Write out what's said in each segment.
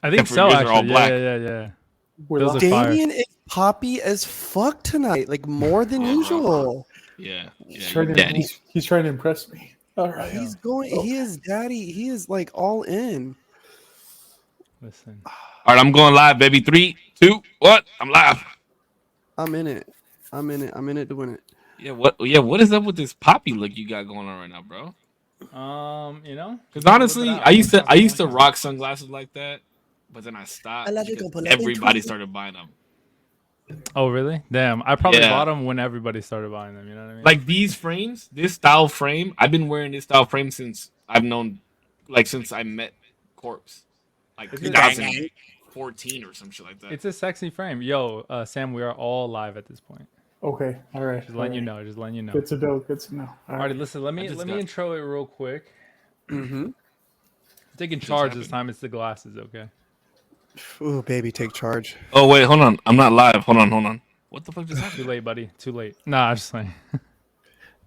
I think so. Yours are all Actually, black. yeah. We're Those live. are fire. Damien is poppy as fuck tonight, like more than usual. Yeah, He's you trying daddy. he's trying to impress me. All right. He's going. He is daddy. He is like all in. Listen. All right, I'm going live, baby. 3, 2, 1. I'm live. I'm in it. I'm in it to win it. Yeah, what is up with this poppy look you got going on right now, bro? You know, Because honestly, I used to rock sunglasses like that, but then I stopped because everybody started buying them. Oh, really? Damn. I probably bought them when everybody started buying them. You know what I mean? Like these frames, this style frame, I've been wearing this style frame since I met Korpsx, like 2014 or some shit like that. It's a sexy frame. Yo, Sam, we are all live at this point. Okay. All right. Just letting you know. Good to know. Good to know. All right. Listen. Let me intro it real quick. Mm-hmm. Taking charge this time. It's the glasses. Okay. Ooh, baby, take charge. Oh wait, hold on. I'm not live. Hold on. What the fuck just happened? Too late, buddy. Too late. Nah, I'm just saying.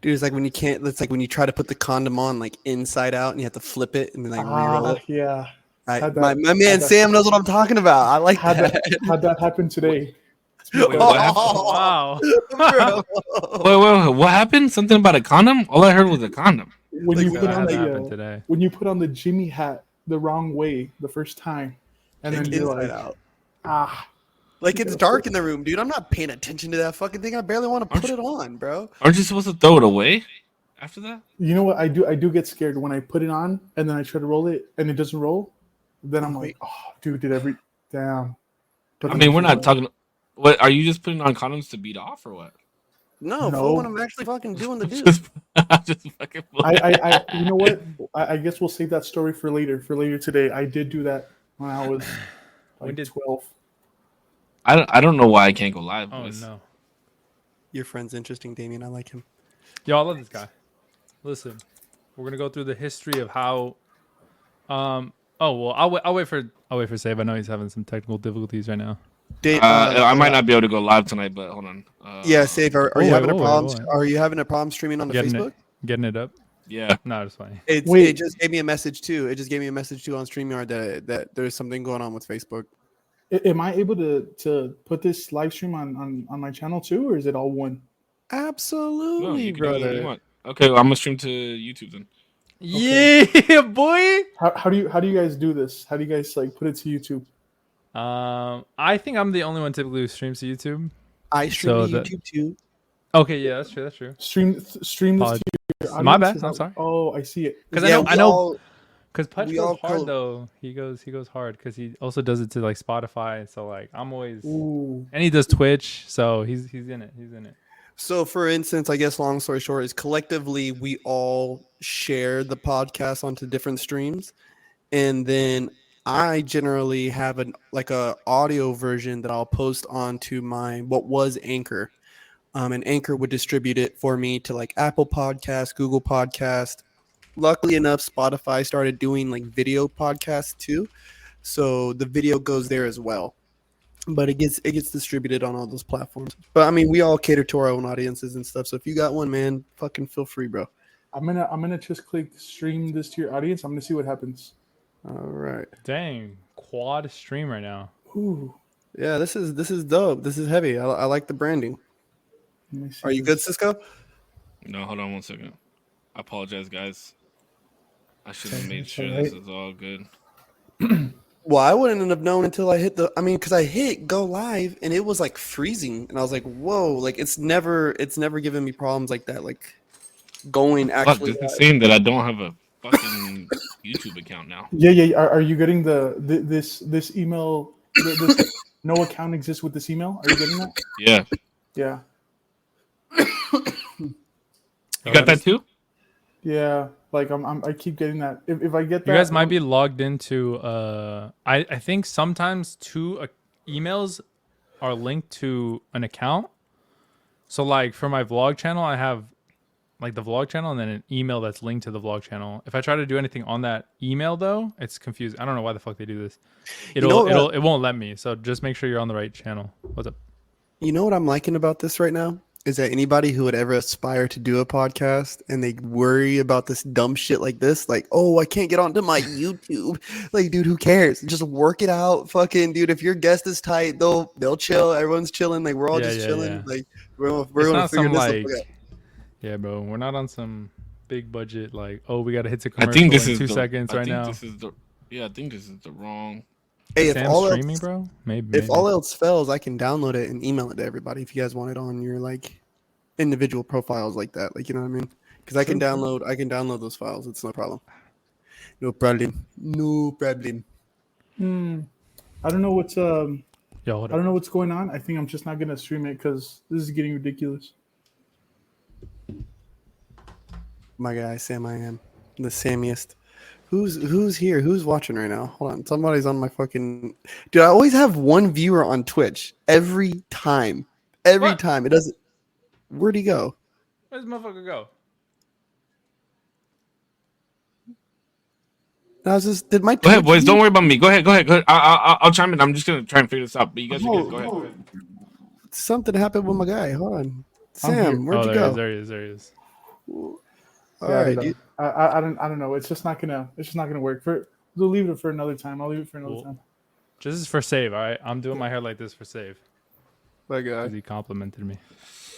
Dude, it's like when you can't. It's like when you try to put the condom on like inside out, and you have to flip it and then like re-roll it. Yeah. My man Sam knows what I'm talking about. I like that. How'd that happen today? Wait, what happened? Wow. Wait, what happened? Something about a condom? All I heard was a condom. When you put on today. when you put on the Jimmy hat the wrong way the first time, and then you're like, out. Like it's dark in the room, dude. I'm not paying attention to that fucking thing. I barely want to put it on, bro. Aren't you supposed to throw it away after that? You know what? I do get scared when I put it on and then I try to roll it and it doesn't roll. Then I'm like, oh, dude, damn. I mean, we're not talking. What are you just putting on condoms to beat off or what? No, when I'm actually fucking doing the dude. just fucking. I you know what? I guess we'll save that story for later. For later today, I did do that when I was like 12. I don't know why I can't go live. Oh boys. no. Your friend's interesting, Damien. I like him. Yo, I love this guy. Listen, we're gonna go through the history of how. Oh well, I'll wait for Save. I know he's having some technical difficulties right now. I might not be able to go live tonight, but hold on. Yeah, Save. Are you having a problem? Are you having a problem streaming on the Facebook? Getting it up. Yeah. No, it's fine. It just gave me a message too. It just gave me a message too on StreamYard that there's something going on with Facebook. Am I able to put this live stream on my channel too, or is it all one? Absolutely, brother. Okay, well, I'm gonna stream to YouTube then. Okay. Yeah, boy. How do you guys do this? How do you guys like put it to YouTube? I think I'm the only one typically who streams to YouTube. I stream to YouTube too. Okay, yeah, that's true. Stream this to your audience. My bad. I'm sorry. Oh, I see it. Because I know. Because Pudge goes hard though. He goes hard because he also does it to like Spotify. So like I'm always, and he does Twitch. So he's in it. He's in it. So for instance, I guess long story short is collectively we all share the podcast onto different streams, and then I generally have a audio version that I'll post onto my what was Anchor, and Anchor would distribute it for me to like Apple Podcast, Google Podcast. Luckily enough, Spotify started doing like video podcasts too, so the video goes there as well. But it gets distributed on all those platforms. But I mean, we all cater to our own audiences and stuff. So if you got one, man, fucking feel free, bro. I'm gonna just click stream this to your audience. I'm gonna see what happens. All right. Dang, quad stream right now. Ooh. Yeah, this is dope. This is heavy. I like the branding. Are you good, Cisco? No, hold on one second. I apologize, guys. I should have made sure this is all good. Well, I wouldn't have known until I hit because I hit go live and it was like freezing, and I was like, "Whoa!" Like it's never given me problems like that. Like going actually. Fuck, it's saying that I don't have a fucking YouTube account now. Yeah. Are you getting this email? This no account exists with this email. Are you getting that? Yeah. Yeah. You got that too? Yeah. Like I keep getting that. If I get that, you guys might be logged into. I think sometimes two emails are linked to an account. So like for my vlog channel, I have like the vlog channel and then an email that's linked to the vlog channel. If I try to do anything on that email though, it's confusing. I don't know why the fuck they do this. It won't let me. So just make sure you're on the right channel. What's up? You know what I'm liking about this right now is that anybody who would ever aspire to do a podcast and they worry about this dumb shit like this, like, oh, I can't get onto my YouTube. Like, dude, who cares? Just work it out. Fucking dude, if your guest is tight, they'll chill. Everyone's chilling. Like, we're all just chilling. Yeah. Like, we're It's gonna not figure some this like, out. yeah, bro. We're not on some big budget like, oh, we got to hit the I commercial think this in is 2 the, seconds I right think now. This is the, yeah, I think this is the wrong. Hey, if Sam's all streaming, else, bro, maybe. if all else fails, I can download it and email it to everybody if you guys want it on your like individual profiles like that. Like, you know what I mean? Because I can download those files. It's no problem. No problem. I don't know what's Yo, hold I don't know what's going on. I think I'm just not gonna stream it because this is getting ridiculous. My guy, Sam, I am the Sammiest. Who's here? Who's watching right now? Hold on, somebody's on my fucking. Dude, I always have one viewer on Twitch every time. Every What? time it doesn't. Where'd he go? Where's this motherfucker go? I was just did my. Go ahead, Twitch boys. view- Don't worry about me. Go ahead. I'll chime in. I'm just gonna try and figure this out. But you guys are good. Go ahead. Something happened with my guy. Hold on, I'm Sam. here. Where'd you go? There he is. All Yeah, right, dude, dude. I don't know. It's just not gonna work. We'll leave it for another time. I'll leave it for another Cool. time. This is for save, all right? I'm doing my hair like this for save. My Because guy. he complimented me.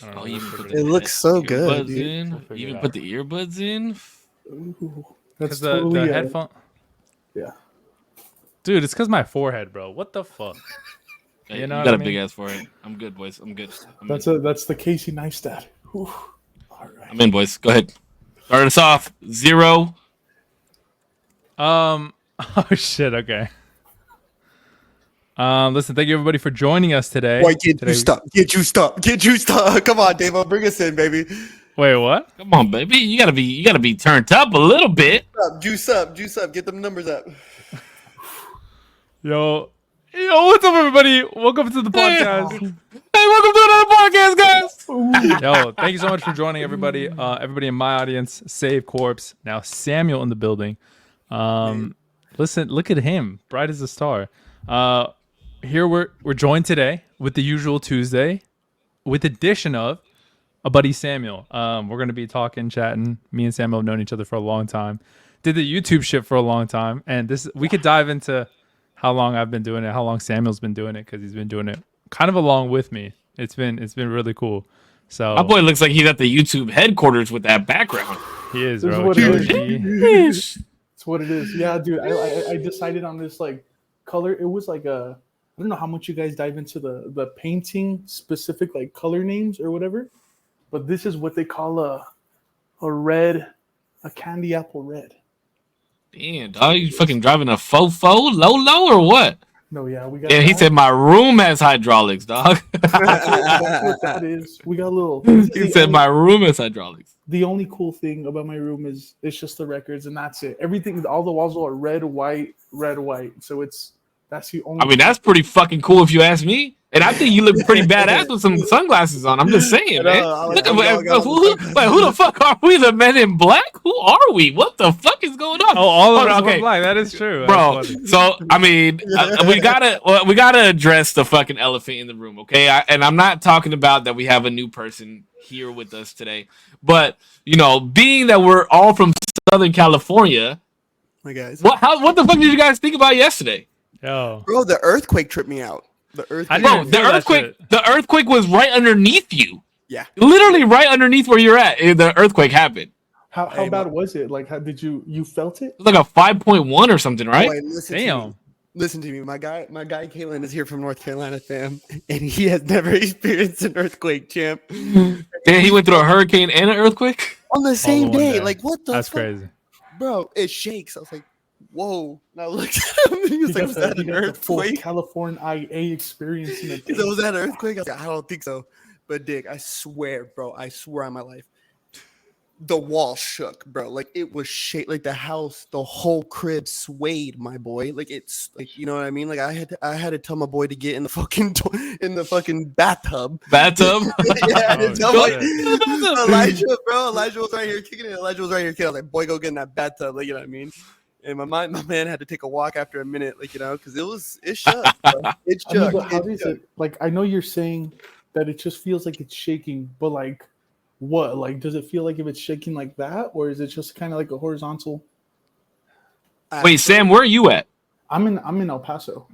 I don't know. Oh, you Let's even put figure It the looks so earbuds good, dude. in. We'll figure You even it put out. the earbuds in. Ooh, Because that's the totally headphone. yeah. Dude, it's because my forehead, bro. What the fuck? Hey, You know you what got I a big mean? ass for it. I'm good, boys. I'm good. That's the Casey Neistat. Whew. All right. I'm in, boys. Go ahead. Start us off. 0. Oh shit. Okay. Listen, thank you everybody for joining us today. Why can't Today you we- stop? Can't you stop? Can't you stop? Come on, Dave. Bring us in, baby. Wait, what? Come on, baby. You gotta be turned up a little bit. Juice up. Get them numbers up. Yo, what's up, everybody? Welcome to the podcast. Hey, welcome to another podcast, guys. Yo, thank you so much for joining, everybody. Everybody in my audience, save Korpsx. Now Samuel in the building. Listen, look at him, bright as a star. Here we're joined today with the usual Tuesday, with addition of a buddy Samuel. We're gonna be talking, chatting. Me and Samuel have known each other for a long time. Did the YouTube shit for a long time, and we could dive into how long I've been doing it, how long Samuel's been doing it, because he's been doing it kind of along with me. It's been really cool. So My boy looks like he's at the YouTube headquarters with that background. he is, This is bro. what it Trilogy. is. It's what it is. Yeah, dude. I decided on this like color. It was like I don't know how much you guys dive into the painting specific like color names or whatever, but this is what they call a candy apple red. Damn, dog, you fucking driving a fofo low or what? No, yeah, we got. Yeah, he that. said my room has hydraulics, dog. That's what that is. We got a little. He said my room has hydraulics. The only cool thing about my room is it's just the records and that's it. Everything, all the walls are red, white. So that's the only. I mean, that's pretty fucking cool if you ask me. And I think you look pretty badass with some sunglasses on. I'm just saying, man. Who the fuck are we? The Men in Black? Who are we? What the fuck is going on? Oh, all of Hold us on, were okay. black. That is true, Bro, That's funny. so I mean, we gotta address the fucking elephant in the room, okay? And I'm not talking about that we have a new person here with us today, but you know, being that we're all from Southern California, My guys. what the fuck did you guys think about yesterday? Yo, Bro, the earthquake tripped me out. The I earthquake. didn't Bro, feel that the earthquake was right underneath you. Yeah. Literally right underneath where you're at. The earthquake happened. How Hey, bad was it? Like, how did you felt it? It was like a 5.1 or something, right? Boy, listen to me. damn. Listen to me. My guy Kalen is here from North Carolina, fam, and he has never experienced an earthquake, champ. Damn, he went through a hurricane and an earthquake. On the same in one day. day. Like, what the That's fuck? crazy. Bro, it shakes. I was like, whoa. Now look at him. He was like, was that an the full earthquake? California IA experience in a He said, was that an earthquake? I was like, I don't think so. But Dick, I swear, bro, I swear on my life, the wall shook, bro. Like it was like the house, the whole crib swayed, my boy. Like it's like, you know what I mean? Like I had to tell my boy to get in the fucking bathtub. Bathtub. Yeah, I had to tell Oh, my, shit. Elijah was right here kicking it. Elijah was right here kicking. I was like, boy, go get in that bathtub. Like, you know what I mean? And my man had to take a walk after a minute, like, you know, because it shook. Bro. It I mean, shook. but how does it? Like, I know you're saying that it just feels like it's shaking, but like what? Like, does it feel like if it's shaking like that, or is it just kind of like a horizontal? Wait, Sam, where are you at? I'm in El Paso.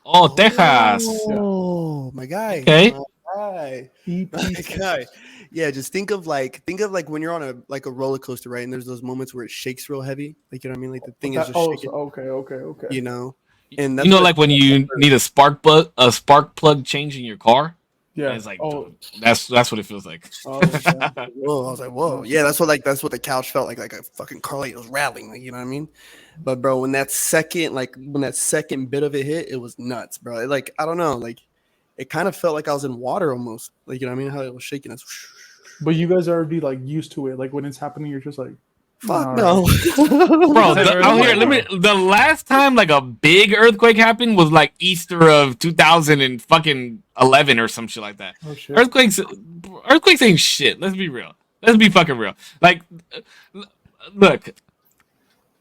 Oh, Texas. Oh, my guy. Okay. My EP guy. Yeah, just think of like when you're on a roller coaster, right? And there's those moments where it shakes real heavy. Like, you know what I mean? Like the thing is just shaking. Okay. You know? And You know, what like when you need a spark plug change in your car. Yeah. It's like that's what it feels like. Oh, okay. whoa, I was like, whoa. Yeah, that's what the couch felt like a fucking car light was rattling, like, you know what I mean? But bro, when that second bit of it hit, it was nuts, bro. Like, I don't know, like it kind of felt like I was in water almost. Like, you know what I mean? How it was shaking us. But you guys are already like used to it. Like when it's happening, you're just like, Fuck all no. Bro, the last time like a big earthquake happened was like Easter of 2011 or some shit like that. Oh shit. Earthquakes ain't shit. Let's be real. Let's be fucking real. Like, look,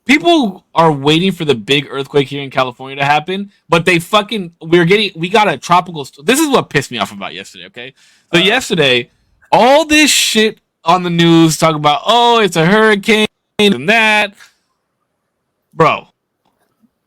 people are waiting for the big earthquake here in California to happen, but we got a tropical. This is what pissed me off about yesterday. Okay, so yesterday, all this shit on the news talk about, oh, it's a hurricane and that, bro.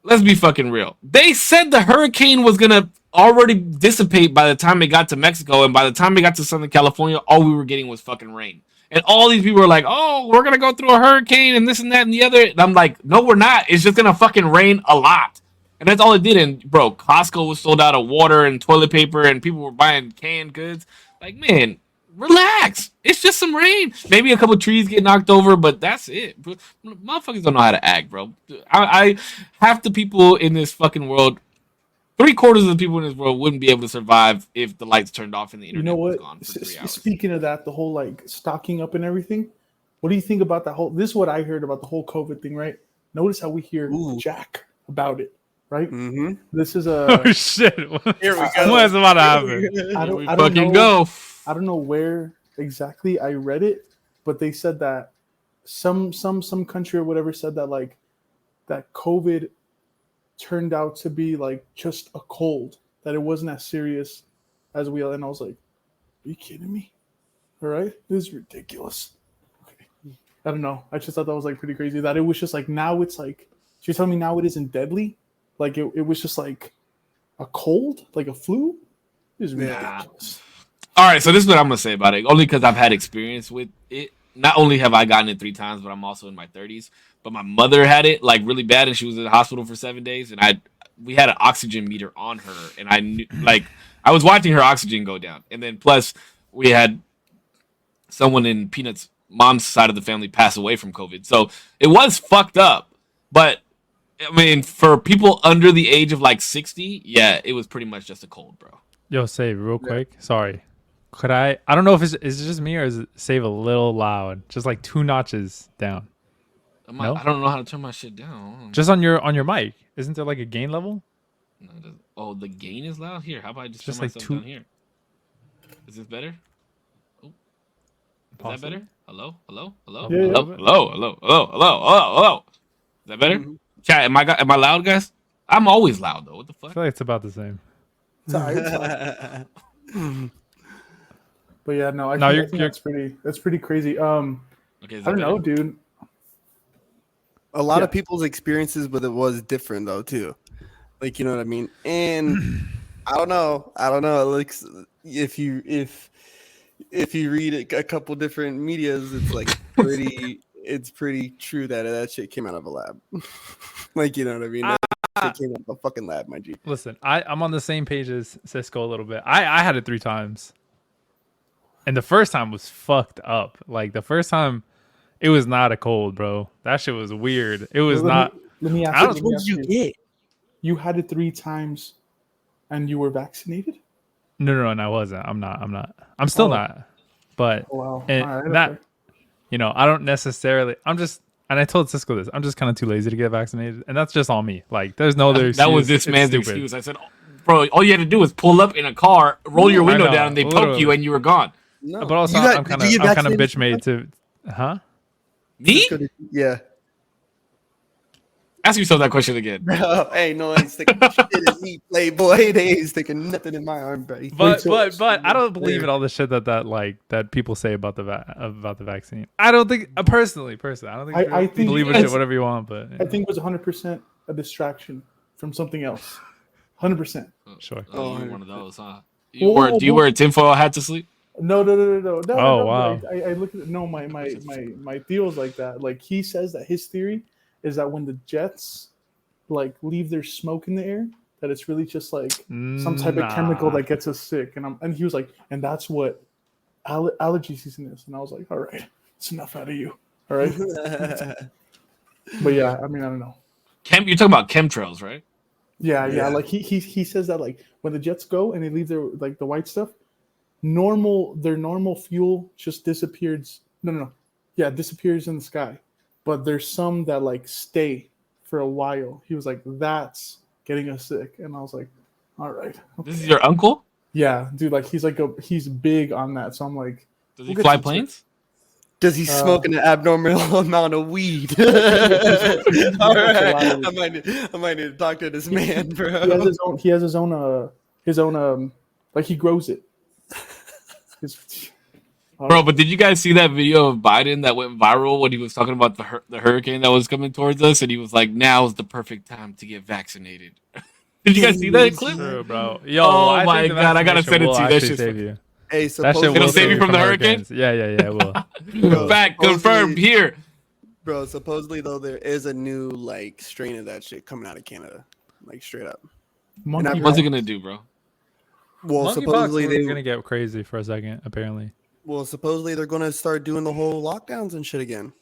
Let's be fucking real. They said the hurricane was gonna already dissipate by the time it got to Mexico, and by the time it got to Southern California, all we were getting was fucking rain. And all these people are like, oh, we're going to go through a hurricane and this and that and the other. And I'm like, no, we're not. It's just going to fucking rain a lot. And that's all it did. And, bro, Costco was sold out of water and toilet paper and people were buying canned goods. Like, man, relax. It's just some rain. Maybe a couple trees get knocked over, but that's it. Motherfuckers don't know how to act, bro. I half the people in this fucking world, 3/4 of the people in this world wouldn't be able to survive if the lights turned off and the internet was gone for 3 hours. Speaking of that, the whole like stocking up and everything, what do you think about that whole? This is what I heard about the whole COVID thing, right? Notice how we hear Jack about it, right? Mm-hmm. This is a Oh shit! Here we go. What's about to happen? I don't know where exactly I read it, but they said that some country or whatever said that like that COVID turned out to be like just a cold, that it wasn't as serious as and I was like, are you kidding me? All right, this is ridiculous. Okay. I don't know, I just thought that was like pretty crazy that it was just like, now it's like, you're telling me now it isn't deadly, like it was just like a cold, like a flu. This is ridiculous. All right, so this is what I'm gonna say about it, only because I've had experience with it. Not only have I gotten it 3 times, but I'm also in my 30s. But my mother had it like really bad, and she was in the hospital for 7 days. And we had an oxygen meter on her, and I knew, like, I was watching her oxygen go down. And then plus we had someone in Peanut's mom's side of the family pass away from COVID, so it was fucked up. But I mean, for people under the age of like 60, yeah, it was pretty much just a cold, bro. Yo, Save, real quick. Sorry. Could I don't know if is it just me or is it Save a little loud? Just like 2 notches down. No? I don't know how to turn my shit down. Just on your mic. Isn't there like a gain level? Oh, the gain is loud? Here, how about I just turn like myself 2 down here? Is this better? Oh. Is that better? Hello? Hello? Hello? Yeah, hello? Hello? Hello? Hello? Hello? Hello? Hello? Is that better? Mm-hmm. Chat, am I loud, guys? I'm always loud though. What the I fuck? feel like it's about the same. It's all right, it's fine. But yeah, no, I think that's pretty crazy. Okay, I don't know, dude. A lot of people's experiences with it was different though too. Like, you know what I mean? And I don't know. Like, if you read a couple different medias, it's like it's pretty true that shit came out of a lab. Like, you know what I mean? That shit came out of a fucking lab, my G. Listen, I'm on the same page as Cisco a little bit. I had it 3 times. And the first time was fucked up. Like, the first time, it was not a cold, bro. That shit was weird. It was not. Let me ask you. What did you get? You had it 3 times, and you were vaccinated? No, I wasn't. I'm not. I'm still not. But wow. and Right, that, okay. you know, I don't necessarily. I'm just. And I told Cisco this. I'm just kind of too lazy to get vaccinated, and that's just on me. Like, there's no other excuse. That was this It's man's stupid. excuse. I said, bro, all you had to do was pull up in a car, roll your window know, down, and they literally. poke you, and you were gone. No. But also, I'm kind of bitch made to, huh? Me? Yeah. Ask yourself that question again. Bro, ain't no one sticking shit in me, Playboy. They ain't sticking nothing in my arm, buddy. But till- I don't believe in all the shit that people say about the vaccine. I don't think personally, I don't think I think believe in shit whatever you want, but I think it was 100% a distraction from something else. 100%. sure. Oh, you're one of those, huh? Do Whoa, you wear a tinfoil hat to sleep? No. Oh, wow. I look at it. No, my deal's like that. Like he says that his theory is that when the jets like leave their smoke in the air, that it's really just like some type of chemical that gets us sick. And he was like, and that's what allergy season is. And I was like, all right, it's enough out of you. All right. But yeah, I mean, I don't know. You're talking about chemtrails, right? Yeah. Like he says that like when the jets go and they leave their like the white stuff, their normal fuel just disappears. No. Yeah, disappears in the sky. But there's some that like stay for a while. He was like, that's getting us sick. And I was like, all right. Okay. This is your uncle? Yeah, dude, like he's big on that. So I'm like, Does he fly planes? Does he smoke an abnormal amount of weed? All right, I might need to talk to this man, bro. He has his own like he grows it. Bro, but did you guys see that video of Biden that went viral when he was talking about the hurricane that was coming towards us, and he was like, "Now's the perfect time to get vaccinated." Did you guys see that clip? True, bro. Yo, oh my god, I gotta send it to you. That shit's save you. Hey, That shit It'll will save you from the hurricane? Yeah, it will. Fact confirmed here. Bro, supposedly though there is a new like strain of that shit coming out of Canada, like straight up. What's it gonna do, bro? Well, supposedly they're gonna get crazy for a second. Apparently. Well, supposedly they're gonna start doing the whole lockdowns and shit again.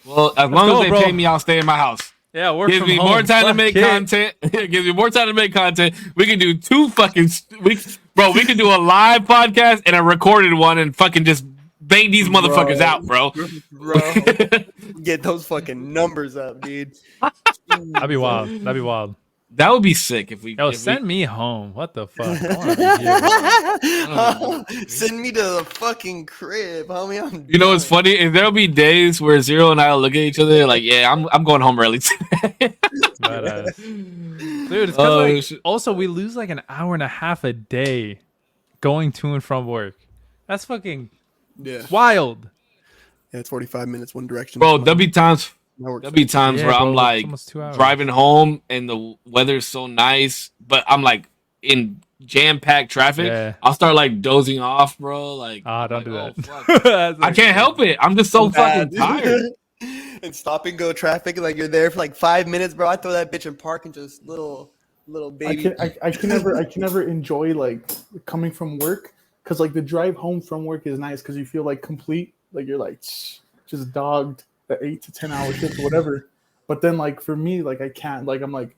Well, as long as they pay me, I'll stay in my house. Yeah, work Gives from me home. more time to Fuck make it. content. Gives me more time to make content. We can do two fucking weeks, bro. We can do a live podcast and a recorded one, and fucking just bang these motherfuckers out, bro. Get those fucking numbers up, dude. That'd be wild. That would be sick if we. Yo, send me home. What the fuck? I wanna be here. Send me to the fucking crib, homie. You know what's funny? And there'll be days where Zero and I will look at each other like, "Yeah, I'm going home early today." But, dude, it's because also we lose like an hour and a half a day going to and from work. That's fucking wild. Yeah, it's 45 minutes one direction. Bro, there'll be times Yeah, where I'm bro, like almost 2 hours. driving home and the weather's so nice, but I'm like in jam-packed traffic. Yeah. I'll start like dozing off, bro. Like, Don't do oh, that. fuck. I can't help it. I'm just so fucking tired. And stop and go traffic, like you're there for like 5 minutes, bro. I throw that bitch in park and just little baby. I can never enjoy like coming from work because like the drive home from work is nice because you feel like complete, like you're like just dogged the 8 to 10 hour shift or whatever. But then like for me, like I can't, like I'm like,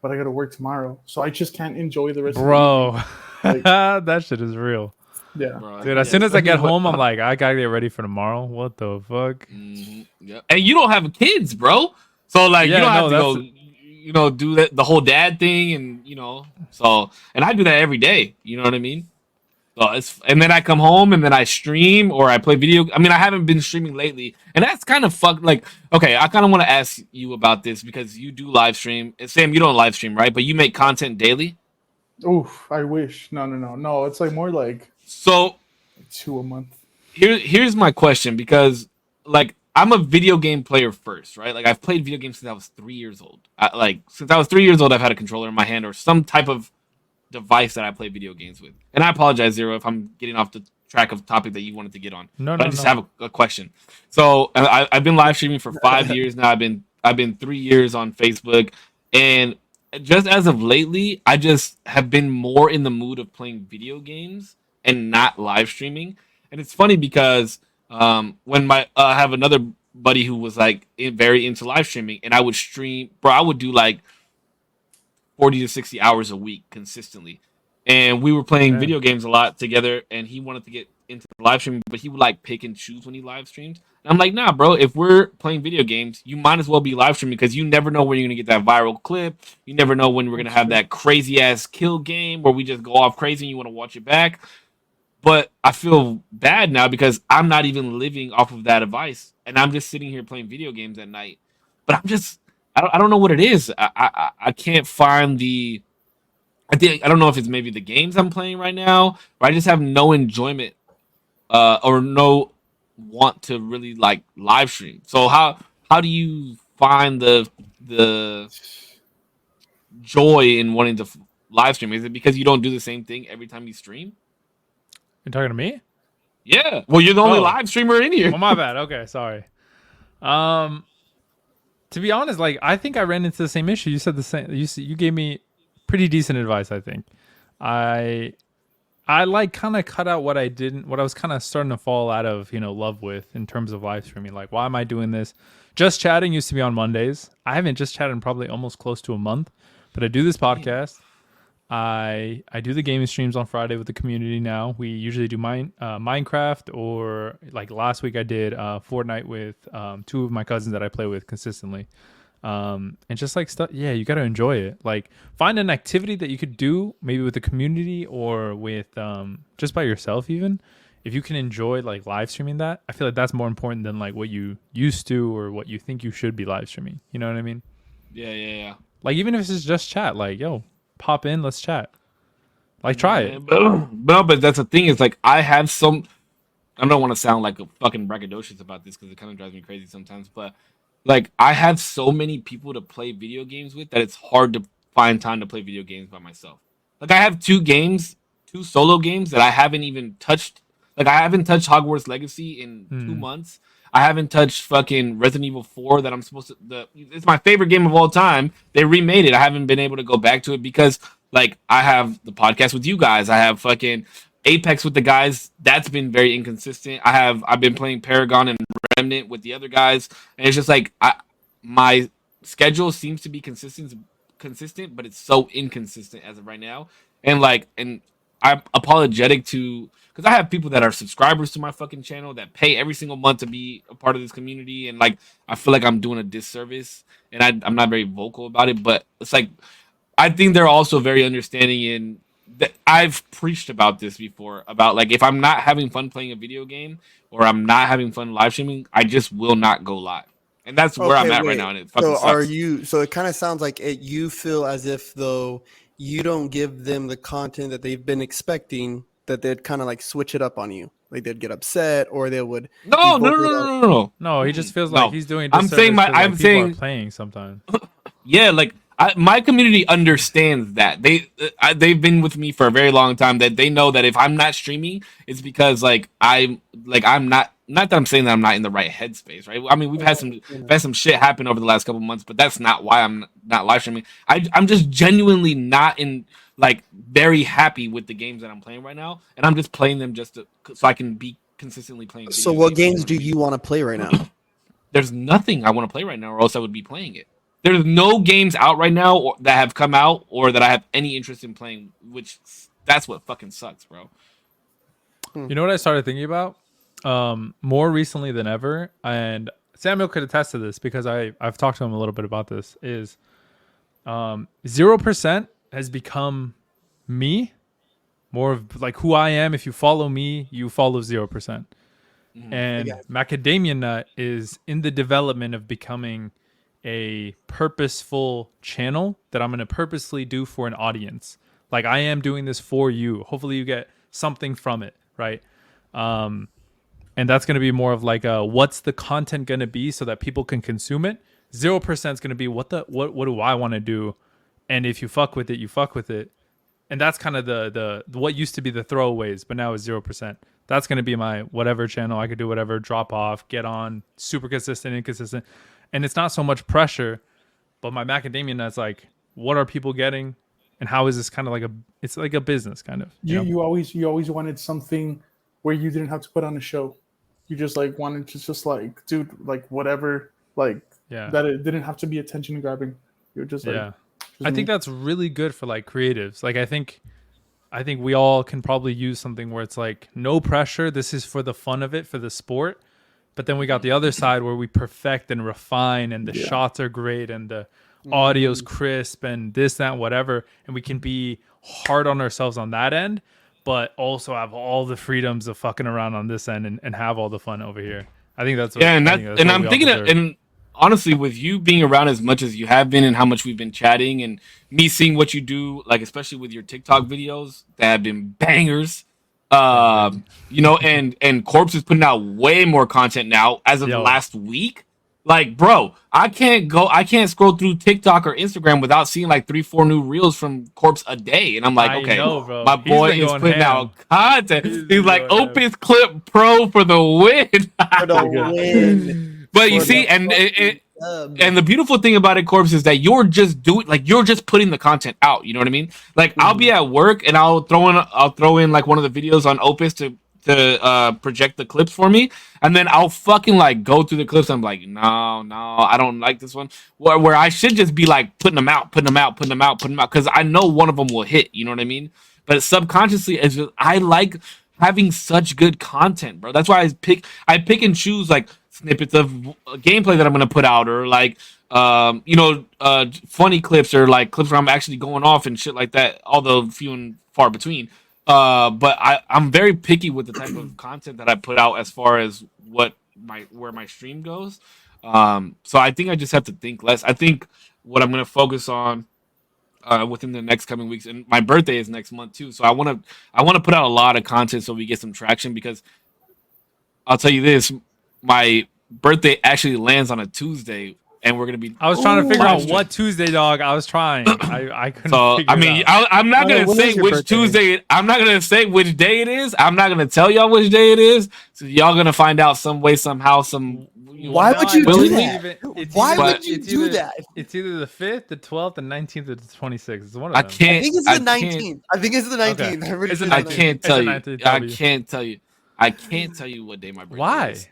but I got to work tomorrow, so I just can't enjoy the rest. Bro, of the that shit is real. Yeah, Bro, Dude, as soon as I get home, I'm like, I gotta get ready for tomorrow. What the fuck? Mm-hmm. Yep. And you don't have kids, bro. So like you don't have to go, do that the whole dad thing, and so and I do that every day. You know what I mean? So and then I come home and then I stream or I play video. I mean, I haven't been streaming lately, and that's kind of fucked. Like, okay, I kind of want to ask you about this because you do live stream. And Sam, you don't live stream, right? But you make content daily. Oof, I wish. No. It's like more like so 2 a month. Here's my question, because like I'm a video game player first, right? Like I've played video games since I was 3 years old. Since I was 3 years old, I've had a controller in my hand or some type of device that I play video games with. And I apologize, Zero, if I'm getting off the track of the topic that you wanted to get on. No, I just have a question. So I've been live streaming for 5 years now. I've been 3 years on Facebook, and just as of lately, I just have been more in the mood of playing video games and not live streaming. And it's funny because when I have another buddy who was like very into live streaming, and I would stream, bro, I would do like 40 to 60 hours a week consistently. And we were playing video games a lot together, and he wanted to get into live streaming, but he would like pick and choose when he live streams. And I'm like, nah, bro, if we're playing video games, you might as well be live streaming because you never know when you're going to get that viral clip. You never know when we're going to have that crazy ass kill game where we just go off crazy and you want to watch it back. But I feel bad now because I'm not even living off of that advice, and I'm just sitting here playing video games at night. But I don't know what it is. I can't find the. I don't know if it's maybe the games I'm playing right now, or I just have no enjoyment, or no want to really like live stream. So how do you find the joy in wanting to live stream? Is it because you don't do the same thing every time you stream? You're talking to me? Yeah. Well, you're the only Oh. live streamer in here. Oh, my bad. Okay, sorry. To be honest, like I think I ran into the same issue. You said the same. You gave me pretty decent advice. I think I like kind of cut out what I was kind of starting to fall out of, love with in terms of live streaming. Like, why am I doing this? Just chatting used to be on Mondays. I haven't just chatted in probably almost close to a month, but I do this podcast. I do the gaming streams on Friday with the community now. We usually do Minecraft, or like last week I did Fortnite with two of my cousins that I play with consistently. And just like stuff, yeah, you got to enjoy it. Like find an activity that you could do maybe with the community or with just by yourself even. If you can enjoy like live streaming that, I feel like that's more important than like what you used to or what you think you should be live streaming. You know what I mean? Yeah. Like even if it's just chat, like, yo, pop in, let's chat. Like try it. But that's the thing is like I have some. I don't want to sound like a fucking braggadocious about this because it kind of drives me crazy sometimes. But like I have so many people to play video games with that it's hard to find time to play video games by myself. Like I have two solo games that I haven't even touched. Like I haven't touched Hogwarts Legacy in 2 months. I haven't touched fucking Resident Evil 4 that I'm supposed to. It's my favorite game of all time. They remade it. I haven't been able to go back to it because like I have the podcast with you guys. I have fucking Apex with the guys. That's been very inconsistent. I've been playing Paragon and Remnant with the other guys, and it's just like my schedule seems to be consistent, but it's so inconsistent as of right now. And I'm apologetic to because I have people that are subscribers to my fucking channel that pay every single month to be a part of this community, and like I feel like I'm doing a disservice, and I'm not very vocal about it, but it's like I think they're also very understanding in that I've preached about this before about like if I'm not having fun playing a video game or I'm not having fun live streaming, I just will not go live. And that's where I'm at right now, and it fucking sucks. So it kind of sounds like you feel as if though you don't give them the content that they've been expecting, that they'd kind of like switch it up on you. Like they'd get upset or they would. No. No, he just feels like he's doing. I'm saying I'm saying playing sometimes. Yeah, like my community understands that they've been with me for a very long time. That they know that if I'm not streaming, it's because I'm not. Not that I'm saying that I'm not in the right headspace, right? I mean, we've had some shit happen over the last couple months, but that's not why I'm not live streaming. I'm just genuinely not in like very happy with the games that I'm playing right now, and I'm just playing them so I can be consistently playing. So, what games do you want to play right now? There's nothing I want to play right now, or else I would be playing it. There's no games out right now that have come out or that I have any interest in playing, which that's what fucking sucks, bro. You know what I started thinking about? More recently than ever, and Samuel could attest to this because I've talked to him a little bit about this, is 0% has become me, more of like who I am. If you follow me, you follow 0%. And Macadamia Nut is in the development of becoming a purposeful channel that I'm going to purposely do for an audience. Like I am doing this for you. Hopefully you get something from it, right? And that's going to be more of like what's the content going to be so that people can consume it. 0% is going to be what do I want to do, and if you fuck with it, you fuck with it. And that's kind of the what used to be the throwaways, but now is 0%. That's going to be my whatever channel. I could do whatever, drop off, get on, super consistent, inconsistent. And it's not so much pressure, but my macadamia nut's like, what are people getting, and how is this kind of like it's like a business kind of. You always wanted something where you didn't have to put on a show. You just like wanted to just like do like whatever, like that it didn't have to be attention grabbing. You're just like I think that's really good for like creatives. Like I think we all can probably use something where it's like no pressure. This is for the fun of it, for the sport. But then we got the other side where we perfect and refine, and the shots are great, and the audio's crisp, and this, that, whatever. And we can be hard on ourselves on that end, but also have all the freedoms of fucking around on this end and have all the fun over here. I think that's what, I'm thinking honestly, with you being around as much as you have been and how much we've been chatting and me seeing what you do, like especially with your TikTok videos that have been bangers. And Corpse is putting out way more content now as of the Yo, last week. Like, bro, I can't scroll through TikTok or Instagram without seeing like 3-4 new reels from Corpse a day. And I'm like, I okay, know, bro. my He's boy been is going putting ham. out content. He's He's been like going ham. Opus Clip Pro for the win. For the win. But you For see, the and fucking dub. and the beautiful thing about it, Corpse, is that you're just putting the content out. You know what I mean? Like I'll be at work and I'll throw in like one of the videos on Opus to project the clips for me, and then I'll fucking like go through the clips. I'm like, no, I don't like this one. Where I should just be like putting them out, because I know one of them will hit. You know what I mean? But subconsciously, it's just, I like having such good content, bro. That's why I pick and choose like snippets of gameplay that I'm gonna put out, or like funny clips, or like clips where I'm actually going off and shit like that. Although few and far between. But I'm very picky with the type of content that I put out as far as where my stream goes. So I think I just have to think less. I think what I'm gonna focus on within the next coming weeks, and my birthday is next month too. So I wanna put out a lot of content so we get some traction, because I'll tell you this, my birthday actually lands on a Tuesday, and we're gonna be. I was trying to figure out Ooh. what Tuesday, dog. I was trying. I couldn't. So figure I mean, it out. I'm not gonna When say is your which birthday? Tuesday. I'm not gonna say which day it is. I'm not gonna tell y'all which day it is. So y'all gonna find out some way, somehow, some. Why would you do willingly. that? Why either- would you it's do either- that? It's either the 5th, the 12th, the 19th, or the 26th. It's one of I them. I can't. think it's I the can't- 19th. I think it's the 19th. I'm pretty It's the sure I it's the 19th. can't It's tell a you. 19th I W. can't tell you. I can't tell you what day my birthday Why? is.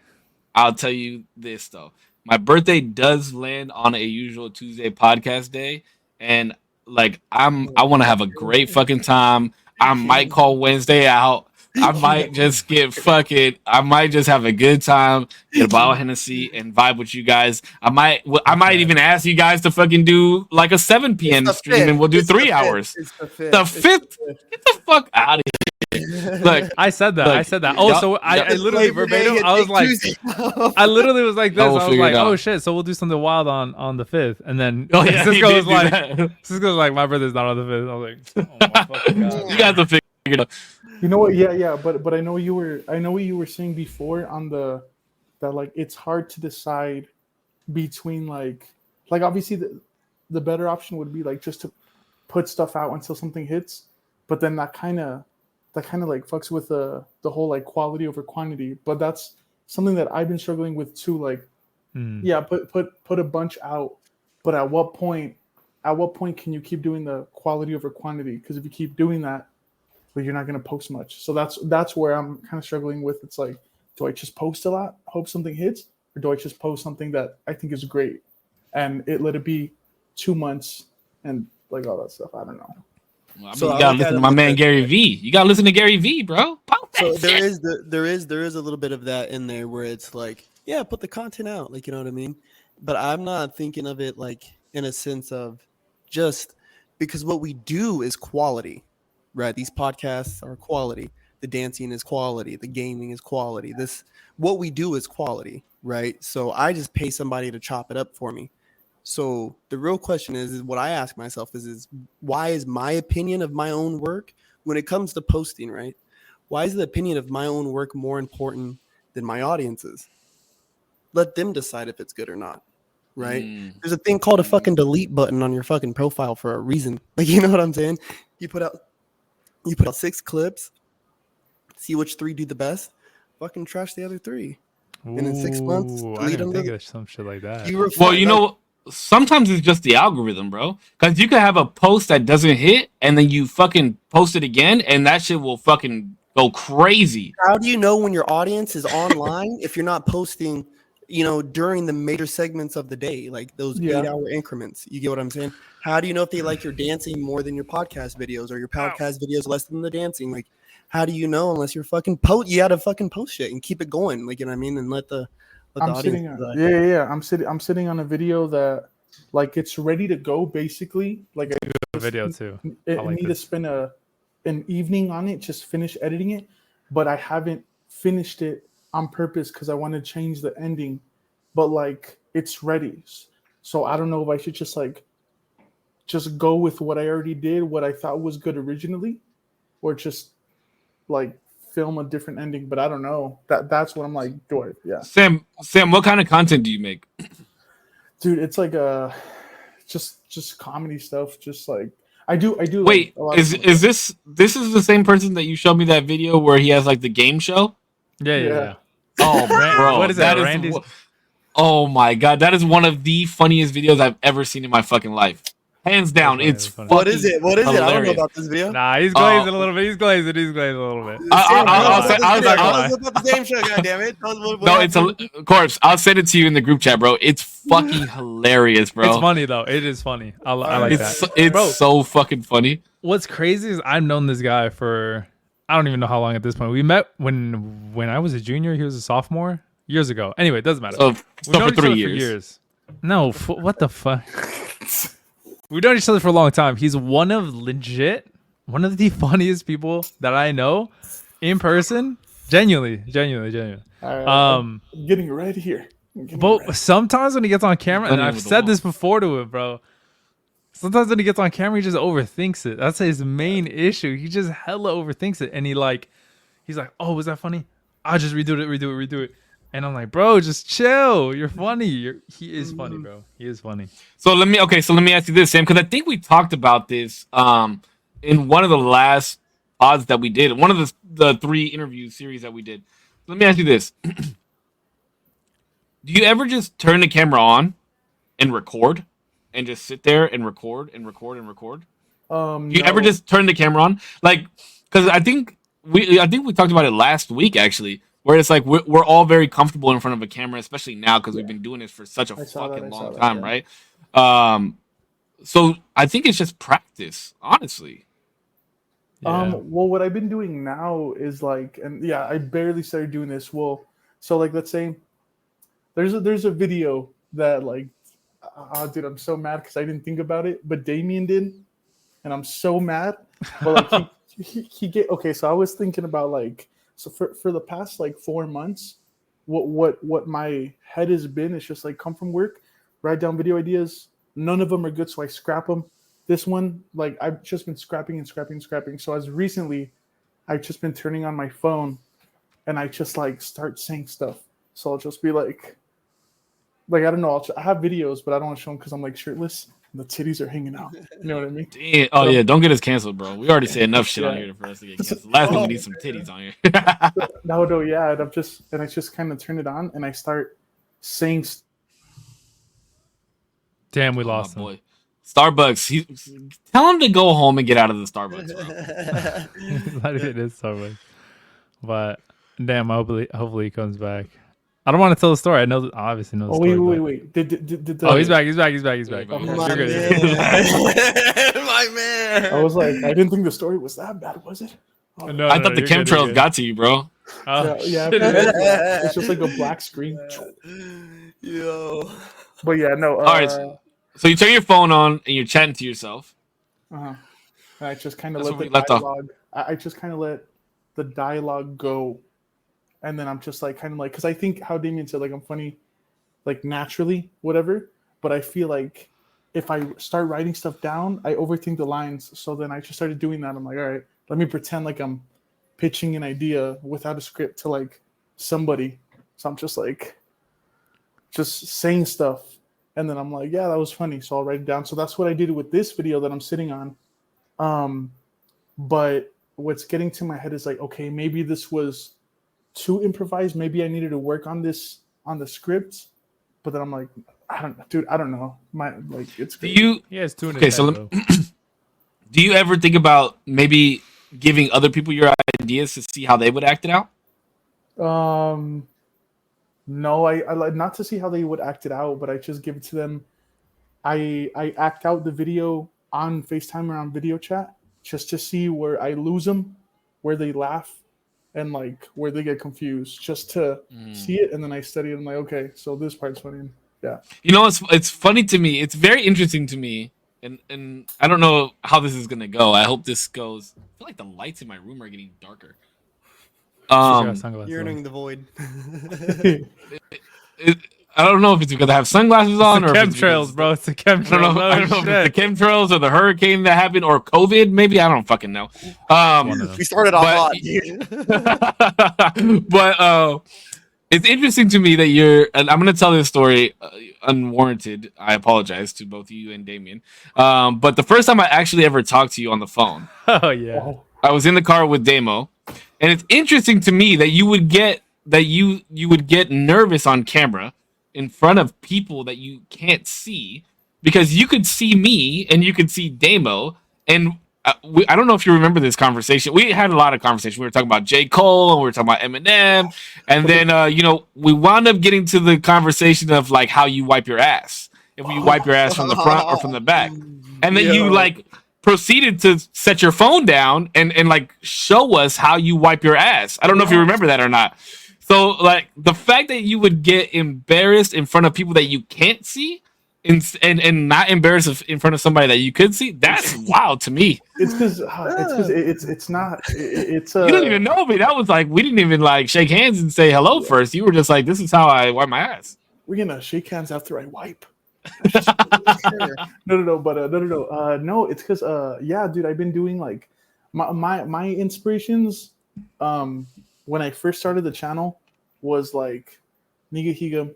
I'll tell you this though. My birthday does land on a usual Tuesday podcast day, and like I want to have a great fucking time. I might call Wednesday out. I might just I might just have a good time, get a bottle of Hennessy, and vibe with you guys. I might even ask you guys to fucking do like a 7 p.m. It's the stream, and we'll do It's the 3 fifth. hours. It's the 5th. The It's the 5th? fifth. Get the fuck out of here. Look, I said that. Look, I said that. Oh, y'all- so I It's literally Labor Day, verbatim. it's I was Big like, Tuesday. I literally was like this. We'll I was figure like, it out. oh shit. So we'll do something wild on the 5th, and then Oh yeah, he Cisco did was do like, that. Cisco's like, my birthday's not on the 5th. I was like, oh my fucking god. You guys will figure it out. You know what? Yeah. But I know what you were saying before on that like it's hard to decide between like obviously the better option would be like just to put stuff out until something hits, but then that kind of like fucks with the whole like quality over quantity. But that's something that I've been struggling with too. Like, yeah, put a bunch out, but at what point can you keep doing the quality over quantity? Because if you keep doing that, but you're not going to post much. So that's where I'm kind of struggling with. It's like, do I just post a lot, hope something hits, or do I just post something that I think is great and let it be 2 months and like all that stuff? I don't know. Well, I So mean, I you gotta look at listen to it my like man this. Gary V. You gotta listen to Gary V, bro. Pop that So shit. there is a little bit of that in there where it's like, yeah, put the content out, like, you know what I mean? But I'm not thinking of it like in a sense of just because what we do is quality, right? These podcasts are quality. The dancing is quality. The gaming is quality. What we do is quality, right? So I just pay somebody to chop it up for me. So the real question is what I ask myself is why is my opinion of my own work when it comes to posting, right? Why is the opinion of my own work more important than my audience's? Let them decide if it's good or not, right? There's a thing called a fucking delete button on your fucking profile for a reason. Like, you know what I'm saying? You put out 6 clips, see which 3 do the best, fucking trash the other 3. And in 6 months, Ooh, I delete didn't them. think of some shit like that. Well, you know, sometimes it's just the algorithm, bro. Because you could have a post that doesn't hit, and then you fucking post it again, and that shit will fucking go crazy. How do you know when your audience is online if you're not posting, during the major segments of the day, like those 8-hour increments? You get what I'm saying? How do you know if they like your dancing more than your podcast videos or your podcast videos less than the dancing? Like, how do you know unless you're fucking you gotta fucking post shit and keep it going, like, you know what I mean? And let the audience decide. Yeah. I'm sitting on a video that like it's ready to go basically. Like A video too. I I like need to this. spend an evening on it, just finish editing it, but I haven't finished it on purpose because I want to change the ending. But like it's ready. So I don't know if I should just go with what I already did, what I thought was good originally, or just like film a different ending. But I don't know. That's what I'm like. Do I? Yeah, Sam, what kind of content do you make? dude. It's like just comedy stuff. Just like I do. Wait, like, a lot is of is this is the same person that you showed me that video where he has like the game show? Yeah, yeah, Yeah. yeah. Oh, bro, What is that? Randy's. Oh my god, that is one of the funniest videos I've ever seen in my fucking life. Hands down, funny, it's that's funny. What is it? What is it? I don't know hilarious. about this video. Nah, he's glazing a little bit. He's glazing a little bit. Sam, I'll tell us say- I'll- about this video. I'll- Tell us about the game show, goddammit. Tell us what No, it's a happened. Corpse. I'll send it to you in the group chat, bro. It's fucking hilarious, bro. It's funny though. It is funny. I like that. It's Bro. so fucking funny. What's crazy is I've known this guy for I don't even know how long at this point. We met when I was a junior. He was a sophomore years ago. Anyway, it doesn't matter. So, We've so known for each other 3 years. No, what the fuck? We've known each other for a long time. He's one of the funniest people that I know in person. Genuinely. All right, Um, I'm getting red here. I'm getting But red. sometimes when he gets on camera, and Running I've with the said wall. this before to him, bro. Sometimes when he gets on camera, he just overthinks it. That's his main issue. He just hella overthinks it, and he's like, "Oh, was that funny? I'll just redo it." And I'm like, "Bro, just chill. You're funny. He is funny, bro. He is funny." So let me ask you this, Sam, because I think we talked about this in one of the last pods that we did, one of the 3 interview series that we did. Let me ask you this: do you ever just turn the camera on and record, and just sit there and record and record and record? Do you ever No. just turn the camera on, like? Because I think we talked about it last week actually, where it's like we're all very comfortable in front of a camera, especially now because we've been doing this for such a I saw that, fucking I saw long that, time, yeah. right? So I think it's just practice, honestly. Yeah. Well, what I've been doing now is like, and yeah, I barely started doing this. Well, so like, let's say there's a video that like, dude, I'm so mad because I didn't think about it, but Damien did, and I'm so mad. But like, he get okay. So I was thinking about like, so for the past like 4 months, what my head has been is just like come from work, write down video ideas. None of them are good, so I scrap them. This one, like I've just been scrapping. So as recently, I've just been turning on my phone, and I just like start saying stuff. So I'll just be like I don't know. I have videos, but I don't want to show them because I'm like shirtless. And the titties are hanging out. You know what I mean? Damn. Oh yeah, don't get us canceled, bro. We already say enough shit on Yeah. here for us to get canceled. Last thing we need some titties on here. No, yeah. And I just kind of turn it on, and I start saying. Damn, we Oh, lost my him. boy. Starbucks. Tell him to go home and get out of the Starbucks, bro. It is so much. But damn, hopefully he comes back. I don't want to tell the story. I obviously know the Oh story. wait. but- Did the, Oh, he's back. He's back. Okay. Okay, My you're good. man. My man. I was like, I didn't think the story was that bad, was it? Oh, No, I no, thought the you're good, you're chemtrails good. got to you, bro. Oh, yeah. shit. It's just like a black screen. Yo. But yeah, no. All right. So you turn your phone on and you're chatting to yourself. And I just kind of That's let where the we left off. dialogue. I just kind of let the dialogue go, and then I'm just like kind of like because I think how Damien said like I'm funny, like naturally whatever. But I feel like if I start writing stuff down, I overthink the lines. So then I just started doing that. I'm like, all right, let me pretend like I'm pitching an idea without a script to like somebody. So I'm just like just saying stuff. And then I'm like, yeah, that was funny. So I'll write it down. So that's what I did with this video that I'm sitting on. But what's getting to my head is like, okay, maybe this was too improvised. Maybe I needed to work on this on the script. But then I'm like, I don't know. It's Do you He has two in Okay, his so head, let- though. do you ever think about maybe giving other people your ideas to see how they would act it out? No, I like not to see how they would act it out, but I just give it to them. I act out the video on FaceTime or on video chat just to see where I lose them, where they laugh, and like where they get confused, just to see it, and then I study it. I'm like, okay, so this part's funny. Yeah. You know, it's funny to me. It's very interesting to me, and I don't know how this is gonna go. I hope this goes. I feel like the lights in my room are getting darker. She's got sunglasses You're on. entering the void. I don't know if it's because I have sunglasses on It's or the if it's chemtrails, because- bro. It's the I chemtrails. don't know. I don't know if it's the chemtrails or the hurricane that happened or COVID. Maybe I don't fucking know. One of them. We started off But- hot, dude. But it's interesting to me that you're, and I'm going to tell this story unwarranted. I apologize to both you and Damien. But the first time I actually ever talked to you on the phone, Oh yeah. Oh, I was in the car with Damo, and it's interesting to me that you would get nervous on camera in front of people that you can't see because you could see me and you could see Damo, and I don't know if you remember this conversation. We had a lot of conversation. We were talking about J. Cole and we were talking about Eminem, and then we wound up getting to the conversation of like how you wipe your ass, if you wipe your ass from the front or from the back, and then you like proceeded to set your phone down and like show us how you wipe your ass. I don't know if you remember that or not. So like the fact that you would get embarrassed in front of people that you can't see and not embarrassed in front of somebody that you could see, that's wild to me. it's because it's not it's You don't even know me. That was like we didn't even like shake hands and say hello first. You were just like, this is how I wipe my ass. we're gonna shake hands after I wipe. No, it's because yeah, dude, I've been doing like my inspirations when I first started the channel was like Niga Higa.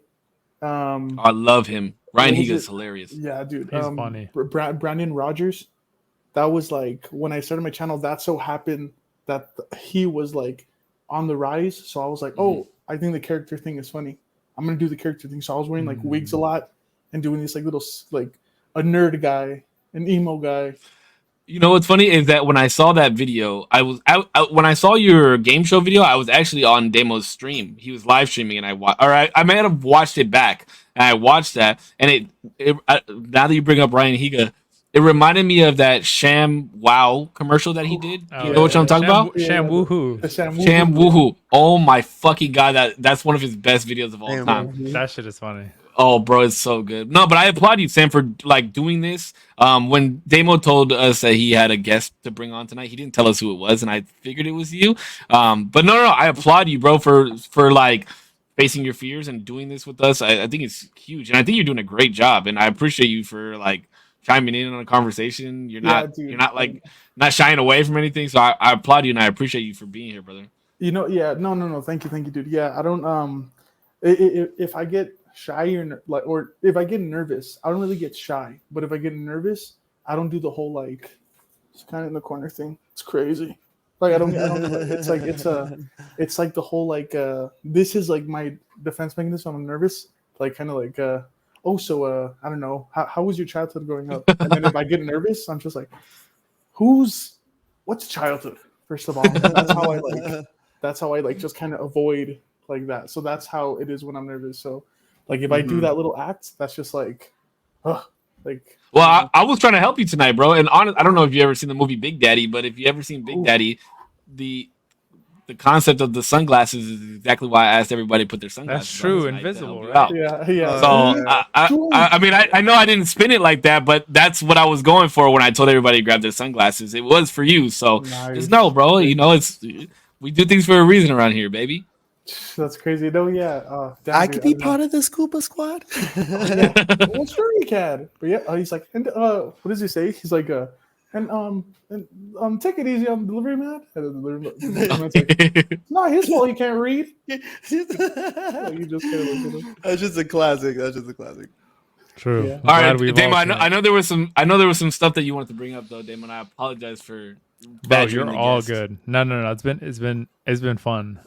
I love him. Ryan What was Higa's it? hilarious. Yeah, dude. He's funny. Brandon Rogers. That was like when I started my channel. That so happened that he was like on the rise. So I was like, oh, I think the character thing is funny. I'm gonna do the character thing. So I was wearing like wigs a lot and doing this like little like a nerd guy, an emo guy. You know what's funny is that when I saw that video, when I saw your game show video, I was actually on Damo's stream. He was live streaming, and I might have watched it back, and I watched that, and now that you bring up Ryan Higa, it reminded me of that Sham Wow commercial that he did. You know what I'm talking about? Sham Woohoo. The Sam Sham Woohoo. Oh my fucking god, that's one of his best videos of all Damn, time. That shit is funny. Oh, bro, it's so good. No, but I applaud you, Sam, for like doing this. When Damo told us that he had a guest to bring on tonight, he didn't tell us who it was, and I figured it was you. But no, I applaud you, bro, for like facing your fears and doing this with us. I think it's huge, and I think you're doing a great job. And I appreciate you for like chiming in on a conversation. You're not like not shying away from anything. So I applaud you, and I appreciate you for being here, brother. You know, yeah, no. Thank you, dude. Yeah, I don't. If I get shy or if I get nervous, I don't really get shy. But if I get nervous, I don't do the whole like it's kind of in the corner thing. It's crazy. Like I don't. It's like it's like the whole like this is like my defense mechanism. I'm nervous. Like kind of like I don't know. How was your childhood growing up? And then if I get nervous, I'm just like, what's childhood? First of all, that's how I like just kind of avoid like that. So that's how it is when I'm nervous. So like if I do that little act, that's just like, like. Well, I was trying to help you tonight, bro. And I don't know if you ever seen the movie Big Daddy, but if you ever seen Big Daddy, the concept of the sunglasses is exactly why I asked everybody to put their sunglasses. That's true, on tonight to invisible, help you right? out. Yeah. So I mean, I know I didn't spin it like that, but that's what I was going for when I told everybody to grab their sunglasses. It was for you, so just know, bro. You know, we do things for a reason around here, baby. That's crazy. No, yeah. I could be part of the scuba squad. Well, sure you can. But yeah, he's like, and what does he say? He's like, and take it easy on the delivery man. And the delivery man's like, it's not his fault he can't read. Like, you just kind of look at him. That's just a classic. True. Yeah. I'm All right, glad we've Damon. all I know there was some stuff that you wanted to bring up though, Damon. I apologize for badgering you're the all guest. good. No. It's been fun.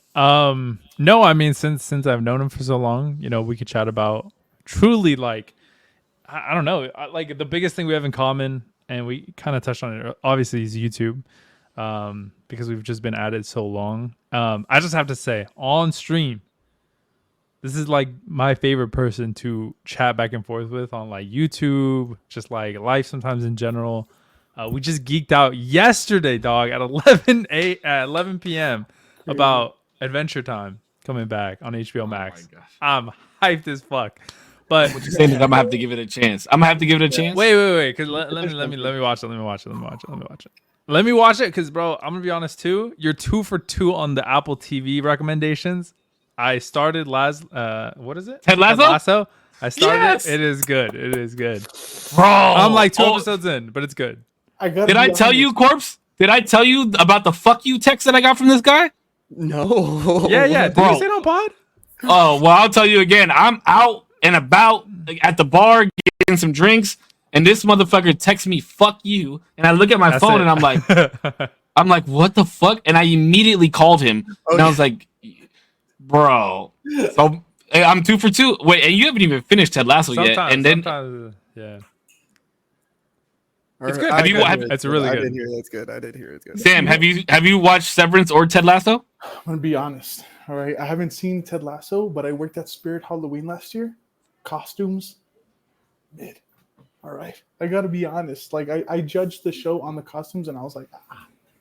No, I mean since I've known him for so long, you know, we could chat about truly like I don't know, like the biggest thing we have in common, and we kind of touched on it. Obviously, is YouTube, because we've just been at it so long. I just have to say, on stream, this is like my favorite person to chat back and forth with on like YouTube, just like life sometimes in general. We just geeked out yesterday, dog, at 11 p.m. about Adventure Time coming back on HBO Max. gosh. I'm hyped as fuck. But What you saying is I'm gonna have to give it a chance. wait, because let me watch it. Let me watch it, because bro, I'm gonna be honest too. You're 2 for 2 on the Apple TV recommendations. I started what is it? Ted Lasso? I started. Yes! It is good. It is good. Bro, I'm like 2 episodes in, but it's good. I got. Did I tell you, Korpsx? Did I tell you about the fuck you text that I got from this guy? No. Yeah. Did Bro. you say it on pod? Oh, well, I'll tell you again. I'm out and about at the bar getting some drinks, and this motherfucker texts me, fuck you. And I look at my That's phone it. and I'm like, what the fuck? And I immediately called him. And I was like, bro. So I'm 2 for 2. Wait, and you haven't even finished Ted Lasso yet. And then yeah. It's good. It's really I good. did hear that's good. I did hear it's good. Sam, have you watched Severance or Ted Lasso? I'm gonna be honest. All right, I haven't seen Ted Lasso, but I worked at Spirit Halloween last year. Costumes, mid. All right, I gotta be honest. Like I judged the show on the costumes, and I was like,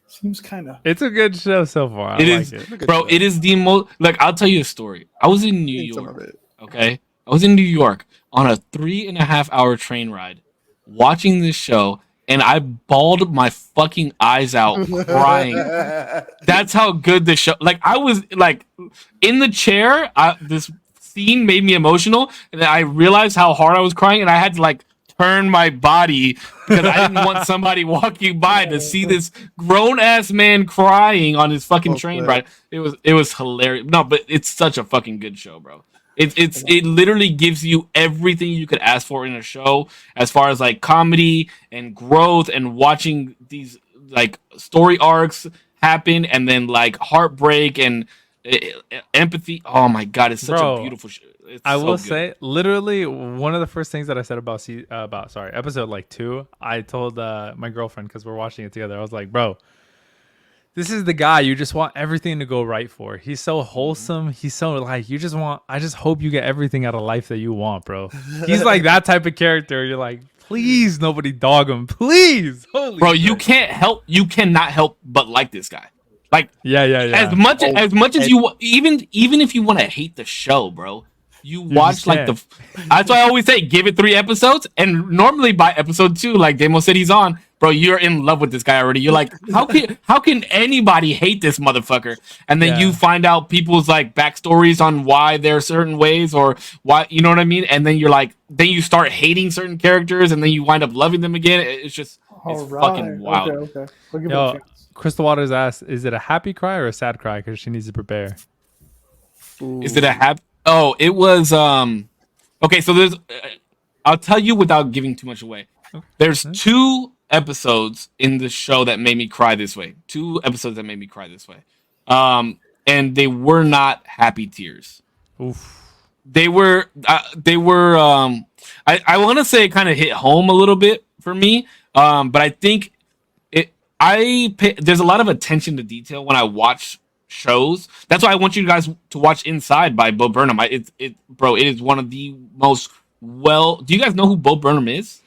seems kind of. It's a good show so far. I It like is, it. bro. It is the most. Like, I'll tell you a story. I was in New Some of York. it. Okay, I was in New York on a 3.5-hour train ride, watching this show, and I bawled my fucking eyes out crying. That's how good the show. Like, I was like in the chair. This scene made me emotional, and then I realized how hard I was crying, and I had to like turn my body because I didn't want somebody walking by to see this grown ass man crying on his fucking train ride. It was hilarious. No, but it's such a fucking good show, bro. It literally gives you everything you could ask for in a show as far as like comedy and growth and watching these like story arcs happen and then like heartbreak and empathy. Oh my god, it's such a beautiful show. I will say, literally, one of the first things that I said about episode like 2, I told my girlfriend because we're watching it together. I was like, bro, this is the guy you just want everything to go right for. He's so wholesome. He's so like I just hope you get everything out of life that you want, bro. He's like that type of character. You're like, please, nobody dog him, please. Holy bro, shit. you cannot help but like this guy. Like, yeah. As much as you even if you want to hate the show, bro. You watch like that's why I always say give it 3 episodes, and normally by episode 2, like Demo said he's on, bro, you're in love with this guy already. You're like, how can anybody hate this motherfucker? And then you find out people's like backstories on why they're certain ways or why, you know what I mean? And then you're like, then you start hating certain characters, and then you wind up loving them again. It's just fucking wild. Okay. We'll give it Yo, a chance. Crystal Waters asked, is it a happy cry or a sad cry? Because she needs to prepare. Is it a happy? Oh, it was okay, so there's I'll tell you without giving too much away. There's 2 episodes in the show that made me cry this way. 2 episodes that made me cry this way. And they were not happy tears. Oof. They were I want to say it kind of hit home a little bit for me. But I think there's a lot of attention to detail when I watch shows. That's why I want you guys to watch Inside by Bo Burnham. It is one of the most do you guys know who Bo Burnham is?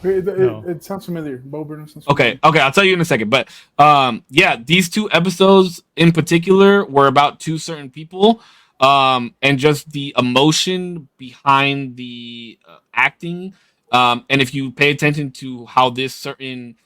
It sounds familiar. Bo Burnham sounds familiar. Okay, I'll tell you in a second. But these 2 episodes in particular were about 2 certain people, and just the emotion behind the acting. And if you pay attention to how this certain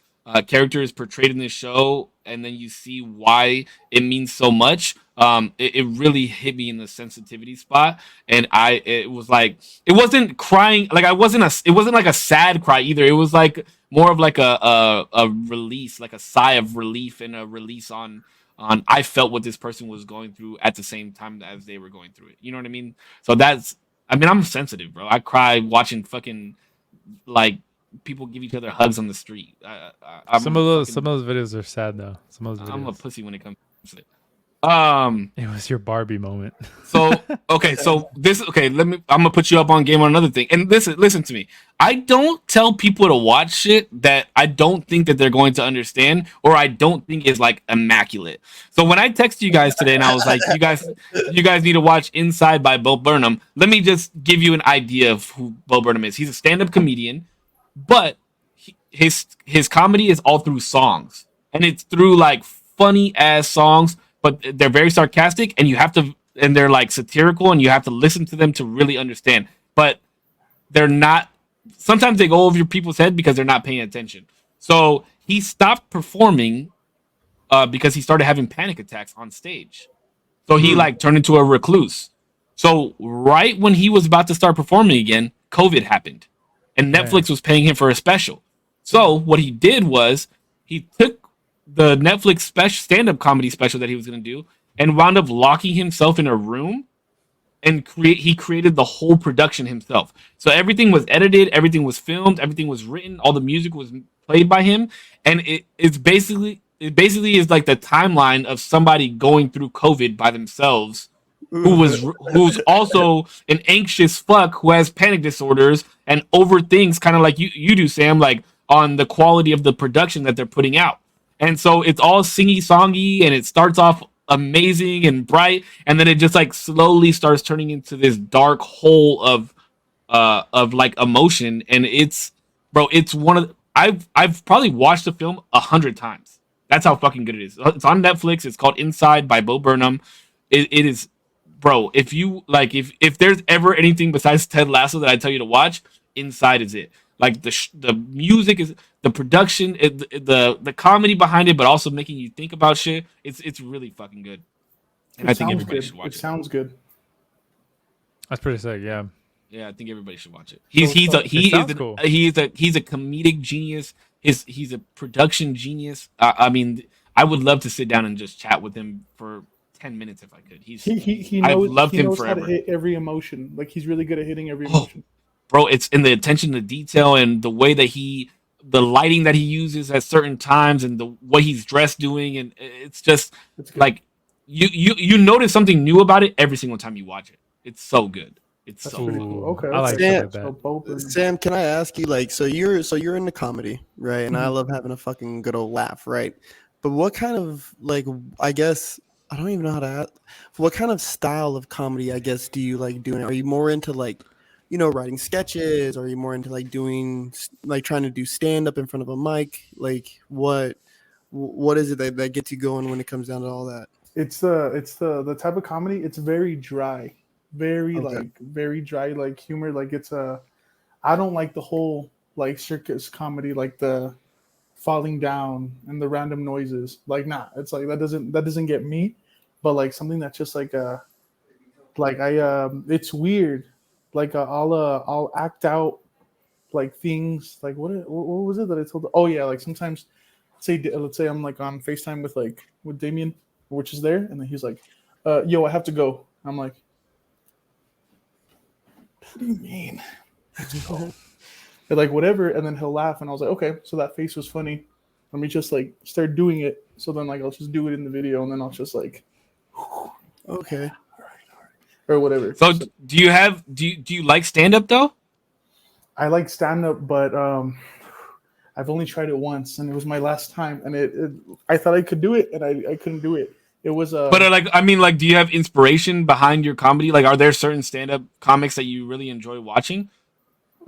character is portrayed in this show, and then you see why it means so much, it really hit me in the sensitivity spot. And it was like, it wasn't crying, like it wasn't like a sad cry either. It was like more of like a release, like a sigh of relief and a release on I felt what this person was going through at the same time as they were going through it. You know what I mean? So I'm sensitive, bro. I cry watching fucking like people give each other hugs on the street. Some of those videos are sad though. I'm a pussy when it comes to it. It was your Barbie moment. I'm gonna put you up on game on another thing. And listen to me. I don't tell people to watch shit that I don't think that they're going to understand or I don't think is like immaculate. So when I texted you guys today and I was like, you guys need to watch Inside by Bo Burnham, let me just give you an idea of who Bo Burnham is. He's a stand-up comedian, but his comedy is all through songs. And it's through like funny ass songs, but they're very sarcastic and they're like satirical and you have to listen to them to really understand. But they're not, sometimes they go over your people's head because they're not paying attention. So he stopped performing because he started having panic attacks on stage. So he like turned into a recluse. So right when he was about to start performing again, COVID happened, and Netflix was paying him for a special. So what he did was he took the Netflix special stand-up comedy special that he was going to do and wound up locking himself in a room and he created the whole production himself. So everything was edited, everything was filmed, everything was written, all the music was played by him, and it basically is like the timeline of somebody going through COVID by themselves, who's also an anxious fuck who has panic disorders and overthinks, kind of like you do, Sam, like on the quality of the production that they're putting out. And so it's all singy songy, and it starts off amazing and bright, and then it just like slowly starts turning into this dark hole of like emotion. And it's one of I've probably watched the film 100 times. That's how fucking good it is. It's on Netflix. It's called Inside by Bo Burnham. It is, bro. If you like, if there's ever anything besides Ted Lasso that I tell you to watch, Inside is it. Like the music is, the production, the comedy behind it, but also making you think about shit. It's really fucking good. And I think everybody should watch it. It sounds good. That's pretty sick. Yeah. Yeah, I think everybody should watch it. He's a comedic genius. He's a production genius. I mean, I would love to sit down and just chat with him for 10 minutes if I could. He I've knows, loved he him knows forever. how to hit every emotion. Like he's really good at hitting every emotion. Bro, it's in the attention to detail and the way that the lighting that he uses at certain times and the way he's dressed doing, and it's just like you notice something new about it every single time you watch it. It's so good. It's That's so pretty good. cool. Okay, I like okay. that. Sam, can I ask you, like, so you're into comedy, right? And I love having a fucking good old laugh, right? But what kind of, like, I guess I don't even know how to ask, what kind of style of comedy, I guess, do you like doing? Are you more into like, you know, writing sketches? Or are you more into like doing, like, trying to do stand up in front of a mic? Like, what is it that gets you going when it comes down to all that? It's the type of comedy. It's very dry, very dry, like humor. Like I don't like the whole like circus comedy, like the falling down and the random noises. Like, nah, it's like that doesn't get me. But like something that's just like it's weird. Like I'll act out like things like what was it that I told? Oh yeah, like sometimes let's say I'm like on FaceTime with Damien, which is there, and then he's like, yo, I have to go. I'm like, what do you mean? Let's go. And like whatever, and then he'll laugh, and I was like, okay, so that face was funny. Let me just like start doing it. So then like I'll just do it in the video, and then I'll just like, okay, or whatever. So do you like stand up though? I like stand up, but I've only tried it once, and it was my last time, and I thought I could do it, and I couldn't do it. It was But like, I mean, like, do you have inspiration behind your comedy? Like, are there certain stand up comics that you really enjoy watching?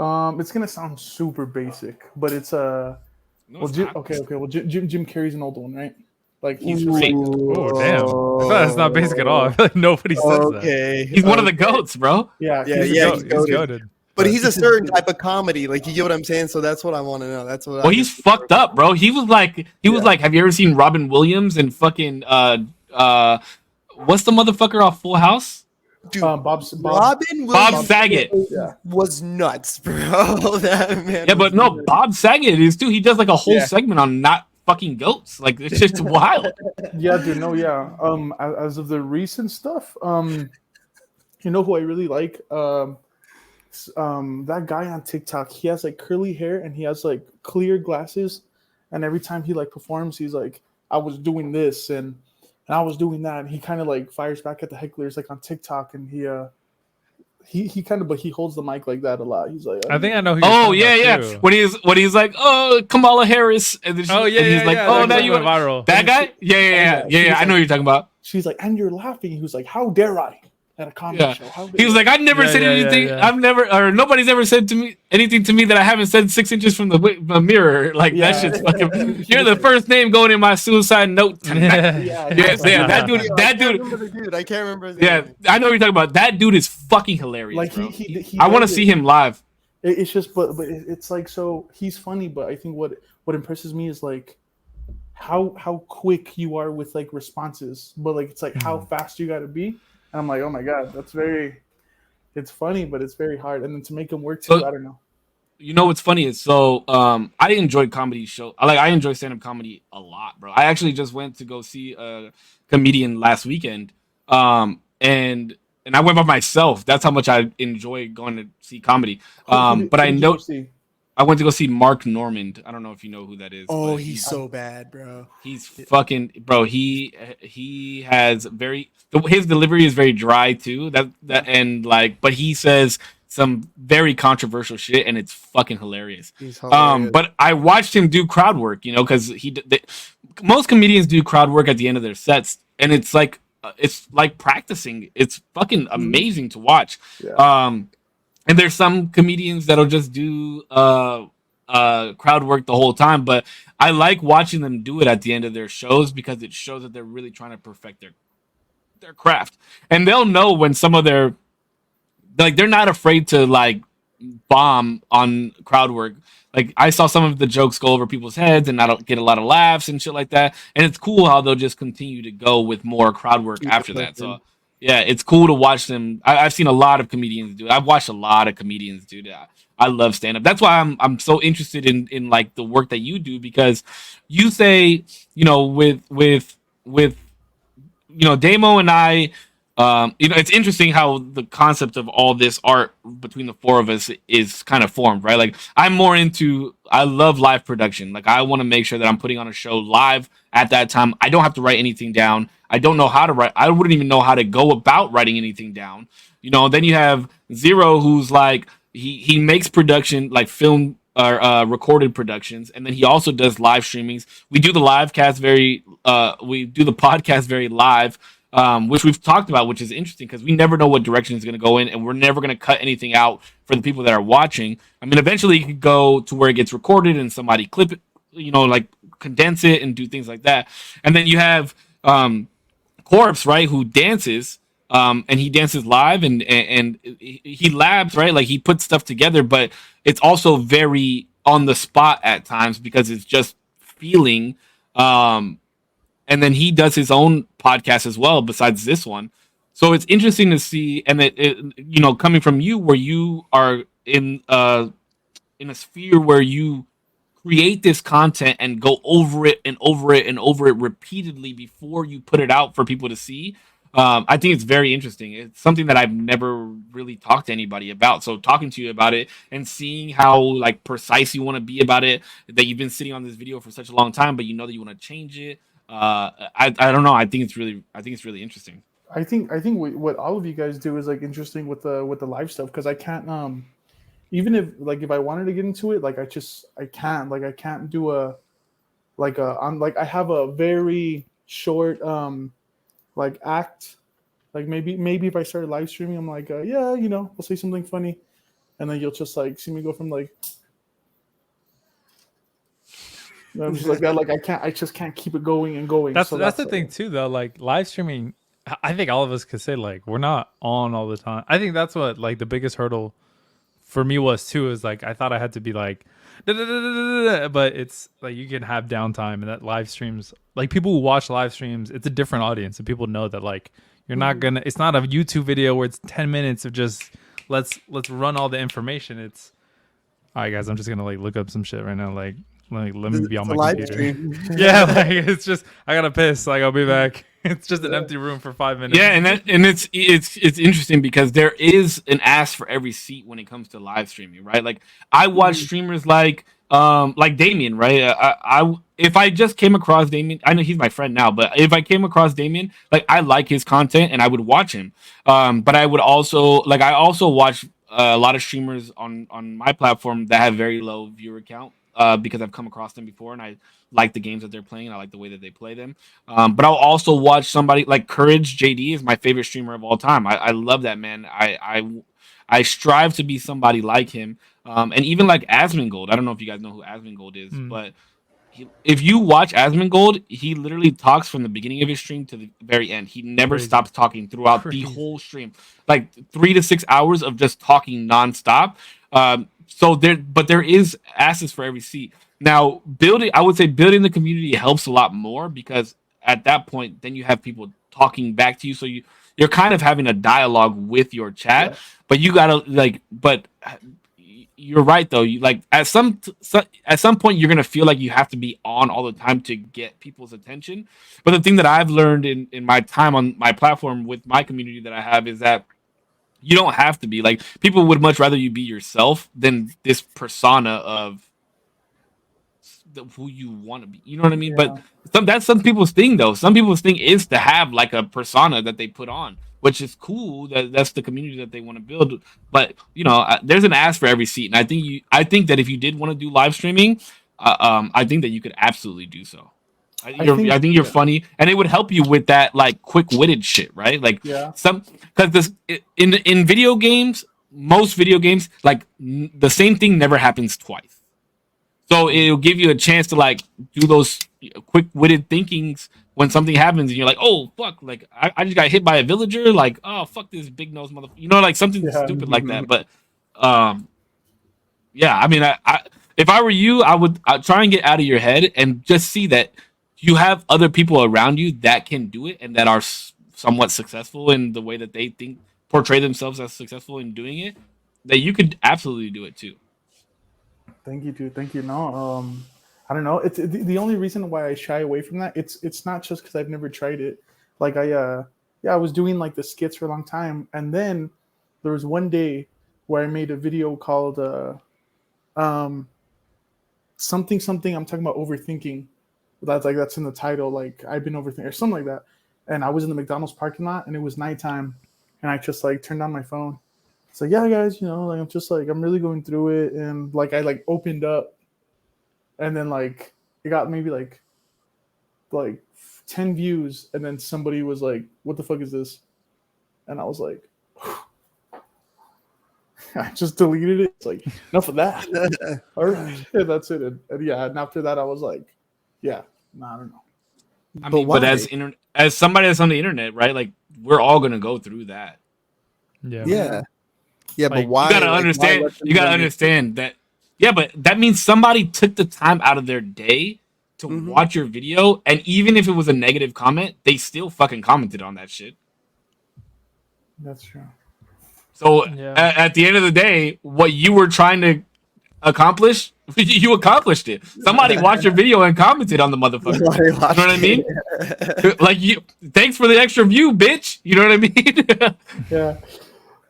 It's gonna sound super basic, but it's No, well, it's Jim, not. okay. Well, Jim Carrey's an old one, right? Like he's Ooh. just like, Oh damn! I feel that's not basic at all. I feel like nobody says that. okay. He's one of the goats, bro. yeah, He's goated. But he's a certain type of comedy, like, you get what I'm saying. So that's what I want to know. That's what. Well, he's fucked up, bro. He was like, have you ever seen Robin Williams and fucking what's the motherfucker off Full House? Dude, Bob Williams Saget. was nuts, bro. That man. Yeah, but no, nuts. Bob Saget is too. He does like a whole Yeah. segment on not fucking goats. Like, it's just wild. Yeah, dude. No, yeah. As of the recent stuff, you know who I really like? That guy on TikTok. He has like curly hair and he has like clear glasses, and every time he like performs, he's like, "I was doing this and I was doing that." And he kind of like fires back at the hecklers like on TikTok, and he kind of, but he holds the mic like that a lot. He's like, I think I know who. Oh yeah. When he's like, oh, Kamala Harris, and then he's like, oh, now you went viral. That guy? Yeah. I know what you're talking about. She's like, and you're laughing. He was like, how dare I at a comedy show? How dare He was like, I've never said anything. yeah. I've never, or nobody's ever said to me anything to me that I haven't said 6 inches from the mirror. Like, that shit's fucking. You're the first name going in my suicide note tonight. Yeah, That dude. I can't remember his Yeah, name. I know what you're talking about. That dude is fucking hilarious. Like bro. he I want to does see it. him live. It's just, but it's like, so he's funny, but I think what impresses me is like how quick you are with like responses, but like it's like how fast you got to be. And I'm like, oh my god, that's very. It's funny, but it's very hard, and then to make them work too, So, I don't know. you know what's funny is I enjoy comedy show. I enjoy stand up comedy a lot, bro. I actually just went to go see a comedian last weekend. And I went by myself. That's how much I enjoy going to see comedy. But Who I did you go know see? I went to go see Mark Normand. I don't know if you know who that is. Oh, but he's so bad, bro. he's fucking bro. He has his delivery is very dry too. That and like, but he says some very controversial shit, and it's fucking hilarious. He's hilarious. But I watched him do crowd work, because most comedians do crowd work at the end of their sets, and it's like practicing. It's fucking amazing to watch. Yeah. And there's some comedians that'll just do crowd work the whole time, but I like watching them do it at the end of their shows because it shows that they're really trying to perfect their craft, and they'll know when some of their they're not afraid to like bomb on crowd work. Like I saw some of the jokes go over people's heads and not get a lot of laughs and shit like that. And it's cool how they'll just continue to go with more crowd work after that. So yeah, it's cool to watch them. I've seen a lot of comedians do it. I've watched a lot of comedians do that. I love stand up. That's why I'm so interested in like the work that you do, because you say, with Damo and I, it's interesting how the concept of all this art between the four of us is kind of formed, right? Like I love live production. Like I want to make sure that I'm putting on a show live at that time. I don't have to write anything down. I don't know how to write. I wouldn't even know how to go about writing anything down. Then you have Zero, who's like, he makes production, like film or recorded productions, and then he also does live streamings. We do the podcast very live, which we've talked about, which is interesting because we never know what direction it's going to go in, and we're never going to cut anything out for the people that are watching. I mean, eventually it could go to where it gets recorded and somebody clip it, like condense it and do things like that. And then you have Korpsx, right, who dances, and he dances live and he labs, right? Like he puts stuff together, but it's also very on the spot at times because it's just feeling. And then he does his own podcast as well, besides this one. So it's interesting to see, and coming from you, where you are in a sphere where you create this content and go over it and over it and over it repeatedly before you put it out for people to see. I think it's very interesting. It's something that I've never really talked to anybody about. So talking to you about it and seeing how like precise you want to be about it, that you've been sitting on this video for such a long time, but you know that you want to change it. I don't know. I think it's really interesting. I think what all of you guys do is like interesting with the live stuff, because I can't even if I wanted to get into it, like I can't do I have a very short like act, like maybe if I started live streaming, I'm like I'll say something funny, and then you'll just like see me go from like. I'm just like that. Like I just can't keep it going and going. That's the thing too, though. Like live streaming, I think all of us could say like we're not on all the time. I think that's what like the biggest hurdle for me was too. Is like I thought I had to be like, but it's like you can have downtime, and that live streams, like people who watch live streams, it's a different audience, and people know that like you're not gonna. It's not a YouTube video where it's 10 minutes of just let's run all the information. It's all right, guys. I'm just gonna like look up some shit right now, like. Let me be on my computer. Yeah, like it's just I gotta piss. Like I'll be back. It's just an empty room for 5 minutes. Yeah, and it's interesting because there is an ask for every seat when it comes to live streaming, right? Like I watch streamers like Damien, right? I if I just came across Damien, I know he's my friend now, but if I came across Damien, like I like his content and I would watch him. But I would also I also watch a lot of streamers on my platform that have very low viewer count. Because I've come across them before and I like the games that they're playing and I like the way that they play them. But I'll also watch somebody like Courage JD is my favorite streamer of all time. I love that man. I strive to be somebody like him. And even like Asmongold. I don't know if you guys know who Asmongold is, but if you watch Asmongold, he literally talks from the beginning of his stream to the very end. He never stops talking throughout the whole stream. Like 3 to 6 hours of just talking nonstop. So there is asses for every seat. Now, I would say building the community helps a lot more because at that point, then you have people talking back to you. So you're kind of having a dialogue with your chat, Yeah. but you gotta but you're right though. You like at some point you're gonna feel like you have to be on all the time to get people's attention. But the thing that I've learned in my time on my platform with my community that I have is that you don't have to be like people would much rather you be yourself than this persona of who you want to be. You know what I mean? But Yeah. that's some people's thing though. Some people's thing is to have like a persona that they put on, which is cool. That's the community that they want to build. But there's an ask for every seat, and I think that if you did want to do live streaming, I think that you could absolutely do so. I think you're yeah. funny, and it would help you with that like quick witted shit, right? Like Yeah. because this in video games, most video games, like the same thing never happens twice. So it'll give you a chance to like do those quick witted thinkings when something happens and you're like, oh fuck, like I just got hit by a villager, like oh fuck this big nose motherfucker, like something Yeah. stupid like that. But yeah, I mean, I if I were you, I'd try and get out of your head and just see that you have other people around you that can do it and that are somewhat successful in the way that they think portray themselves as successful in doing it. That you could absolutely do it too. Thank you, dude. Thank you. No, I don't know. It's the only reason why I shy away from that. It's not just because I've never tried it. Like I was doing like the skits for a long time, and then there was one day where I made a video called something something. I'm talking about overthinking. That's in the title. Like I've been overthinking or something like that. And I was in the McDonald's parking lot, and it was nighttime, and I just like turned on my phone. So yeah, guys, like I'm just like I'm really going through it, and like I like opened up, and then like it got maybe like 10 views, and then somebody was like, "What the fuck is this?" And I was like, I just deleted it. It's like enough of that. All right, yeah, that's it. And yeah, and after that, I was like, yeah, I don't know. I mean, but as somebody that's on the internet, right? Like we're all gonna go through that. Yeah. But Like, why? You gotta understand. You gotta understand that. Yeah, but that means somebody took the time out of their day to watch your video, and even if it was a negative comment, they still fucking commented on that shit. That's true. So at the end of the day, what you were trying to accomplish, you accomplished it. Somebody watched your video and commented on the motherfucker. You know what I mean? Like thanks for the extra view, bitch. You know what I mean? Yeah.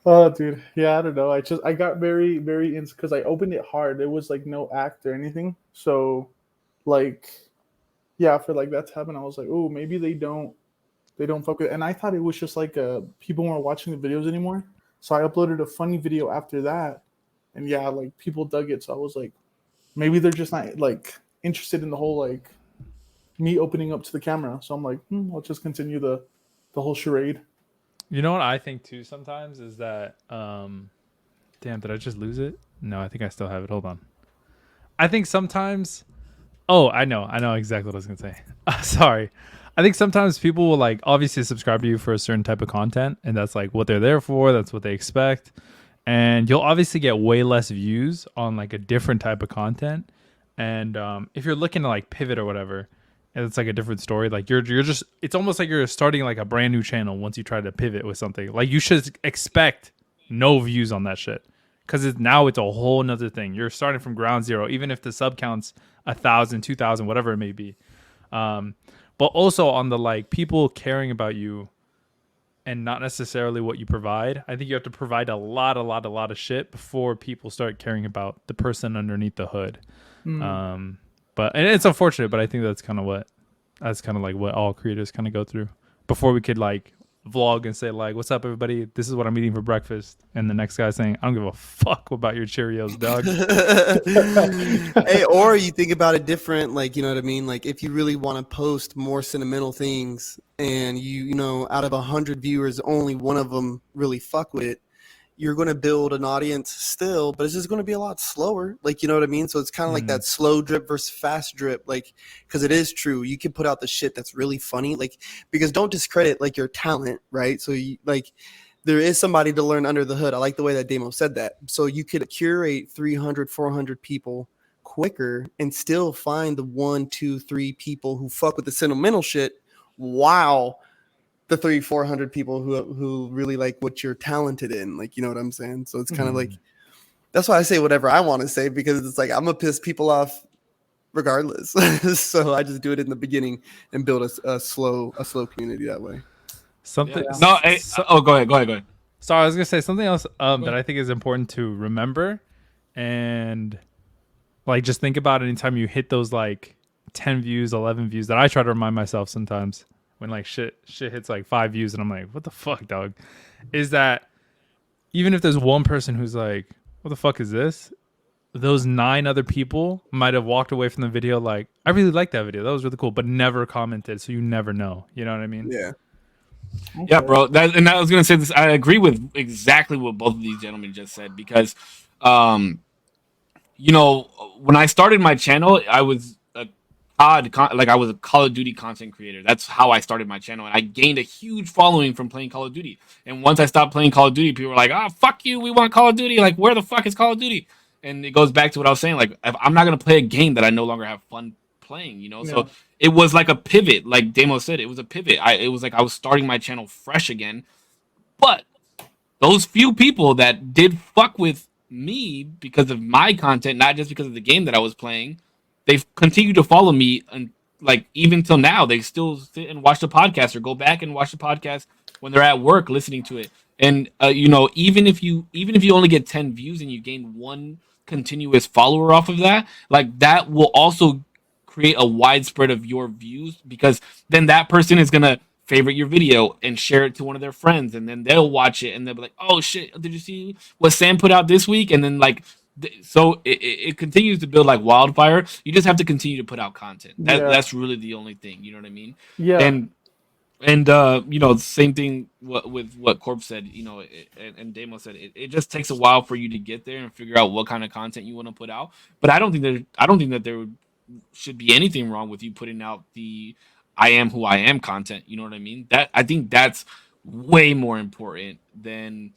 Oh, dude. Yeah, I don't know. I got very, very into because I opened it hard. There was like no act or anything. So, like, yeah, for like that to happen, I was like, oh, maybe they don't fuck with it. And I thought it was just like people weren't watching the videos anymore. So I uploaded a funny video after that, and yeah, like people dug it. So I was like, maybe they're just not like interested in the whole like me opening up to the camera. So I'm like, I'll just continue the whole charade. You know what I think too sometimes is that damn, did I just lose it? No, I think I still have it. Hold on. I think sometimes I know exactly what I was gonna say. Sorry. I think sometimes people will like obviously subscribe to you for a certain type of content, and that's like what they're there for, that's what they expect. And you'll obviously get way less views on like a different type of content. And if you're looking to like pivot or whatever, and it's like a different story, like you're just it's almost like you're starting like a brand new channel once you try to pivot with something. Like you should expect no views on that shit, because now it's a whole nother thing. You're starting from ground zero, even if the sub counts 1,000 2,000 whatever it may be. But also on the like people caring about you and not necessarily what you provide. I think you have to provide a lot of shit before people start caring about the person underneath the hood. But and it's unfortunate, but I think that's kind of like what all creators kind of go through before we could like vlog and say like, what's up everybody, this is what I'm eating for breakfast, and the next guy saying, I don't give a fuck about your Cheerios, dog. Hey, or you think about it different, like, you know what I mean, like if you really want to post more sentimental things and you know out of 100 viewers only one of them really fuck with it, you're going to build an audience still, but it's just going to be a lot slower. Like, you know what I mean? So it's kind of like that slow drip versus fast drip. Like, because it is true. You can put out the shit that's really funny. Like, because don't discredit like your talent, right? So you like, there is somebody to learn under the hood. I like the way that Damo said that. So you could curate 300, 400 people quicker and still find the 1, 2, 3 people who fuck with the sentimental shit, while the 300-400 people who really like what you're talented in. Like, you know what I'm saying? So it's kind of like, that's why I say whatever I want to say, because it's like I'm gonna piss people off regardless. So I just do it in the beginning and build a slow community that way. Something. Yeah. No, go ahead. Sorry, I was gonna say something else that I think is important to remember, and like just think about anytime you hit those like 10 views, 11 views. That I try to remind myself sometimes when like shit hits like 5 views, and I'm like, what the fuck, dog? Is that even if there's one person who's like, what the fuck is this? Those 9 other people might have walked away from the video like, I really like that video. That was really cool, but never commented. So you never know. You know what I mean? Yeah. Okay. Yeah, bro. And I was gonna say this. I agree with exactly what both of these gentlemen just said, because, you know, when I started my channel, I was I was a Call of Duty content creator. That's how I started my channel, and I gained a huge following from playing Call of Duty. And once I stopped playing Call of Duty, people were like, "Oh, fuck you! We want Call of Duty! Like, where the fuck is Call of Duty?" And it goes back to what I was saying. Like, if I'm not gonna play a game that I no longer have fun playing, you know. Yeah. So it was like a pivot. Like Damo said, it was a pivot. It was like I was starting my channel fresh again. But those few people that did fuck with me because of my content, not just because of the game that I was playing, they've continued to follow me, and like even till now, they still sit and watch the podcast or go back and watch the podcast when they're at work listening to it. And you know, even if you only get 10 views and you gain one continuous follower off of that, like that will also create a widespread of your views, because then that person is gonna favorite your video and share it to one of their friends, and then they'll watch it and they'll be like, "Oh shit, did you see what Sam put out this week?" And then like, so it continues to build like wildfire. You just have to continue to put out content. That's really the only thing. You know what I mean? Yeah. And you know, same thing with what Korpsx said. You know, and Damo said it just takes a while for you to get there and figure out what kind of content you want to put out. But I don't think that there should be anything wrong with you putting out the I am who I am content. You know what I mean? That I think that's way more important than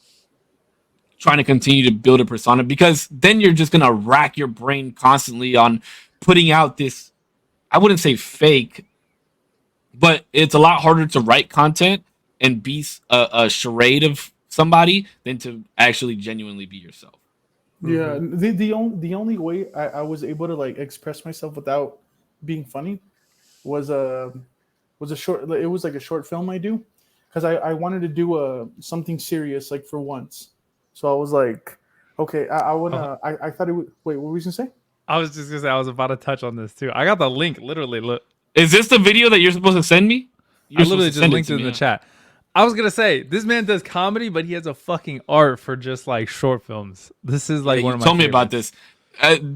trying to continue to build a persona, because then you're just gonna rack your brain constantly on putting out this, I wouldn't say fake, but it's a lot harder to write content and be a charade of somebody than to actually genuinely be yourself. Yeah, the only way I was able to like express myself without being funny was a short. It was like a short film I do, because I wanted to do something serious like for once. So I was like, okay, I wanna. I thought it would. Wait, what were you gonna say? I was just gonna say I was about to touch on this too. I got the link literally. Look, Is this the video that you're supposed to send me? I literally just linked it in the chat. I was gonna say this man does comedy, but he has a fucking art for just like short films. This is like one of my. Told me about this.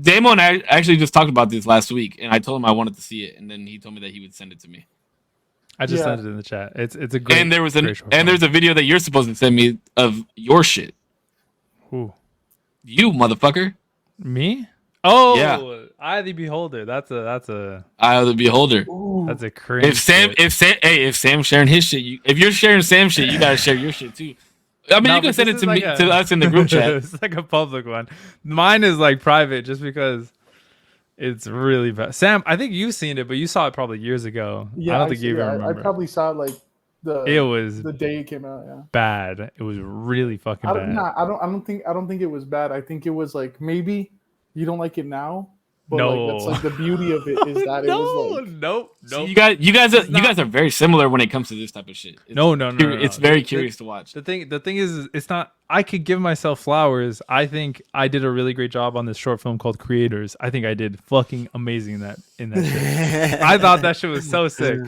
Damon actually just talked about this last week, and I told him I wanted to see it, and then he told me that he would send it to me. I just sent it in the chat. It's a great. And there's a video that you're supposed to send me of your shit. Who? You motherfucker. Me? Oh yeah. Eye of the Beholder. That's a Eye of the Beholder. Ooh. That's a cringe. If Sam's sharing his shit, if you're sharing Sam's shit, you gotta share your shit too. I mean, you can send it to me, to us in the group chat. It's like a public one. Mine is like private, just because it's really bad. Sam, I think you've seen it, but you saw it probably years ago. Yeah, I don't think you even remember. I probably saw it like the day it came out. Yeah, bad. It was really fucking bad. I don't think it was bad. I think it was like, maybe you don't like it now. But No. like, that's like the beauty of it, is that it was like, nope. See, you guys are very similar when it comes to this type of shit. No. It's very curious to watch. The thing is, it's not. I could give myself flowers. I think I did a really great job on this short film called Creators. I think I did fucking amazing in that shit. I thought that shit was so sick.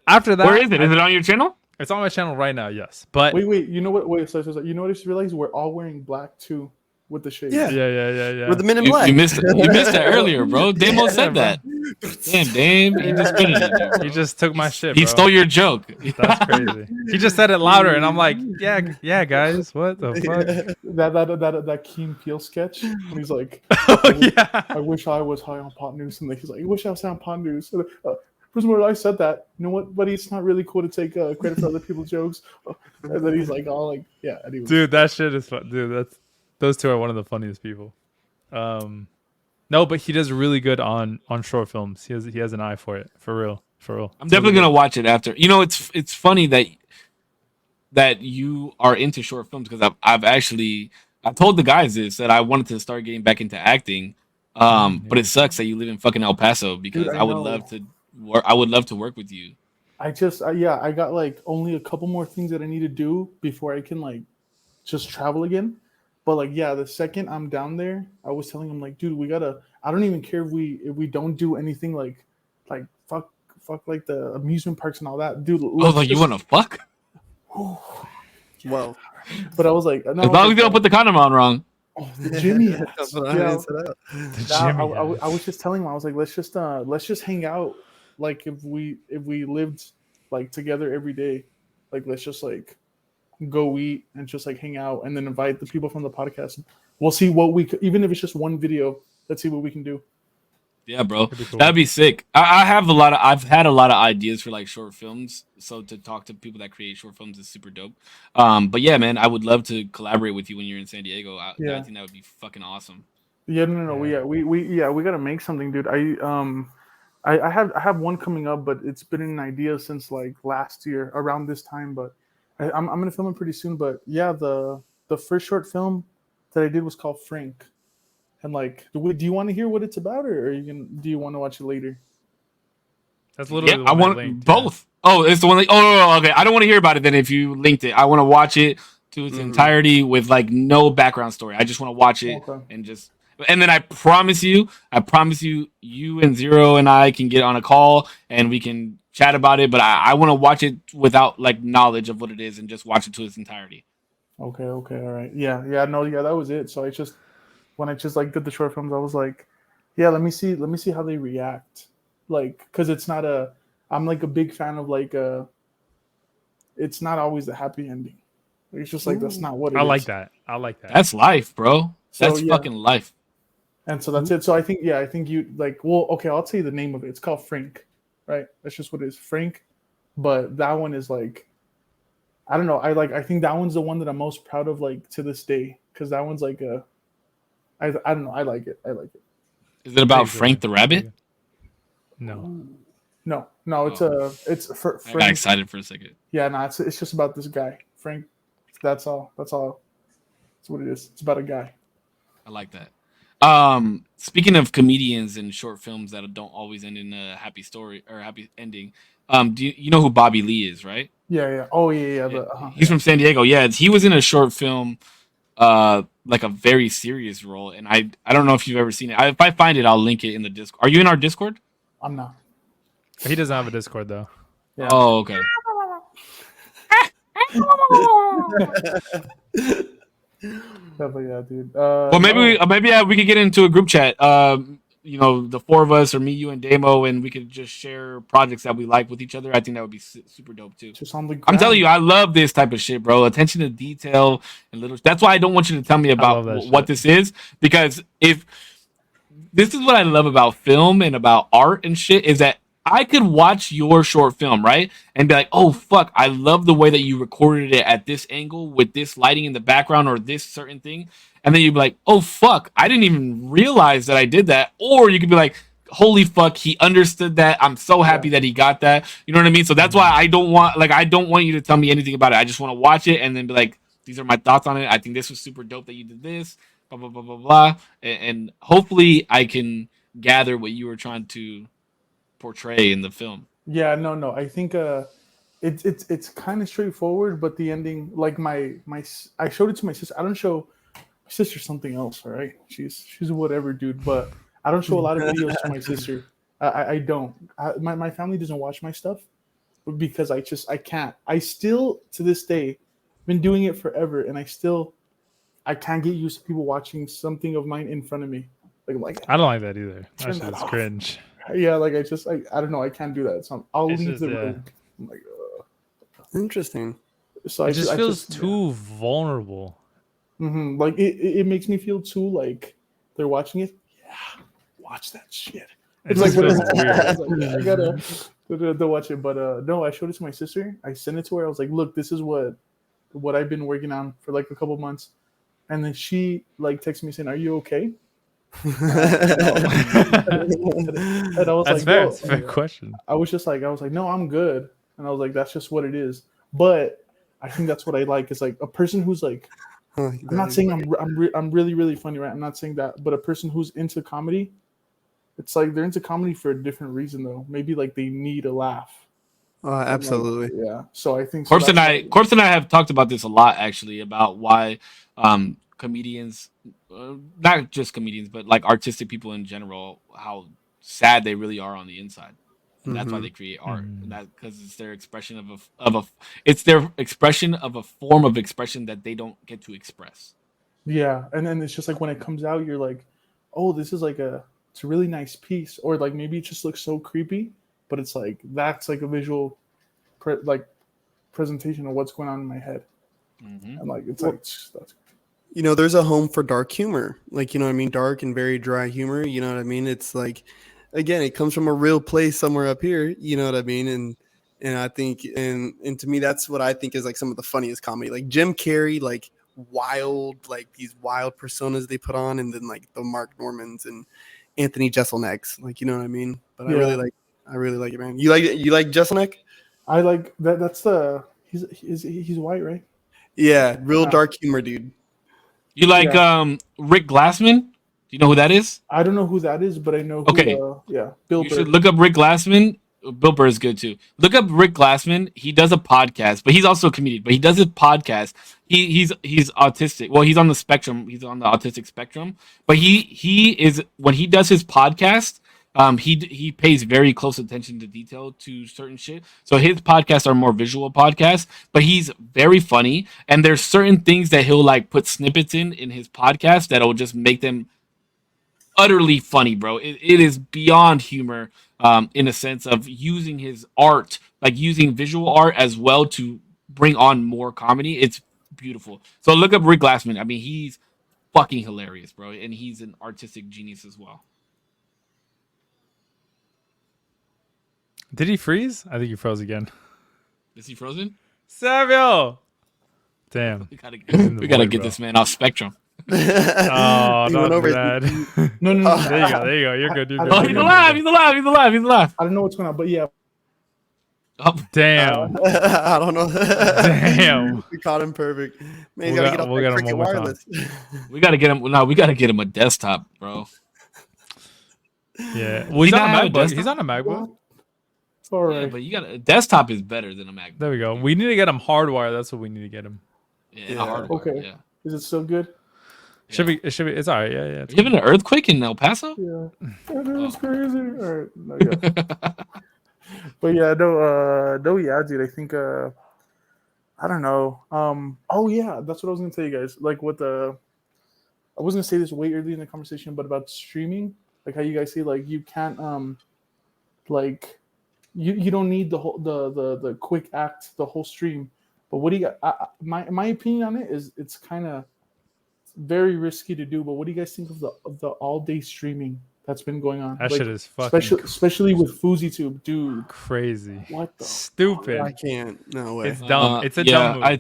After that, Where is it? Is it on your channel? It's on my channel right now. Yes, but wait. You know what? So you know what I just realized? We're all wearing black too, with the shades. Yeah. Yeah. With the Men in Black. You missed that earlier, bro. Damo said that. Damn, he just finished it. He just took my shit. He bro. stole your joke. That's crazy. He just said it louder, and I'm like, yeah, guys, what the fuck? That Keen Peele sketch. And he's like, Oh yeah. I wish I was high on pot news. And he's like, I wish I was high on pot news. Presumably I said that. You know what, buddy? It's not really cool to take credit for other people's jokes. And then he's like, all like, yeah. Anyway. Dude, that shit is fun. Dude, those two are one of the funniest people. No, No, but he does really good on short films. He has an eye for it, for real, for real. I'm definitely gonna watch it after. You know, it's funny that you are into short films because I told the guys this that I wanted to start getting back into acting. But it sucks that you live in fucking El Paso because Dude, I I would know. love to work. I would love to work with you. I just yeah, I got like only a couple more things that I need to do before I can like just travel again. But like yeah, the second I'm down there, I was telling him like, dude, we gotta. I don't even care if we don't do anything like fuck like the amusement parks and all that, dude. Oh, Let's like you just, want to fuck? Well, but I was like, no, As long as you don't put the condom on wrong. the Jimmy. that's what I Yeah, said out. The Nah, Jimmy I was just telling him, I was like, let's just hang out. Like if we lived like together every day, like let's just like go eat and just like hang out and then invite the people from the podcast. We'll see what we even if it's just one video. Let's see what we can do. Yeah, bro, That'd be cool. that'd be sick. I've had a lot of ideas for like short films. So to talk to people that create short films is super dope. But yeah, man, I would love to collaborate with you when you're in San Diego. I think that would be fucking awesome. Yeah, no. Yeah. We gotta make something, dude. I have one coming up, but it's been an idea since like last year around this time. But I'm gonna film it pretty soon. But yeah, the first short film that I did was called Frank. And like, do you want to hear what it's about, or do you want to watch it later? That's literally Yeah, the I one want linked, both. Oh, it's the one. Oh, okay. I don't want to hear about it then. If you linked it, I want to watch it to its entirety with like no background story. I just want to watch it Okay. and then I promise you, you and Zero and I can get on a call and we can chat about it. But I want to watch it without like knowledge of what it is and just watch it to its entirety. Okay, all right. Yeah, no, yeah, that was it. So when I just like did the short films, I was like, yeah, let me see how they react. Like, cause I'm like a big fan of like it's not always the happy ending. It's just like that's not what it is. I like that. I like that. That's life, bro. So, That's yeah. fucking life. And so that's it. So I think you like, well, okay, I'll tell you the name of it. It's called Frank, right? That's just what it is, Frank. But that one is like, I don't know. I think that one's the one that I'm most proud of, like to this day, because that one's like I don't know. I like it. Is it about Thanks, Frank the man. Rabbit? No. No, it's for I got Frank. excited for a second. Yeah, no, it's just about this guy, Frank. That's all. That's what it is. It's about a guy. I like that. Speaking of comedians and short films that don't always end in a happy story or a happy ending, do you know who Bobby Lee is, right? Yeah. Oh yeah. He's from San Diego. Yeah, he was in a short film, like a very serious role, and I don't know if you've ever seen it. If I find it, I'll link it in the Discord. Are you in our Discord? I'm not. He doesn't have a Discord though. Yeah. Oh, okay. But yeah, dude. Well, maybe we could get into a group chat. The four of us, or me, you, and Damo, and we could just share projects that we like with each other. I think that would be super dope too. just on the. I'm telling you, ground. I love this type of shit, bro. Attention to detail and little. That's why I don't want you to tell me about love that what shit. this is, because if this is what I love about film and about art and shit, is that I could watch your short film, right, and be like, oh fuck, I love the way that you recorded it at this angle with this lighting in the background or this certain thing, and then you'd be like, oh fuck, I didn't even realize that I did that. Or you could be like, holy fuck, he understood that. I'm so happy that he got that. You know what I mean? So that's why I don't want you to tell me anything about it. I just want to watch it and then be like, these are my thoughts on it. I think this was super dope that you did this, blah blah blah blah blah, and hopefully I can gather what you were trying to portray in the film. Yeah, no. I think it's kind of straightforward, but the ending, like I showed it to my sister. I don't show my sister something else, all right? She's whatever, dude. But I don't show a lot of videos to my sister. I don't. My family doesn't watch my stuff because I can't. I still to this day been doing it forever, and I can't get used to people watching something of mine in front of me. Like I don't like that either. That Turn shit that is off. cringe. yeah, like I don't know. I can't do that. So I'll It's leave just, the yeah. room. I'm like, Interesting. so It just feels too vulnerable. Like it makes me feel too like they're watching it. Yeah, watch that shit. It It's like just what feels is weird. I was like, yeah, I gotta watch it. But no, I showed it to my sister. I sent it to her. I was like, look, this is what I've been working on for like a couple months. And then she like texted me saying, "Are you okay?" And I was That's like, fair. yo, It's a fair question. I was like, no, I'm good. And I was like, that's just what it is. But I think that's what I like is like a person who's like, I'm not saying I'm really really funny, right? I'm not saying that, but a person who's into comedy, it's like they're into comedy for a different reason though. Maybe like they need a laugh. Absolutely. Like, yeah. So I think so Corpse and I have talked about this a lot actually about why comedians, not just comedians, but like artistic people in general, how sad they really are on the inside, and that's why they create art. And that because it's their expression it's their expression of a form of expression that they don't get to express. yeah, and then it's just like when it comes out, you're like, oh, this is like it's a really nice piece, or like maybe it just looks so creepy, but it's like that's like a visual, like presentation of what's going on in my head, and like it's like that's There's a home for dark humor, like, what I mean, dark and very dry humor. You know what I mean? It's like, again, it comes from a real place somewhere up here. You know what I mean? And I think, and to me, that's what I think is like some of the funniest comedy, like Jim Carrey, like wild, like these wild personas they put on, and then like the Mark Normans and Anthony Jeselnik's, like, you know what I mean? But Yeah. I really like it, man. You like Jeselnik? I like that. That's the he's white, right? Yeah, real dark humor, dude. You like Rick Glassman? Do you know who that is? I don't know who that is, but I know who. Okay. Bill You Burr. should look up Rick Glassman. Bill Burr is good too. Look up Rick Glassman. He does a podcast, but he's also a comedian. But he does a podcast. He's autistic. Well, he's on the spectrum. He's on the autistic spectrum. But he is when he does his podcast. He pays very close attention to detail to certain shit. So his podcasts are more visual podcasts, but he's very funny. And there's certain things that he'll like put snippets in his podcast that'll just make them utterly funny, bro. It is beyond humor, in a sense of using his art, like using visual art as well to bring on more comedy. It's beautiful. So look up Rick Glassman. I mean, he's fucking hilarious, bro, and he's an artistic genius as well. Did he freeze? I think he froze again. Is he frozen? Samuel! Damn. We gotta void, get bro. this man off Spectrum. Oh, He went not over that. No. There you go. You're good. You're I good. don't Oh, know. he's alive. I don't know what's going on, but yeah, Oh, Damn. I don't know. Damn. We caught him perfect. Man, We'll you gotta get- get off we'll that get him Cricket one more time. wireless. we gotta get him. No, we gotta get him a desktop, bro. Yeah. Well, he's He on a not have a MacBook. desktop? He's on a MacBook. all Yeah, right. but you got a desktop is better than a MacBook. There we go. We need to get him hardwired. That's what we need to get him. Yeah, Yeah. hardware, Okay. Yeah. Is it still good? Should be. It should be. It's all right. Yeah. Yeah. You having an earthquake in El Paso? Yeah. That's crazy. All right. No, yeah. But yeah, no, yeah, dude. I think, I don't know. Oh yeah, that's what I was gonna tell you guys. Like, I was gonna say this way early in the conversation, but about streaming, like how you guys say, like you can't, like, you don't need the whole the quick act, the whole stream. But what do you got? My opinion on it is it's kind of very risky to do. But what do you guys think of the all day streaming that's been going on? That Like, shit is fucking especially with FouseyTube, dude. crazy. What the Stupid. I can't. No way. It's dumb. It's a yeah, dumb move. I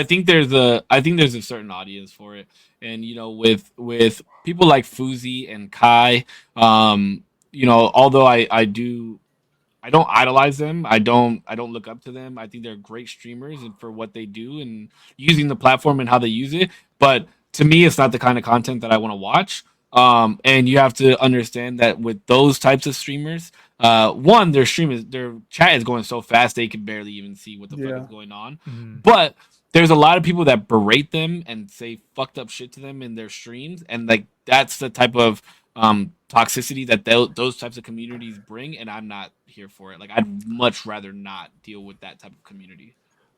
think there's a certain audience for it, and with people like Fuzi and Kai, although I don't idolize them. I don't look up to them. I think they're great streamers and for what they do and using the platform and how they use it. But to me, it's not the kind of content that I want to watch. And you have to understand that with those types of streamers, one, their chat is going so fast they can barely even see what the fuck is going on. Mhm. But there's a lot of people that berate them and say fucked up shit to them in their streams, and like that's the type of toxicity that those types of communities bring, and I'm not here for it. Like I'd much rather not deal with that type of community.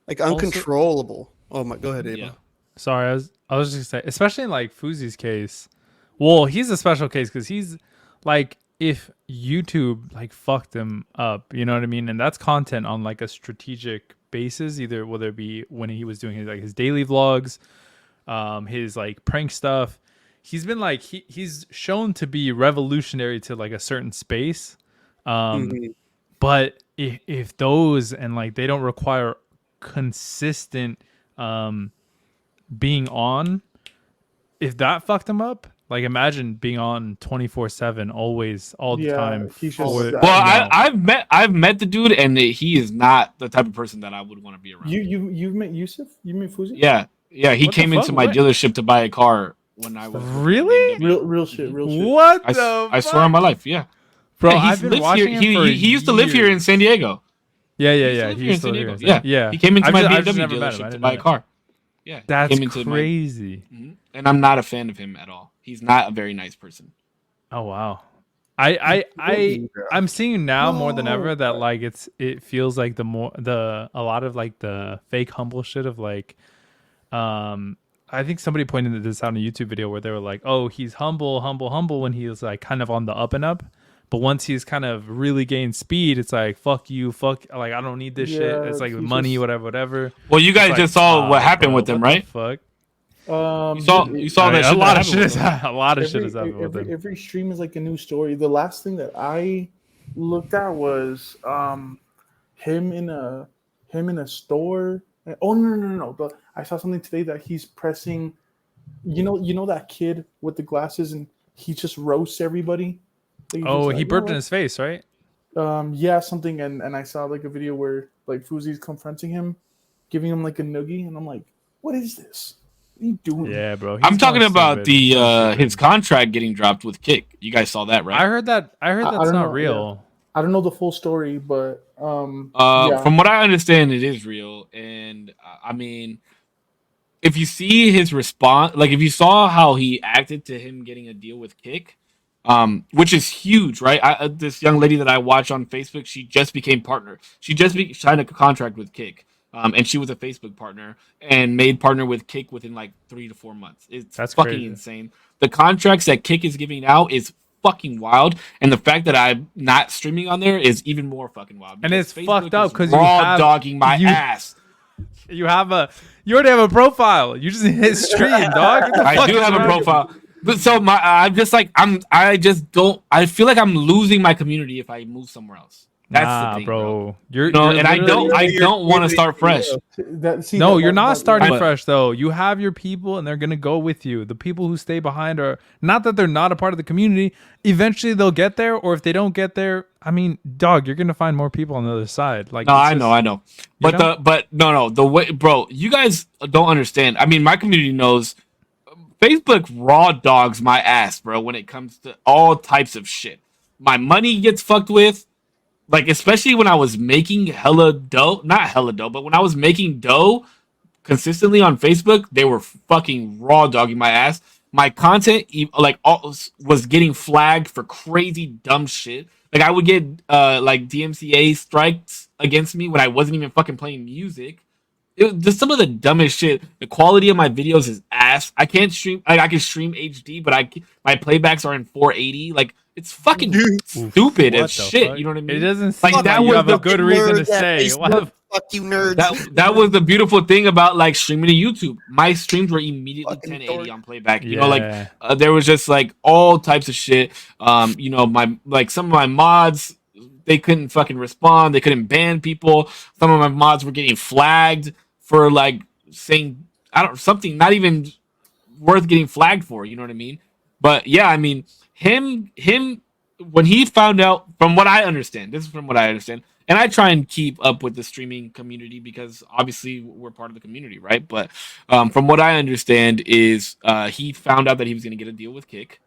Like uncontrollable. Oh my, go ahead, Ava. Yeah. Sorry, I was just gonna say, especially in like Fuzi's case. Well, he's a special case because he's like, if YouTube like fucked him up, you know what I mean, and that's content on like a strategic basis, either whether it be when he was doing his daily vlogs, his like prank stuff. He's been like he's shown to be revolutionary to like a certain space, but if those and like they don't require consistent being on, if that fucked him up, Like imagine being on 24/7, always, all the Yeah, time. he's just for- sad. Well, no. I've met the dude, and he is not the type of person that I would want to be around. You've met Yusuf? You met Fuzi? Yeah. He What the came into fuck? my What? dealership to buy a car when I was working at Really? BMW. Real shit. Real shit. What I the? swear on my life, yeah. Bro, Yeah, I've been watching here. him for He used to live here in years. San Diego. Yeah. He used to live He here in used to San live Diego. here. Yeah. He came into my I've just BMW never met him. I dealership to didn't buy know a car. Yeah, he That's came into crazy. And I'm not a fan of him at all. He's not a very nice person. Oh wow. I'm seeing now more than ever that like it feels like a lot of like the fake humble shit of like I think somebody pointed this out in a YouTube video where they were like, oh, he's humble when he was like kind of on the up and up. But once he's kind of really gained speed, it's like, fuck you, like I don't need this shit. It's like money, whatever. Well, you guys It's just like, saw what happened bro, with him, what the right? fuck. You saw I mean, that shit. a lot that of shit happened has with him. a lot of shit has happened with him. Every stream is like a new story. The last thing that I looked at was him in a store. Oh no! I saw something today that he's pressing. You know that kid with the glasses and he just roasts everybody. Like, Oh, just he like, burped in his face, right? Yeah, something, and I saw like a video where like Fuzi's confronting him, giving him like a noogie, and I'm like, what is this? What are you doing? Yeah, bro. I'm talking going about stupid. his contract getting dropped with Kick. You guys saw that, right? I heard that's don't not know, real. I don't know the full story, but yeah. From what I understand, it is real. And I mean, if you see his response, like if you saw how he acted to him getting a deal with Kick, which is huge, right? This young lady that I watch on Facebook, she just became partner. She just signed a contract with Kick. And she was a Facebook partner and made partner with Kick within like 3 to 4 months. That's fucking crazy. insane. The contracts that Kick is giving out is fucking wild, and the fact that I'm not streaming on there is even more fucking wild. And it's Facebook fucked up is because raw dogging my ass. You already have a profile. You just hit stream, dog. What the I fuck do is have a wrong? profile, but so I'm just like I just don't. I feel like I'm losing my community if I move somewhere else. That's the thing, bro. You're and I literally- don't want to start fresh. You're not starting but- fresh though. You have your people, and they're gonna go with you. The people who stay behind are not that they're not a part of the community. Eventually, they'll get there, or if they don't get there, I mean, dog, you're gonna find more people on the other side. Like, No, it's I know. But no, the way, bro, you guys don't understand. I mean, my community knows. Facebook raw dogs my ass, bro. When it comes to all types of shit, my money gets fucked with. Like, especially when I was making not hella dough, but when I was making dough consistently on Facebook, they were fucking raw dogging my ass. My content, was getting flagged for crazy dumb shit. Like, I would get, like, DMCA strikes against me when I wasn't even fucking playing music. It was just some of the dumbest shit. The quality of my videos is ass. I can't stream. I can stream HD, but my playbacks are in 480. Like, it's fucking stupid What as the shit. fuck? You know what I mean? It doesn't Like, seem that like you was have the a good reason to say. Why the Fuck you, nerds. That was the beautiful thing about like streaming to YouTube. My streams were immediately Fucking 1080 dork. on playback. You Yeah. know, like there was just like all types of shit. You know, some of my mods, they couldn't fucking respond. They couldn't ban people. Some of my mods were getting flagged for like saying something not even worth getting flagged for. You know what I mean? But yeah, I mean him when he found out, from what I understand, this is from what I understand, and I try and keep up with the streaming community because obviously we're part of the community, right? But from what I understand is he found out that he was going to get a deal with Kick,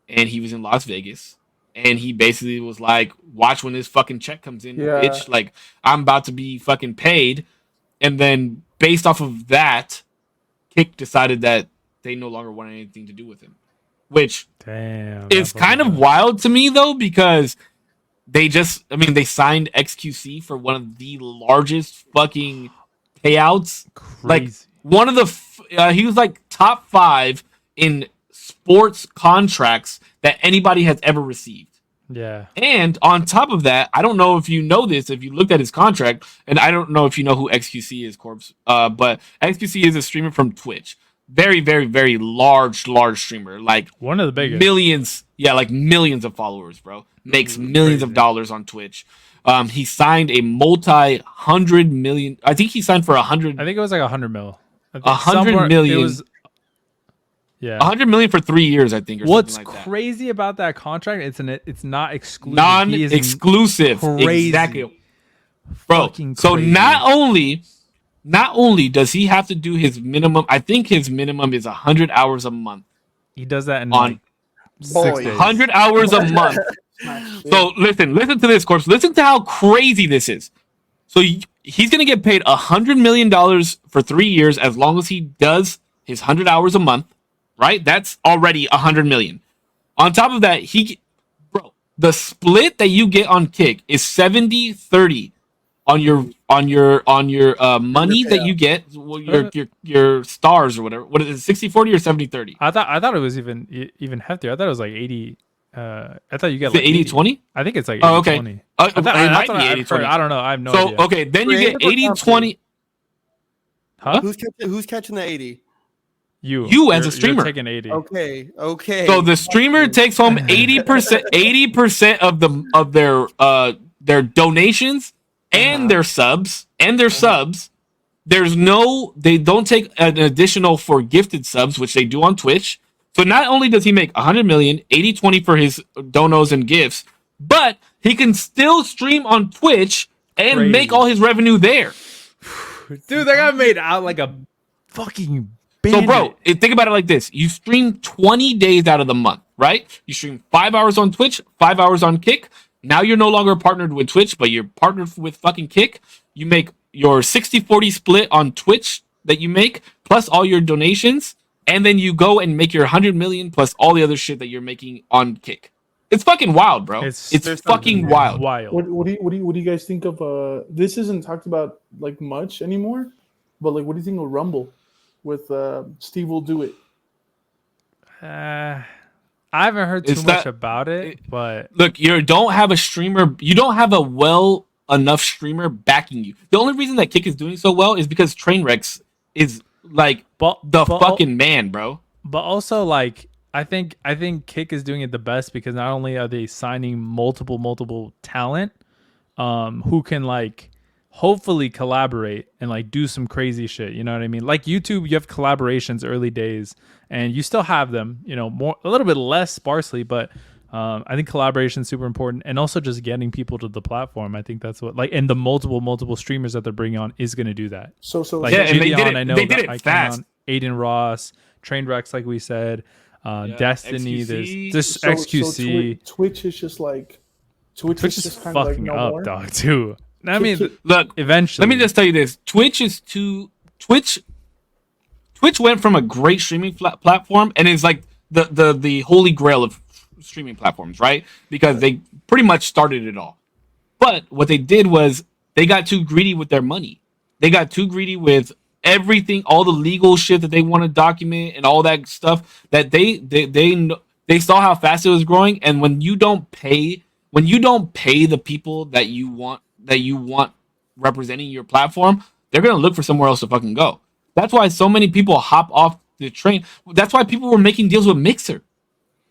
and he was in Las Vegas, and he basically was like, watch when this fucking check comes in, Yeah. bitch. Like, I'm about to be fucking paid. And then based off of that, Kick decided that they no longer wanted anything to do with him, which Damn. it's kind of wild to me though, because they signed XQC for one of the largest fucking payouts. Like, crazy. one of the he was like top 5 in sports contracts that anybody has ever received. Yeah. And on top of that, I don't know if you know this, if you looked at his contract, and I don't know if you know who XQC is, Korpsx, but XQC is a streamer from Twitch. Very, very, very large streamer. Like, One of the biggest. millions, like millions of followers, bro. Makes millions of dollars on Twitch. He signed a multi-hundred million. I think he signed for 100. I think it was like 100 mil. I think 100 somewhere- million. It was Yeah. 100 million for 3 years, I think, or What's something like crazy about that contract? It's not exclusive. that. He is Non-exclusive. crazy. Exactly. Bro, Fucking so crazy. not only does he have to do his minimum, I think his minimum is 100 hours a month. He does that in On like 6 Boy. days. 100 hours a month. So listen to this, Corpse. Listen to how crazy this is. So he's gonna get paid $100 million for 3 years as long as he does his 100 hours a month, right? That's already $100 million. On top of that, the split that you get on Kick is 70-30 on your money that you get, your stars or whatever. What is it, 60-40 or 70-30? I thought it was even heftier. I thought it was like 80. I thought you get Is it like 80-20? I think it's like 80-20. Oh, okay. I It thought, might that's what be I've 80-20. heard. I don't know. I have no So idea. okay, then you get Creative or 80-20. Huh? Who's catching the 80? You as a You're streamer. taking 80. Okay. So the streamer takes home 80% of their donations and their subs They don't take an additional for gifted subs, which they do on Twitch. So not only does he make 100 million, 80-20 for his donos and gifts, but he can still stream on Twitch and Crazy. make all his revenue there. Dude, that guy made out like a fucking So, bandit. bro, think about it like this. You stream 20 days out of the month, right? You stream 5 hours on Twitch, 5 hours on Kick. Now you're no longer partnered with Twitch, but you're partnered with fucking Kick. You make your 60-40 split on Twitch that you make, plus all your donations, and then you go and make your 100 million plus all the other shit that you're making on Kick. It's fucking wild, bro. It's fucking wild. What do you guys think of this isn't talked about like much anymore, but like what do you think of Rumble with Steve Will Do It? I haven't heard too much about it, but look, you don't have a streamer, you don't have a well enough streamer backing you. The only reason that Kick is doing so well is because Trainwrecks is like fucking man, bro. But also, like, I think Kick is doing it the best because not only are they signing multiple talent, who can like hopefully collaborate and like do some crazy shit. You know what I mean? Like YouTube, you have collaborations early days, and you still have them. You know, a little bit less sparsely, but I think collaboration is super important, and also just getting people to the platform. I think that's what and the multiple streamers that they're bringing on is going to do that. So like yeah, and Gideon, I know they did that it fast. Aiden Ross, Trainwrecks, like we said, Destiny. XQC. There's XQC. So Twitch is just like Twitch is just kind of like fucking no up, more. dog. Too. I mean, look, eventually. let me just tell you this: Twitch went from a great streaming platform, and is like the holy grail of streaming platforms, right? Because they pretty much started it all. But what they did was they got too greedy with their money. They got too greedy with everything, all the legal shit that they want to document and all that stuff that they saw how fast it was growing. And when you don't pay the people that you want representing your platform, they're gonna look for somewhere else to fucking go. That's why so many people hop off the train. That's why people were making deals with Mixer.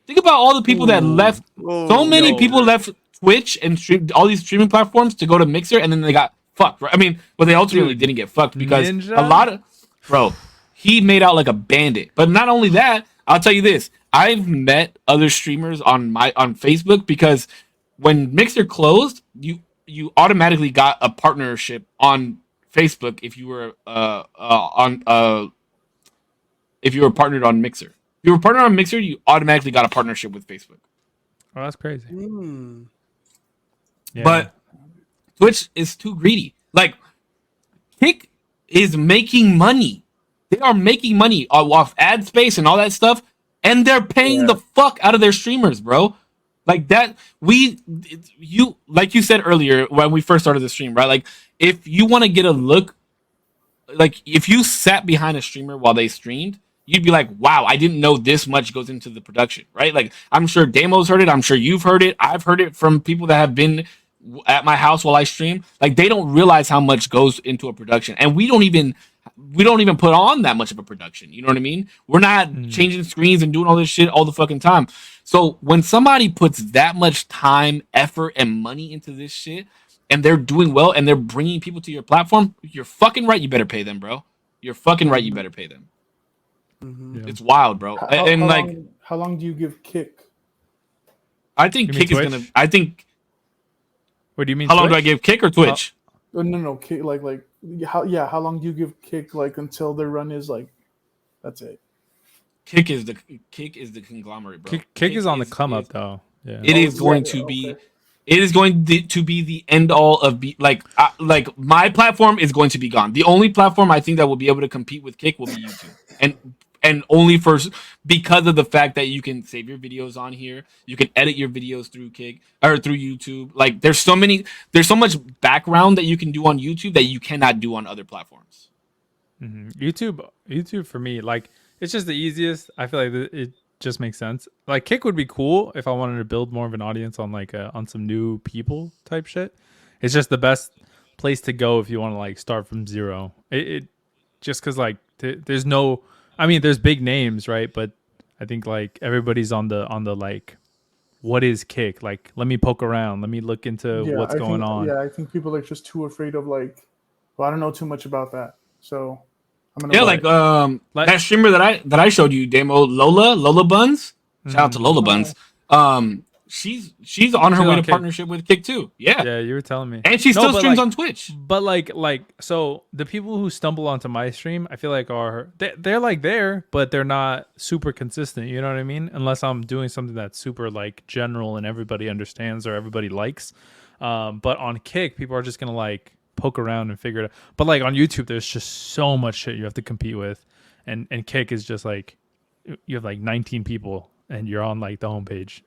Think about all the people that left. So many people left Twitch and all these streaming platforms to go to Mixer, and then they got fucked. Right? I mean, but they ultimately didn't get fucked because Ninja? a lot of he made out like a bandit. But not only that, I'll tell you this: I've met other streamers on Facebook because when Mixer closed, you automatically got a partnership on Facebook if you were partnered on Mixer. If you were partnered on Mixer, you automatically got a partnership with Facebook. Oh, that's crazy. Yeah. But Twitch is too greedy. Like, Kick is making money. They are making money off ad space and all that stuff, and they're paying the fuck out of their streamers, bro. Like that, like you said earlier when we first started the stream, right? Like, if you want to get a look, like if you sat behind a streamer while they streamed, you'd be like, wow, I didn't know this much goes into the production, right? Like, I'm sure Damo's heard it. I'm sure you've heard it. I've heard it from people that have been at my house while I stream. Like, they don't realize how much goes into a production, and we don't even put on that much of a production. You know what I mean? We're not changing screens and doing all this shit all the fucking time. So when somebody puts that much time, effort, and money into this shit, and they're doing well, and they're bringing people to your platform, you're fucking right. You better pay them, bro. You're fucking right. You better pay them. Mhm. Yeah. It's wild, bro. How long do you give Kick? I think You mean Kick is Twitch? gonna. I think. What do you mean? How long do I Twitch? give Kick or Twitch? No, Kick, how long do you give Kick like until their run is like, that's it? Kick is the conglomerate, bro. Kick is on the come up though. Yeah. It is going to be. It is going to be the end all of like my platform is going to be gone. The only platform I think that will be able to compete with Kick will be YouTube, and only because of the fact that you can save your videos on here, you can edit your videos through Kick or through YouTube. Like there's so much background that you can do on YouTube that you cannot do on other platforms. YouTube for me, like it's just the easiest. I feel like it just makes sense. Like Kick would be cool if I wanted to build more of an audience on like on some new people type shit. It's just the best place to go if you want to like start from zero. It just because like there's no, I mean there's big names, right? But I think like everybody's on the like, what is Kick? Like let me poke around, let me look into what's going on. Yeah, I think people are just too afraid of like, well, I don't know too much about that, so I'm gonna like that streamer that I showed you, Demo Lola Buns. Shout out to Lola Buns. She's on her way to partnership with Kick too. Yeah, you were telling me, and she still streams on Twitch. But like so the people who stumble onto my stream, I feel like they're like there, but they're not super consistent. You know what I mean? Unless I'm doing something that's super like general and everybody understands or everybody likes. But on Kick, people are just gonna like poke around and figure it out. But like on YouTube, there's just so much shit you have to compete with, and Kick is just like you have like 19 people and you're on like the homepage.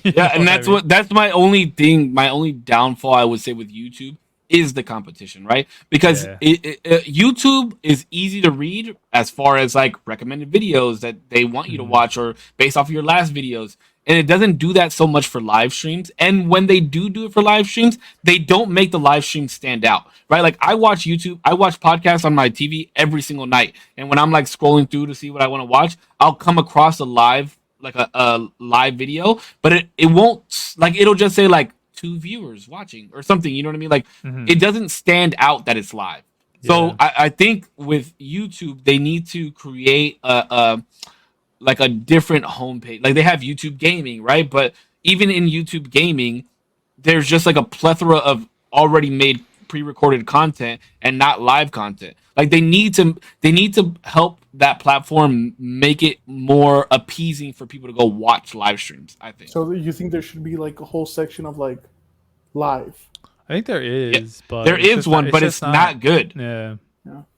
Yeah, and that's my only thing. My only downfall I would say with YouTube is the competition, right? Because YouTube is easy to read as far as like recommended videos that they want you to watch or based off of your last videos. And it doesn't do that so much for live streams. And when they do it for live streams, they don't make the live stream stand out, right? Like I watch podcasts on my TV every single night. And when I'm like scrolling through to see what I want to watch, I'll come across a live video, but it won't, like, it'll just say like 2 viewers watching or something. You know what I mean? Like it doesn't stand out that it's live. So I think with YouTube, they need to create a different homepage. Like they have YouTube Gaming, right? But even in YouTube Gaming, there's just like a plethora of already made pre-recorded content and not live content. Like they need to help that platform make it more appeasing for people to go watch live streams, I think. So you think there should be like a whole section of like live? I think there is, but there is one, but it's not good.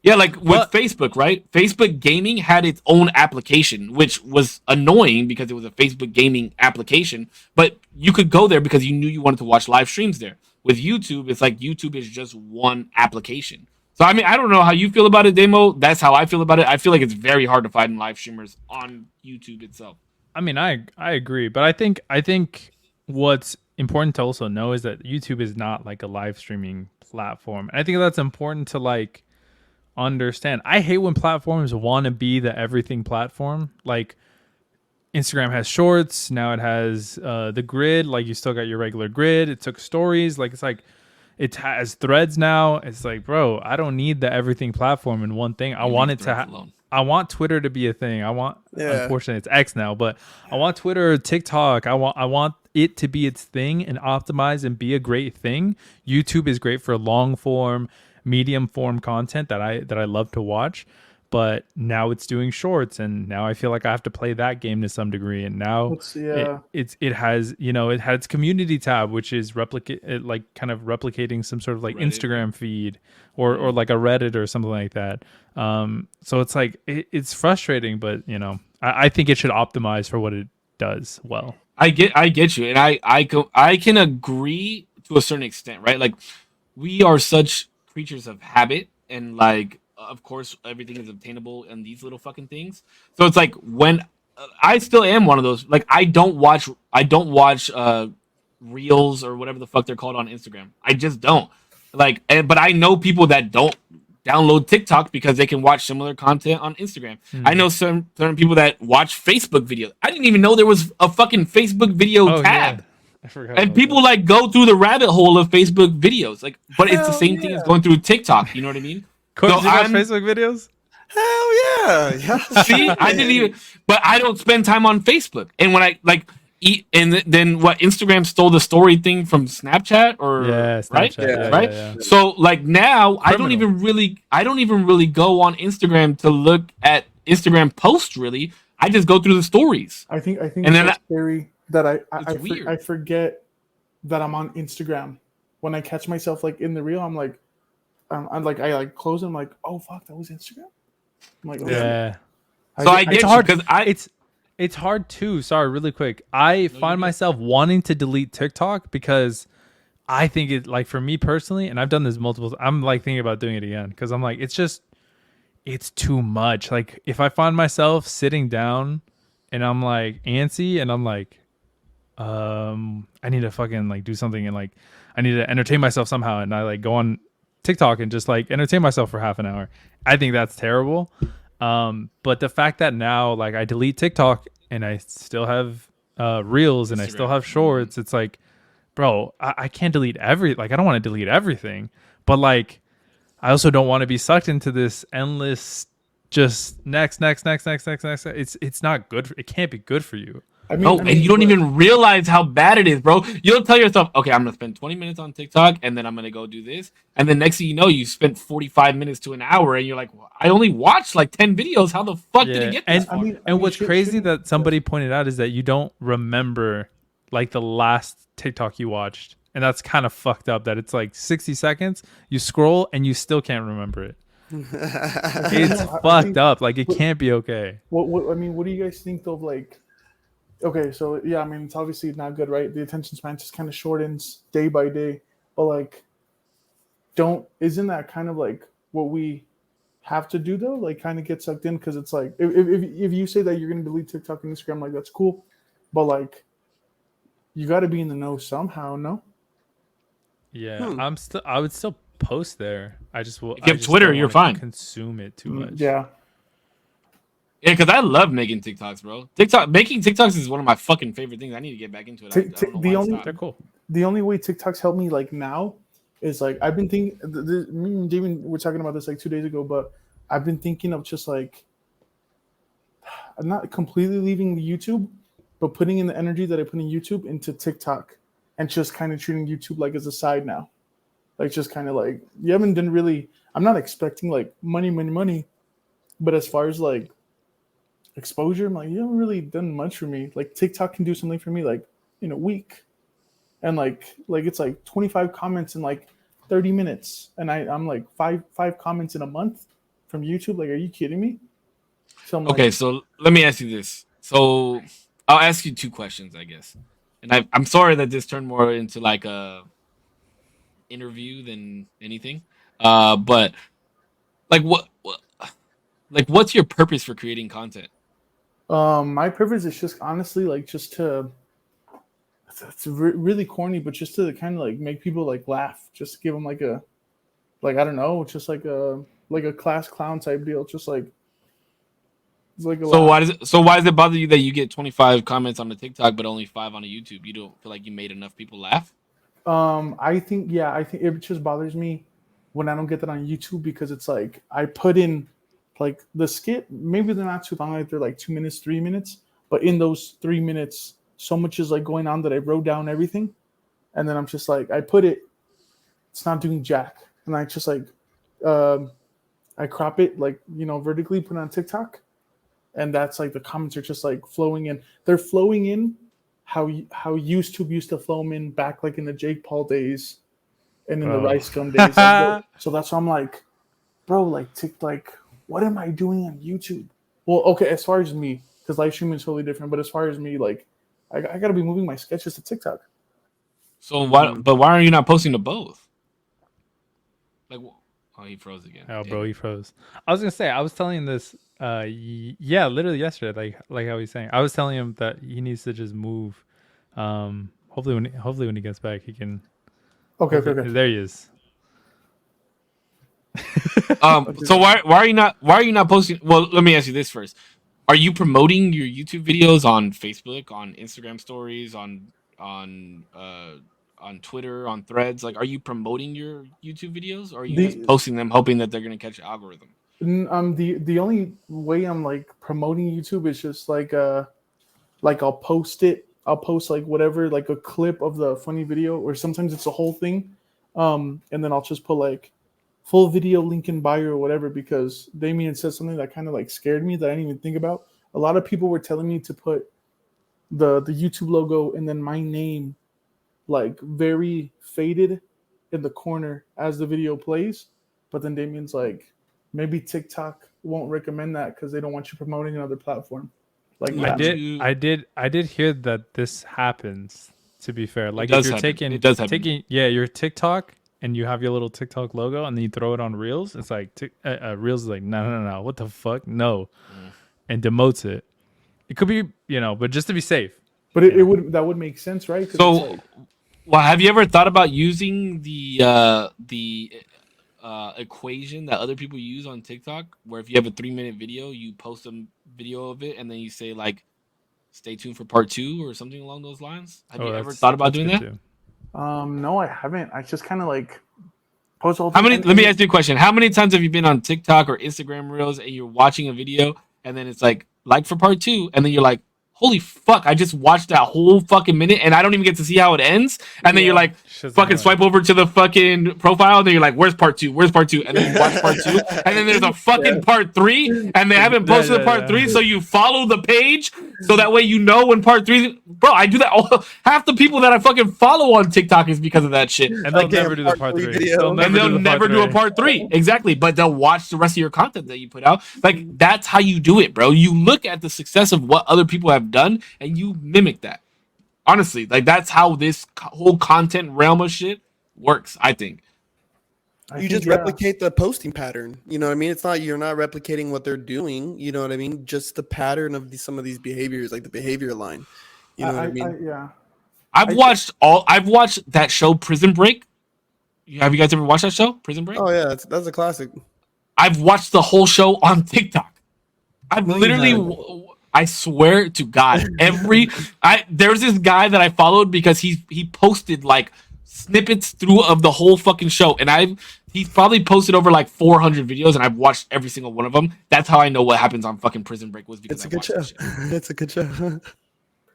Yeah, like with Facebook, right? Facebook Gaming had its own application, which was annoying because it was a Facebook Gaming application, but you could go there because you knew you wanted to watch live streams there. With YouTube, it's like YouTube is just one application. So, I mean, I don't know how you feel about it, Demo. That's how I feel about it. I feel like it's very hard to find live streamers on YouTube itself. I mean, I agree, but I think what's important to also know is that YouTube is not like a live streaming platform. And I think that's important to like understand. I hate when platforms want to be the everything platform. Like Instagram has shorts, now it has the grid, like you still got your regular grid. It took stories, like it's like it has threads now. It's like, bro, I don't need the everything platform in one thing. I want it to I want Twitter to be a thing. I want unfortunately it's X now, but I want Twitter, TikTok. I want it to be its thing and optimize and be a great thing. YouTube is great for long form, medium form content that I love to watch. But now it's doing shorts, and now I feel like I have to play that game to some degree. And now it has, you know, it had its community tab, which is replicating some sort of like Reddit. Instagram feed or like a Reddit or something like that. So it's like it's frustrating, but you know, I think it should optimize for what it does well. I get you, and I can agree to a certain extent, right? Like we are such creatures of habit, and like. Of course, everything is obtainable in these little fucking things. So it's like when I still am one of those. Like I don't watch reels or whatever the fuck they're called on Instagram. I just don't. Like, but I know people that don't download TikTok because they can watch similar content on Instagram. I know certain people that watch Facebook videos. I didn't even know there was a fucking Facebook video tab. Yeah. I forgot. And people like go through the rabbit hole of Facebook videos. Like, but it's the same thing as going through TikTok. You know what I mean? Do you watch Facebook videos? Hell yeah. Yeah. See, I didn't even, but I don't spend time on Facebook. And when I like eat, and then what? Instagram stole the story thing from Snapchat, or Yeah, right, Snapchat. Yeah, right. yeah, yeah. So like now, I don't Criminal. even really go on Instagram to look at Instagram posts. Really, I just go through the stories, I think and it's then so scary that it's weird. I forget that I'm on Instagram. When I catch myself like in the reel, I'm like, I like close it. I'm like, oh fuck, that was Instagram. I'm like, oh shit. Yeah. So I get It's you hard because I it's hard too. Sorry, really quick. I find good. myself wanting to delete TikTok because I think it, like, for me personally, and I've done this multiple. I'm like thinking about doing it again because I'm like, it's too much. Like, if I find myself sitting down and I'm like antsy and I'm like, I need to fucking like do something, and like I need to entertain myself somehow, and I like go on TikTok and just like entertain myself for half an hour. I think that's terrible. But the fact that now like I delete TikTok and I still have reels and I still Instagram. have shorts, it's like, bro, I can't delete I don't want to delete everything, but like I also don't want to be sucked into this endless just next. It's not good. It can't be good for you. I mean, no, and you don't but- even realize how bad it is, bro. You'll tell yourself, okay, I'm gonna spend 20 minutes on TikTok, and then I'm gonna go do this, and then next thing you know, you spent 45 minutes to an hour, and you're like, well, I only watched like 10 videos. How the fuck did it get this and far? and what's crazy shouldn't- that somebody pointed out is that you don't remember like the last TikTok you watched, and that's kind of fucked up. That it's like 60 seconds, you scroll and you still can't remember it. It's I fucked think- up. Like, it can't be okay. What I mean, what do you guys think of like? Okay, so yeah, I mean, it's obviously not good, right? The attention span just kind of shortens day by day, but like, isn't that kind of like what we have to do though? Like, kind of get sucked in because it's like if you say that you're gonna delete TikTok and Instagram, like that's cool, but like, you got to be in the know somehow, no? Yeah, I would still post there. I just will. If you have Twitter, you're fine. Consume it too much. Yeah. Yeah, because I love making TikToks, bro. Making TikToks is one of my fucking favorite things. I need to get back into it. I don't know The why I only- stopped. They're cool. The only way TikToks help me like now is like I've been thinking. Me and Damon were talking about this like 2 days ago, but I've been thinking of just like I'm not completely leaving the YouTube, but putting in the energy that I put in YouTube into TikTok, and just kind of treating YouTube like as a side now, like just kind of like you haven't done really. I'm not expecting like money, but as far as like exposure, I'm like you haven't really done much for me. Like TikTok can do something for me like in a week. And like it's like 25 comments in like 30 minutes, and I'm like five comments in a month from YouTube. Like, are you kidding me? So I'm Okay, like, so let me ask you this. So I'll ask you two questions, I guess. And I'm sorry that this turned more into like a interview than anything. But like what's your purpose for creating content? my purpose is just honestly like just to. It's really corny, but just to kind of like make people like laugh, just give them like a, like I don't know, just like a class clown type deal, just like. It's like a So laugh. why does it bother you that you get 25 comments on the TikTok but only 5 on a YouTube? You don't feel like you made enough people laugh? I think it just bothers me when I don't get that on YouTube because it's like I put in like the skit, maybe they're not too long, like they're like 2 minutes, 3 minutes, but in those 3 minutes, so much is like going on that I wrote down everything, and then I'm just like I put it, it's not doing jack, and I just like I crop it like vertically, put it on TikTok, and that's like the comments are just like flowing in. They're flowing in how YouTube used to flow in back like in the Jake Paul days and in the Rice Gum days. So that's why I'm like, bro, like what am I doing on YouTube? Well, okay, as far as me, because live streaming is totally different. But as far as me, like, I got to be moving my sketches to TikTok. So why are you not posting to both? Like, oh, he froze again. Oh, Damn. bro, he froze. I was gonna say, I was telling him this. Yeah, literally yesterday. Like how he's saying, I was telling him that he needs to just move. Hopefully when he gets back, he can. Okay. There he is. So why are you not posting? Well, let me ask you this first. Are you promoting your YouTube videos on Facebook, on Instagram stories, on Twitter, on Threads? Like, are you promoting your YouTube videos, or are you just posting them hoping that they're gonna catch the algorithm? The only way I'm like promoting YouTube is just like I'll post it. I'll post like whatever, like a clip of the funny video, or sometimes it's a whole thing. And then I'll just put like full video link in bio or whatever, because Damien said something that kind of like scared me that I didn't even think about. A lot of people were telling me to put the YouTube logo and then my name like very faded in the corner as the video plays. But then Damien's like, maybe TikTok won't recommend that because they don't want you promoting another platform. Like Yeah. that. I did hear that this happens. To be fair, like does if you're happen. It does happen. taking your TikTok and you have your little TikTok logo and then you throw it on Reels, it's like Reels is like no, what the fuck, no, and demotes it. It could be, but just to be safe. But it would, that would make sense, right? 'Cause So, it's like, well, have you ever thought about using the equation that other people use on TikTok, where if you have a 3-minute video, you post a video of it, and then you say like, "Stay tuned for part 2" or something along those lines? Have you ever thought about doing that? Too. no, I haven't. I just kind of like post all. How many? Let me ask you a question. How many times have you been on TikTok or Instagram Reels and you're watching a video and then it's like for part 2, and then you're like, holy fuck, I just watched that whole fucking minute and I don't even get to see how it ends. And then you're like, fucking swipe over to the fucking profile, and then you're like, where's part 2? Where's part 2? And then you watch part 2, and then there's a fucking part 3, and they haven't posted the part 3, so you follow the page so that way you know when part 3. Bro, I do that all. Half the people that I fucking follow on TikTok is because of that shit. And they'll never do the part 3. They'll never do a part 3. Exactly. But they'll watch the rest of your content that you put out. Like, that's how you do it, bro. You look at the success of what other people have done and you mimic that. Honestly, like, that's how this whole content realm of shit works, I think. You just replicate the posting pattern. You know what I mean? It's not, you're not replicating what they're doing. You know what I mean? Just the pattern of some of these behaviors, like the behavior line. You know what I mean? I've watched that show Prison Break. Have you guys ever watched that show, Prison Break? Oh yeah, that's a classic. I've watched the whole show on TikTok. I've literally, I swear to God, there's this guy that I followed because he posted like snippets through of the whole fucking show, and he's probably posted over like 400 videos, and I've watched every single one of them. That's how I know what happens on fucking Prison Break, was because it's a good show. It's a good show.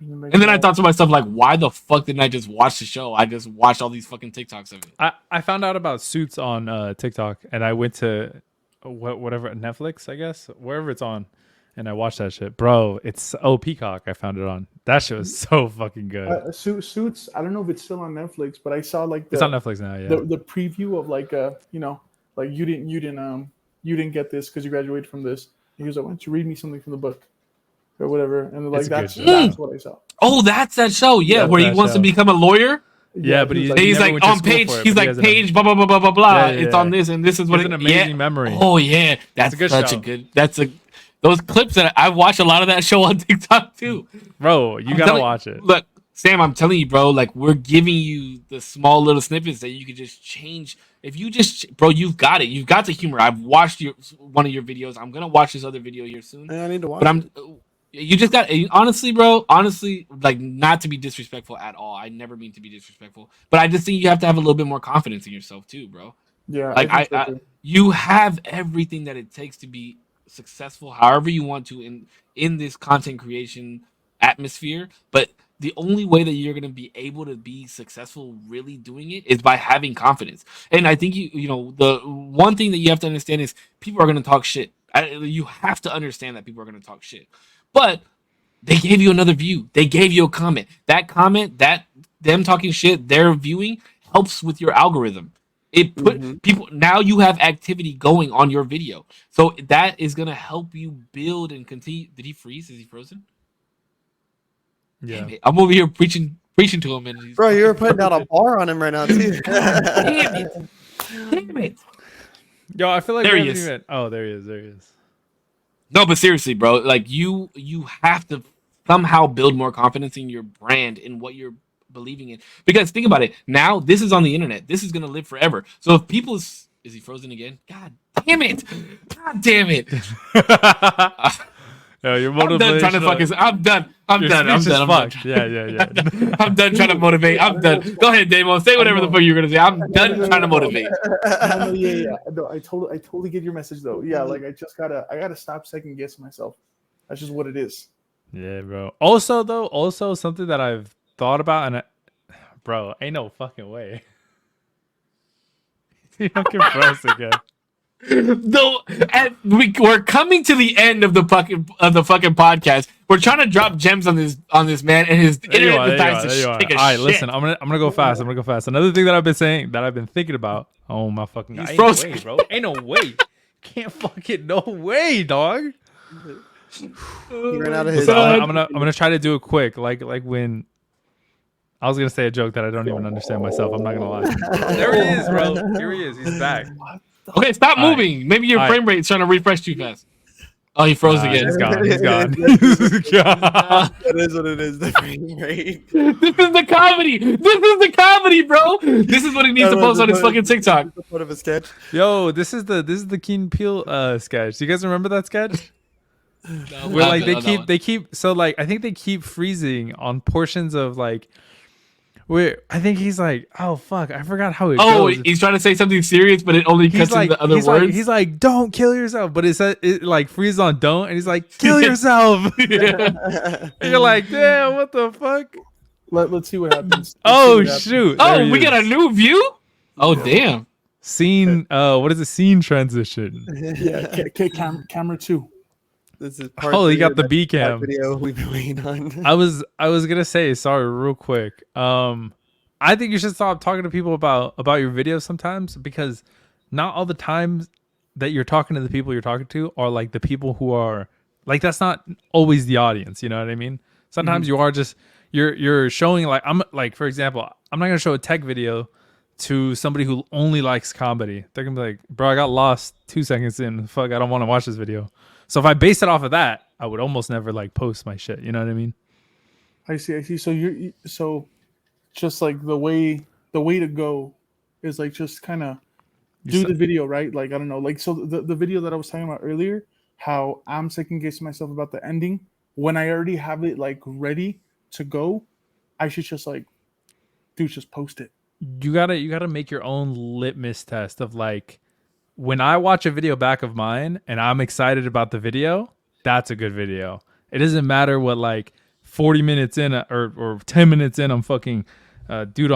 And then I thought to myself, like, why the fuck didn't I just watch the show? I just watched all these fucking TikToks of it. I found out about Suits on TikTok, and I went to whatever, Netflix, I guess, wherever it's on, and I watched that shit. Bro, it's Peacock. I found it on. That shit was so fucking good. Suits. I don't know if it's still on Netflix, but I saw like it's on Netflix now. Yeah. The preview of like like you didn't get this because you graduated from this. And he was like, why don't you read me something from the book or whatever? And like that's what I saw. Oh, that's that show. Yeah, where he wants to become a lawyer. Yeah, but he's like on page. He's like page blah blah blah blah blah blah. It's on this, and this is what it's an amazing memory. Oh yeah, that's such a good. Those clips that I watch a lot of that show on TikTok too. Bro, you gotta watch it. Look, Sam, I'm telling you, bro. Like, we're giving you the small little snippets that you can just change. If you just, bro, you've got it. You've got the humor. I've watched one of your videos. I'm gonna watch this other video here soon. I need to watch. But you just got, honestly, bro. Honestly, like, not to be disrespectful at all. I never mean to be disrespectful, but I just think you have to have a little bit more confidence in yourself too, bro. Yeah, like you have everything that it takes to be successful however you want to in this content creation atmosphere, but the only way that you're going to be able to be successful really doing it is by having confidence. And I think the one thing that you have to understand is people are going to talk shit. You have to understand that people are going to talk shit, but they gave you another view. They gave you a comment. That comment, that them talking shit, their viewing helps with your algorithm. It put people, now you have activity going on your video. So that is going to help you build and continue. Did he freeze? Is he frozen? Yeah. I'm over here preaching to him. And bro, you're putting down a bar on him right now, too. Damn it. Yo, I feel like there he is. Oh, there he is. There he is. No, but seriously, bro, like you have to somehow build more confidence in your brand, in what you're believing in, because think about it, now this is on the internet, this is going to live forever. So if people is he frozen again? God damn it. Yo, your I'm done trying to fucking. I'm done. I'm Your done. I'm speech is done. I'm done. fucked. Yeah. I'm done trying to motivate. I'm done. Go ahead, Damo. Say whatever the fuck you're gonna say. I'm done trying to motivate. No, yeah. No, I totally get your message though. Yeah, like I gotta stop second guessing myself. That's just what it is. Yeah, bro. Also something that I've thought about, and bro, ain't no fucking way. You fucking froze again. Though, and we're coming to the end of the fucking podcast. We're trying to drop gems on this man, and his internet decides to take a shit. All right, listen, I'm gonna go fast. Another thing that I've been thinking about. Oh my fucking god! Ain't no way, bro. Ain't no way. Can't fucking no way, dog. He ran out of his. So I'm gonna try to do it quick, like when I was gonna say a joke that I don't even understand myself. I'm not gonna lie. There he is, bro. Here he is. He's back. Okay, stop moving. Maybe your frame rate is trying to refresh too fast. Oh, he froze again. He's gone. He's gone. That is what it is. The frame rate. This is the comedy, bro. This is what he needs to post on his fucking TikTok. Part of a sketch. Yo, this is the Key and Peele sketch. Do you guys remember that sketch? No, Where like they keep so like I think they keep freezing on portions of like where I think he's like, oh fuck, I forgot how it goes. He's trying to say something serious, but it only cuts like, in the other words. He's like, don't kill yourself, but it like freezes on don't, and he's like, kill yourself. And you're like, damn, what the fuck? Let's see what happens. Shoot! Oh, we got a new view. Oh damn! Scene. What is a scene transition? Yeah, camera 2. This is part he got the that B cam video we've been waiting on. I was gonna say sorry real quick. I think you should stop talking to people about your videos sometimes, because not all the times that you're talking to the people you're talking to are like the people who are like, that's not always the audience. You know what I mean? Sometimes you are just you're showing like, I'm like, for example, I'm not gonna show a tech video to somebody who only likes comedy. They're gonna be like, bro, I got lost 2 seconds in. Fuck, I don't want to watch this video. So if I base it off of that, I would almost never like post my shit. You know what I mean? I see. So just like the way to go is like just kind of do the video, right? Like I don't know, like so the video that I was talking about earlier, how I'm second guessing myself about the ending when I already have it like ready to go. I should just like, dude, just post it. You gotta make your own litmus test of like, when I watch a video back of mine and I'm excited about the video, that's a good video. It doesn't matter what like 40 minutes in or 10 minutes in, I'm fucking dude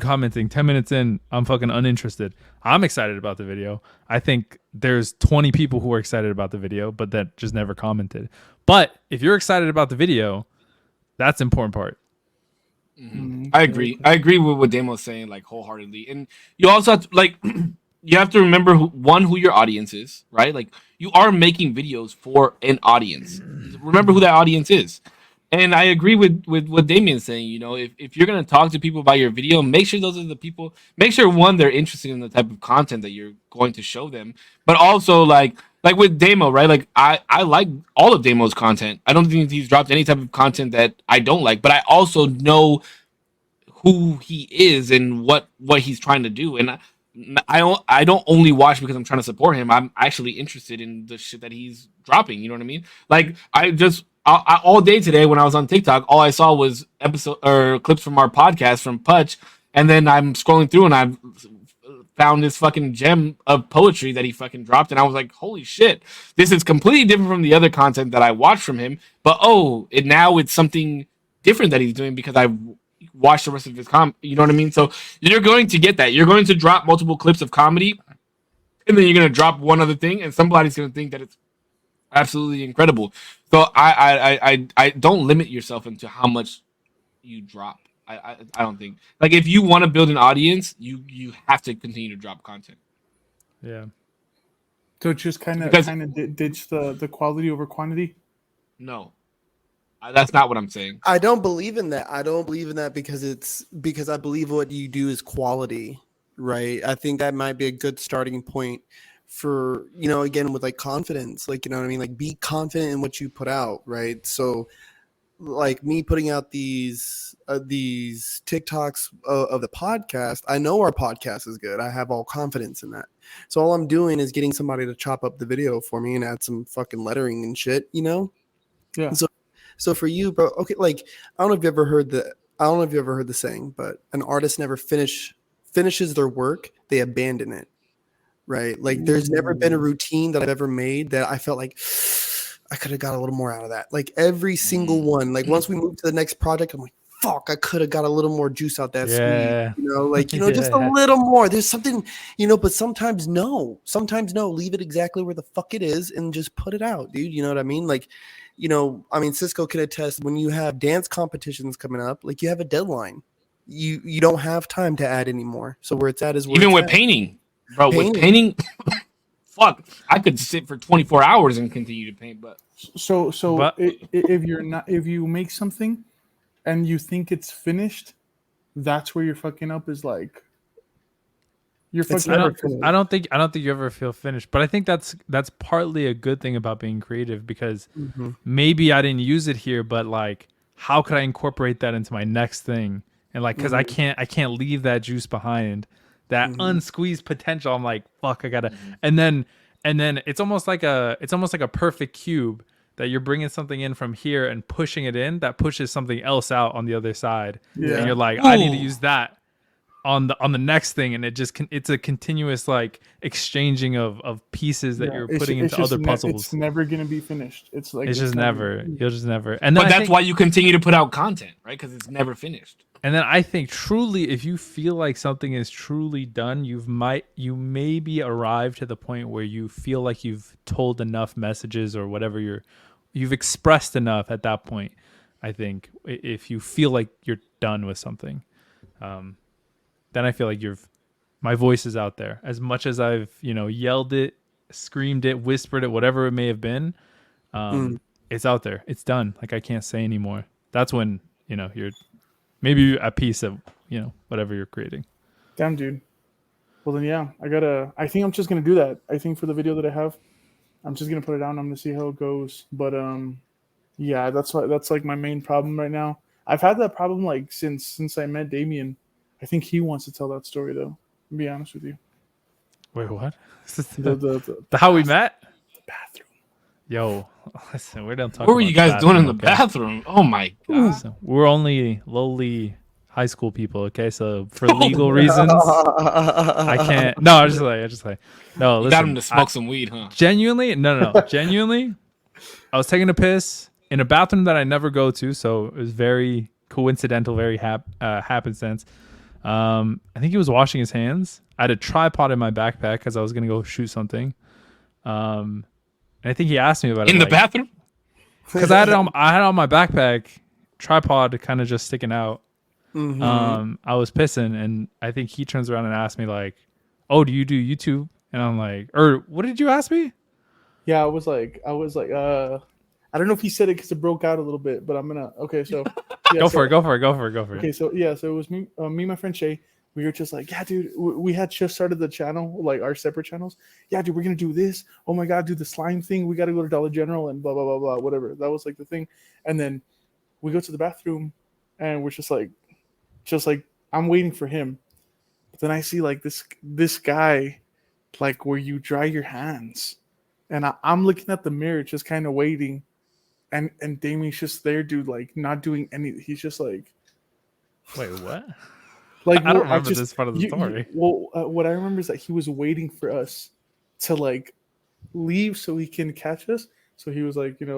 commenting 10 minutes in, I'm fucking uninterested. I'm excited about the video. I think there's 20 people who are excited about the video, but that just never commented. But if you're excited about the video, that's the important part. Mm-hmm. I agree with what Damo's saying, like wholeheartedly. And you also have to, like, you have to remember who your audience is, right? Like, you are making videos for an audience. Remember who that audience is. And I agree with what Damien's saying. You know, if you're gonna talk to people about your video, make sure those are the people. Make sure, one, they're interested in the type of content that you're going to show them, but also like with Damo, right? Like I like all of Damo's content. I don't think he's dropped any type of content that I don't like, but I also know who he is and what he's trying to do. And I don't only watch because I'm trying to support him. I'm actually interested in the shit that he's dropping. You know what I mean? Like I all day today when I was on TikTok, all I saw was episode or clips from our podcast from Putch, and then I'm scrolling through and I found this fucking gem of poetry that he fucking dropped, and I was like, holy shit, this is completely different from the other content that I watched from him. But now it's something different that he's doing because I watched the rest of his you know what I mean? So you're going to get that. You're going to drop multiple clips of comedy, and then you're going to drop one other thing, and somebody's going to think that it's absolutely incredible. So I don't limit yourself into how much you drop. I don't think, like, if you want to build an audience, you have to continue to drop content. Yeah. So just kind of ditch the quality over quantity. No, that's not what I'm saying. I don't believe in that. because I believe what you do is quality, right? I think that might be a good starting point for, you know, again, with like confidence, like, you know what I mean? Like, be confident in what you put out, right? So like me putting out these TikToks of the podcast, I know our podcast is good. I have all confidence in that. So all I'm doing is getting somebody to chop up the video for me and add some fucking lettering and shit, you know? Yeah. So for you, bro, okay, like I don't know if you ever heard the saying, but an artist never finishes their work, they abandon it. Right? Like there's never been a routine that I've ever made that I felt like I could have got a little more out of that. Like every single one. Like once we move to the next project, I'm like, fuck, I could have got a little more juice out that sweet. You know, like, you know, just a little more. There's something, you know, but sometimes no. Leave it exactly where the fuck it is and just put it out, dude. You know what I mean? Like, you know, I mean, Cisco can attest when you have dance competitions coming up, like you have a deadline. You don't have time to add anymore. So where it's at is where Even it's with at. painting. Bro, with painting, fuck, I could sit for 24 hours and continue to paint. But if you make something and you think it's finished, that's where you're fucking up. Is like you're fucking. I don't think you ever feel finished, but I think that's partly a good thing about being creative because maybe I didn't use it here, but like, how could I incorporate that into my next thing? And like, because I can't leave that juice behind. That unsqueezed potential. I'm like, fuck, I gotta. And then it's almost like a perfect cube that you're bringing something in from here and pushing it in that pushes something else out on the other side. Yeah. And you're like, I need to use that on the next thing, and it's a continuous like exchanging of pieces that you're putting into other puzzles. It's never gonna be finished. It's like it's just never. You'll just never. And but that's why you continue to put out content, right? Because it's never finished. And then I think truly, if you feel like something is truly done, you maybe arrive to the point where you feel like you've told enough messages or whatever you've expressed enough at that point. I think if you feel like you're done with something, then I feel like my voice is out there. As much as I've yelled it, screamed it, whispered it, whatever it may have been, it's out there. It's done. Like I can't say anymore. That's when you're. Maybe a piece of, whatever you're creating. Damn, dude. Well, then, yeah, I think I'm just going to do that. I think for the video that I have, I'm just going to put it down. I'm going to see how it goes. But, yeah, that's like my main problem right now. I've had that problem, like, since I met Damien. I think he wants to tell that story, though. To be honest with you. Wait, what? The how we met? The bathroom. Yo, listen, we don't talk. What were you guys doing in the bathroom? Oh my god! Listen, we're only lowly high school people, okay? So for legal reasons, I can't. No, I just like. No, listen. You got him to smoke some weed, huh? Genuinely, no. Genuinely, I was taking a piss in a bathroom that I never go to, so it was very coincidental, very happenstance. I think he was washing his hands. I had a tripod in my backpack because I was gonna go shoot something. And I think he asked me about it in the bathroom because I had it on my backpack, tripod kind of just sticking out. I was pissing, and I think he turns around and asks me like, "Oh, do you do YouTube?" And I'm like, "Or what did you ask me?" Yeah, I was like, I don't know if he said it because it broke out a little bit, but I'm gonna. Okay, so yeah, go for it. Okay, so yeah, so it was me, and my friend Shay. We were just like, yeah, dude, we had just started the channel, like our separate channels. Yeah, dude, we're going to do this. Oh my God, do the slime thing. We got to go to Dollar General and blah, blah, blah, blah, whatever. That was like the thing. And then we go to the bathroom and we're just like, I'm waiting for him. But then I see like this guy, like where you dry your hands. And I'm looking at the mirror, just kind of waiting. And Damien's just there, dude, like not doing anything. He's just like. Wait, what? Like, I don't remember this part of the story. What I remember is that he was waiting for us to like leave so he can catch us. So he was like, Wait,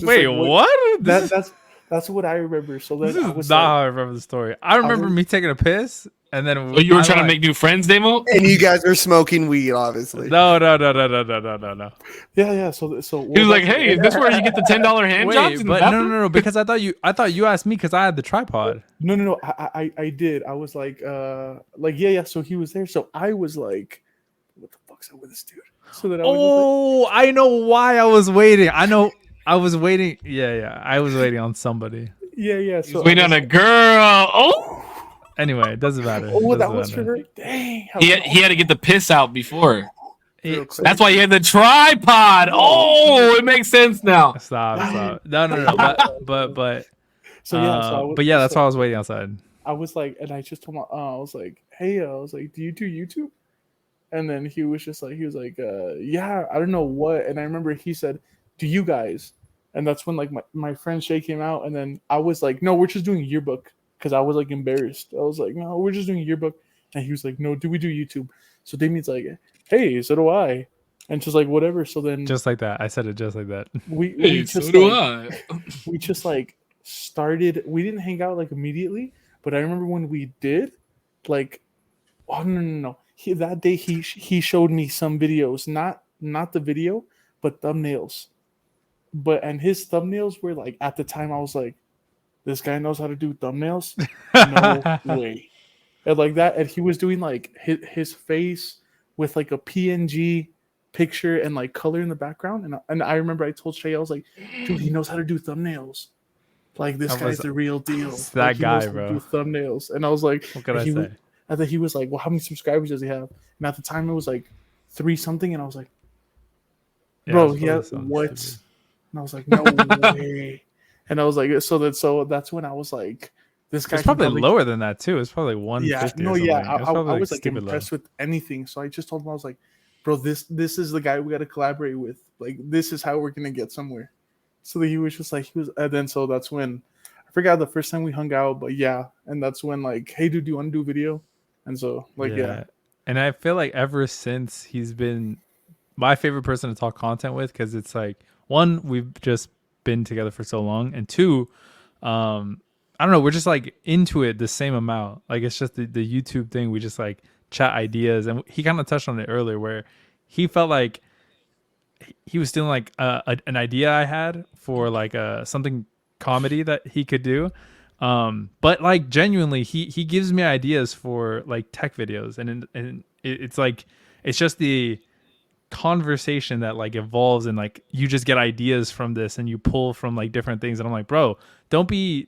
like, what? That's what I remember. So then this is not how I remember the story. I remember me taking a piss, and then you were trying to make new friends, Demo, and you guys were smoking weed, obviously. No. Yeah. So he was like, "Hey, is this where you get the $10 hand jobs?" But no, because I thought you asked me because I had the tripod. No. I did. I was like, yeah. So he was there. So I was like, what the fuck's up with this dude? So that I was I know why I was waiting. I was waiting. Yeah. I was waiting on somebody. Yeah. So waiting on a girl. Oh. Anyway, it doesn't matter. Oh, that was for her. Dang. He had to get the piss out before. Real It's- quick. That's why you had the tripod. Oh, it makes sense now. Stop. No. But So yeah, so I was, but yeah, that's so why I was waiting outside. I was like, and I just told my, I was like, hey, I was like, do you do YouTube? And then he was just like, yeah, I don't know what. And I remember he said, do you guys? And that's when like my friend Shay came out, and then I was like, no, we're just doing yearbook, because I was like embarrassed. I was like, no, we're just doing yearbook. And he was like, no, do we do YouTube? So Damien's like, hey, so do I. And just like whatever. So then Just like that. I said it just like that. we Hey, just so do like, I. we just like started. We didn't hang out like immediately, but I remember when we did, like, oh no. That day he showed me some videos, not the video, but thumbnails. And his thumbnails were like, at the time I was like, this guy knows how to do thumbnails. No way. And like that, and he was doing like his face with like a PNG picture and like color in the background. And I remember I told Shay, I was like, dude, he knows how to do thumbnails. Like this I guy's was- the real deal. It's Like, that he knows guy, how to bro. do thumbnails. And I was like, What can I he say? I thought he was like, well, how many subscribers does he have? And at the time it was like 3 something, and I was like, Yeah, bro, it's he probably has something what? stupid. And I was like, no way. And I was like, so that's when I was like, this guy It's can probably lower than that too. It's probably like 150 yeah, or no, something. yeah. It's I probably was like stupid low. impressed with anything. So I just told him, I was like, bro, this is the guy we got to collaborate with. Like, this is how we're gonna get somewhere. So he was just like, and then so that's when I forgot the first time we hung out, but yeah, and that's when like, hey, dude, do you want to do video? And so like, yeah. And I feel like ever since he's been my favorite person to talk content with, because it's like, one, we've just been together for so long, and two, I don't know, we're just like into it the same amount. Like it's just the YouTube thing. We just like chat ideas, and he kind of touched on it earlier, where he felt like he was stealing like an idea I had for like something comedy that he could do. But like genuinely, he gives me ideas for like tech videos, and it's like it's just the conversation that like evolves, and like you just get ideas from this, and you pull from like different things. And I'm like, bro, don't be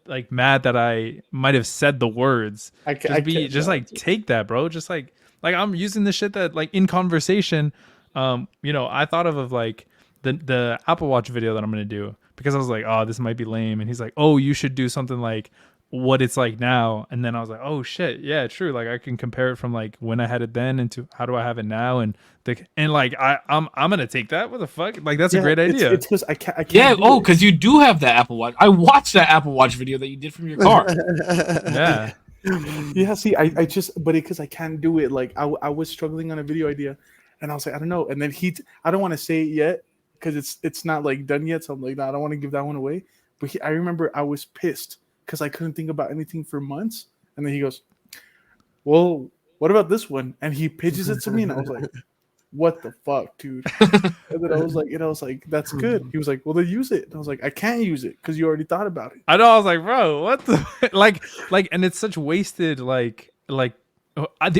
like mad that I might have said the words. Take that, bro. Just like I'm using the shit that like in conversation. I thought of like the Apple Watch video that I'm gonna do, because I was like, oh, this might be lame, and he's like, oh, you should do something like what it's like now. And then I was like, oh shit, yeah, true. Like I can compare it from like when I had it then into how do I have it now, and like I'm gonna take that. What the fuck? Like that's a great idea. It's because I can't. Yeah. Oh, because you do have that Apple Watch. I watched that Apple Watch video that you did from your car. Yeah. Yeah. See, I just because I can't do it. Like I was struggling on a video idea, and I was like, I don't know. And then I don't want to say it yet because it's not like done yet. So I'm like, no, I don't want to give that one away. But I remember I was pissed because I couldn't think about anything for months. And then he goes, well, what about this one? And he pitches it to me, and I was like, what the fuck, dude? And then I was like, that's good. He was like, well, then use it. And I was like, I can't use it because you already thought about it. I know. I was like, bro, what the like, and it's such wasted. The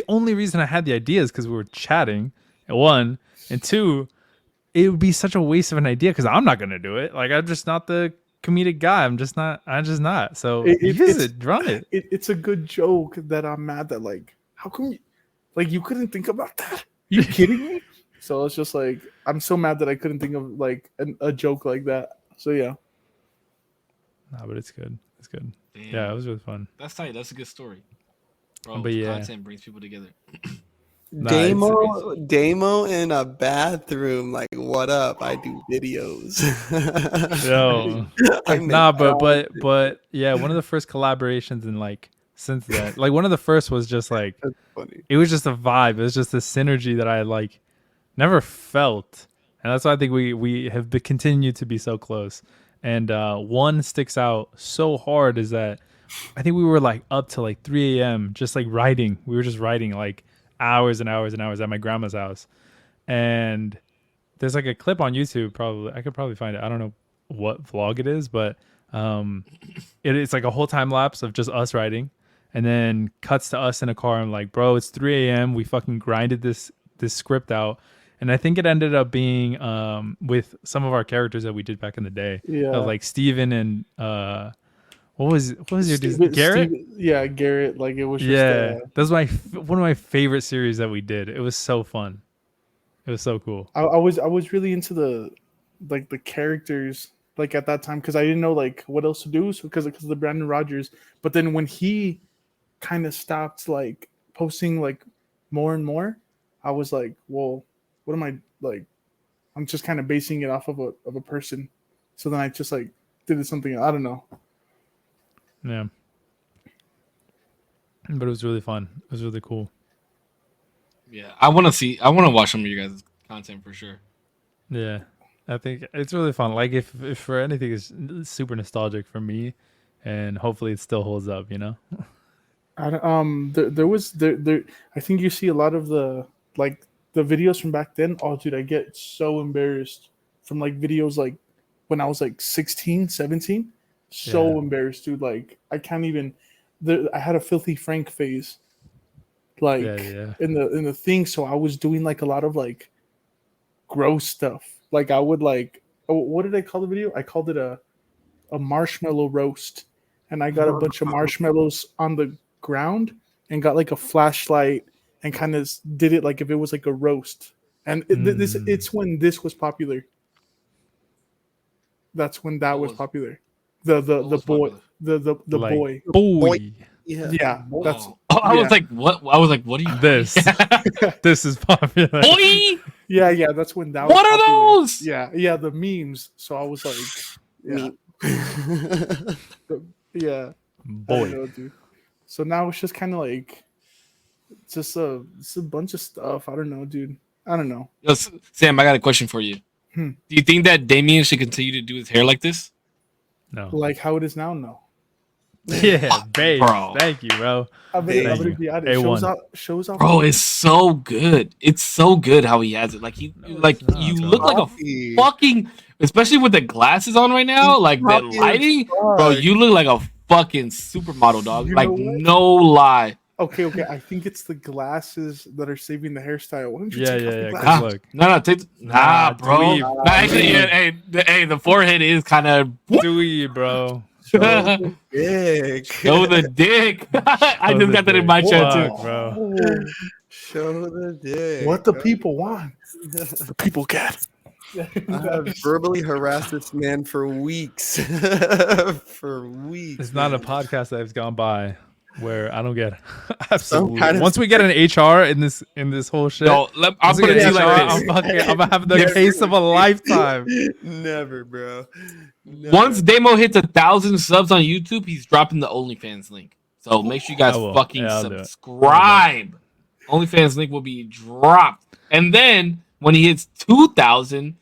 only reason I had the idea is because we were chatting. One and two, it would be such a waste of an idea because I'm not gonna do it. Like I'm just not the comedic guy. I'm just not. So run it. It's a good joke that I'm mad that like, how come you couldn't think about that? You kidding me? So it's just like I'm so mad that I couldn't think of like a joke like that. So yeah. Nah, but it's good. It's good. Damn. Yeah, it was really fun. That's tight. That's a good story. Bro, But yeah. content brings people together. Damo in a bathroom, like, what up? I do videos. Yo. But yeah, one of the first collaborations in like since then, like one of the first was just like That's funny. it was just a vibe. It was just the synergy that I like never felt, and that's why I think we have continued to be so close. And one sticks out so hard is that I think we were like up to like 3 a.m. just like writing. We were just writing like hours and hours and hours at my grandma's house. And there's like a clip on YouTube. Probably I could probably find it. I don't know what vlog it is, but it's like a whole time lapse of just us writing, and then cuts to us in a car. I'm like, bro, it's 3 a.m. We fucking grinded this script out. And I think it ended up being with some of our characters that we did back in the day. Yeah. Like Steven and what was your Garrett? Yeah, Garrett. Like it was just that was one of my favorite series that we did. It was so fun. It was so cool. I was really into the characters like at that time because I didn't know like what else to do because of the Brandon Rogers. But then when he kind of stopped like posting like more and more, I was like, well, what am I like? I'm just kind of basing it off of a person. So then I just like did something. I don't know. Yeah. But it was really fun. It was really cool. Yeah, I want to watch some of you guys' content for sure. Yeah. I think it's really fun. Like if for anything, it's super nostalgic for me, and hopefully it still holds up. You know. There was there. I think you see a lot of the like the videos from back then. Oh, dude, I get so embarrassed from like videos like when I was like 16, 17. So Yeah. embarrassed, dude. Like I can't even. I had a filthy Frank phase, Yeah. like Yeah. in the thing. So I was doing like a lot of like gross stuff. Like I would like, oh, what did I call the video? I called it a marshmallow roast, and I got a bunch of marshmallows on the ground and got like a flashlight and kind of did it like if it was like a roast. And it's when this was popular. That's when that What was was- popular. what The was boy popular? the Like, boy. boy. Yeah. Yeah, that's Oh, I yeah. was like, what? I was like, what are you? This. This is popular. Boy, yeah. That's when that was what are popular. those? Yeah, the memes. So I was like, yeah, yeah. I don't Boy. know, dude. So now it's just kind of like it's a bunch of stuff. I don't know, dude. I don't know. Yo, Sam, I got a question for you. Hmm. Do you think that Damien should continue to do his hair like this? No. Like how it is now, no. Yeah, babe. Bro. Thank you, bro. I'm Thank gonna you. be honest. A1. Shows off. Bro, it's so good. It's so good how he has it. Like No, like it's not, you bro. look like a fucking, especially with the glasses on right now, like the Happy as lighting, bro. fuck. You look like a fucking supermodel, dog. You Like know what? no lie. Okay. I think it's the glasses that are saving the hairstyle. Why don't you Yeah, take off the yeah. glasses? Ah, Look. no, take Nah, bro. dweeb. Nah, actually, yeah, hey, the forehead is kind of Dewey, bro. Dick. show the dick. I Show just the got that in dick. my chat Fuck, too. bro. Oh, Show the dick. what the people want, the people get. I have verbally harassed this man for weeks. For weeks. It's not a man. podcast that has gone by where I don't get absolutely. kind of Once we get an HR in this whole shit, No, I'm once we putting get it an to you HR, like I'm this. gonna have the Never. case of a lifetime. Never, bro. Never. Once Damo hits 1,000 subs on YouTube, he's dropping the OnlyFans link. So make sure you guys I will. fucking Yeah, I'll do it. subscribe. OnlyFans link will be dropped, and then when he hits 2,000,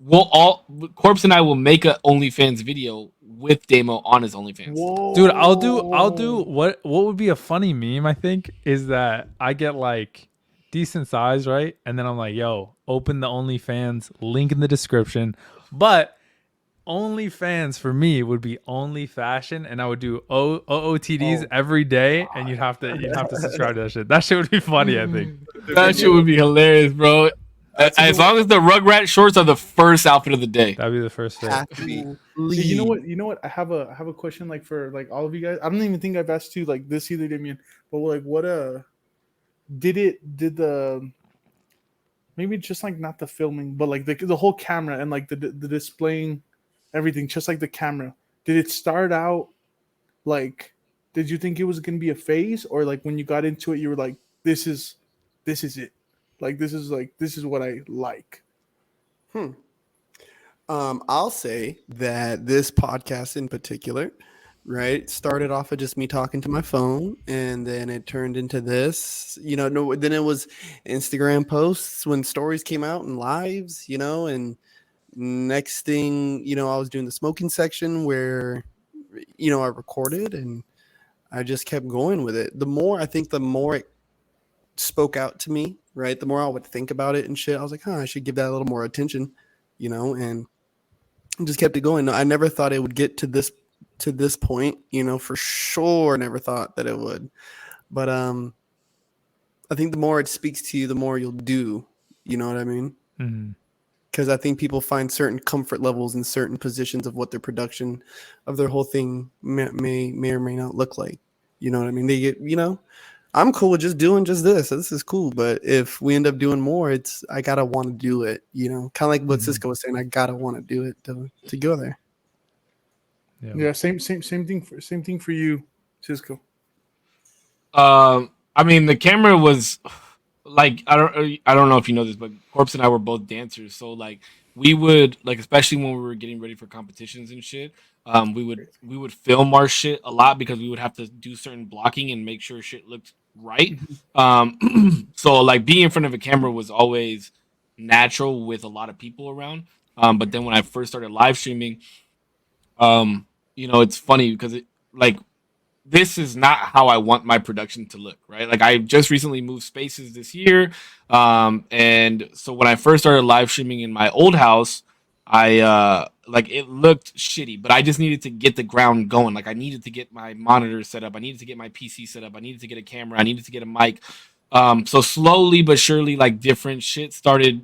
Korpsx and I will make a OnlyFans video with Damo on his OnlyFans. Whoa. Dude, I'll do what would be a funny meme, I think, is that I get like decent size, right? And then I'm like, yo, open the OnlyFans, link in the description. But OnlyFans for me would be only fashion, and I would do OOTDs every day, and you'd have to subscribe to that shit. That shit would be funny, I think. That shit would be hilarious, bro. As long as the Rugrat shorts are the first outfit of the day. That'd be the first thing. Have to be. Hey, you know what? I have a question like for like all of you guys. I don't even think I've asked you like this either, Damien. But like, what did the maybe just like not the filming, but like the whole camera and like the displaying everything, just like the camera. Did it start out like? Did you think it was gonna be a phase, or like when you got into it, you were like, this is it. Like this is what I like. I'll say that this podcast in particular, right, started off of just me talking to my phone, and then it turned into this. Then it was Instagram posts when stories came out and lives, and next thing, I was doing the smoking section where, I recorded, and I just kept going with it. The more it spoke out to me, right, the more I would think about it and shit. I was like, I should give that a little more attention, and just kept it going. I never thought it would get to this point, for sure. Never thought that it would. But I think the more it speaks to you, the more you'll do. You know what I mean? Mm-hmm. Because I think people find certain comfort levels in certain positions of what their production of their whole thing may or may not look like. You know what I mean? They get, I'm cool with just doing just this. This is cool. But if we end up doing more, I gotta want to do it. You know, kind of like what Cisco was saying. I gotta want to do it to go there. Yeah, same thing for you, Cisco. I mean, the camera was like I don't know if you know this, but Corpse and I were both dancers, so like we would like especially when we were getting ready for competitions and shit. We would film our shit a lot because we would have to do certain blocking and make sure shit looked right. So like being in front of a camera was always natural with a lot of people around. But then when I first started live streaming, it's funny because it like this is not how I want my production to look, right? Like I just recently moved spaces this year. And so when I first started live streaming in my old house, I like it looked shitty, but I just needed to get the ground going. Like I needed to get my monitors set up, I needed to get my PC set up, I needed to get a camera, I needed to get a mic. So slowly but surely like different shit started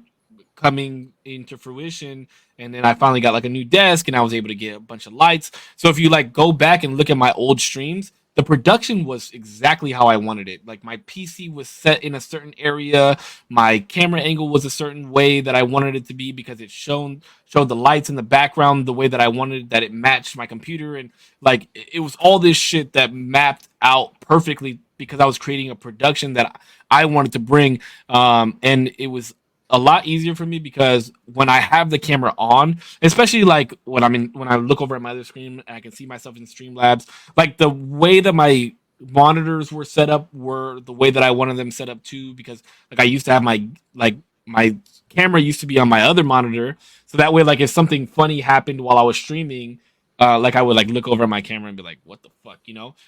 coming into fruition, and then I finally got like a new desk and I was able to get a bunch of lights. So if you like go back and look at my old streams, the production was exactly how I wanted it. Like my PC was set in a certain area, my camera angle was a certain way that I wanted it to be because it showed the lights in the background the way that I wanted, that it matched my computer, and like it was all this shit that mapped out perfectly because I was creating a production that I wanted to bring. And it was a lot easier for me because when I have the camera on, especially like when I look over at my other screen and I can see myself in Streamlabs, like the way that my monitors were set up were the way that I wanted them set up too, because like I used to have my camera used to be on my other monitor, so that way like if something funny happened while I was streaming, like I would like look over at my camera and be like, what the fuck,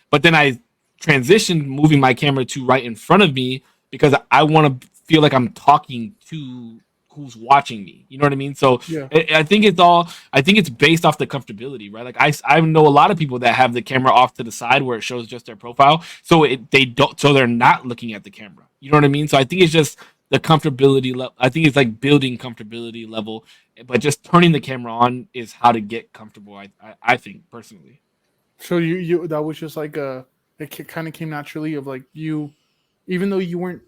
But then I transitioned moving my camera to right in front of me because I want to feel like I'm talking to who's watching me. You know what I mean? So Yeah. I think it's based off the comfortability, right? Like I know a lot of people that have the camera off to the side where it shows just their profile, so they're not looking at the camera. You know what I mean? So I think it's just the comfortability level. I think it's like building comfortability level, but just turning the camera on is how to get comfortable. I think personally. So you that was just like it kind of came naturally of like you, even though you weren't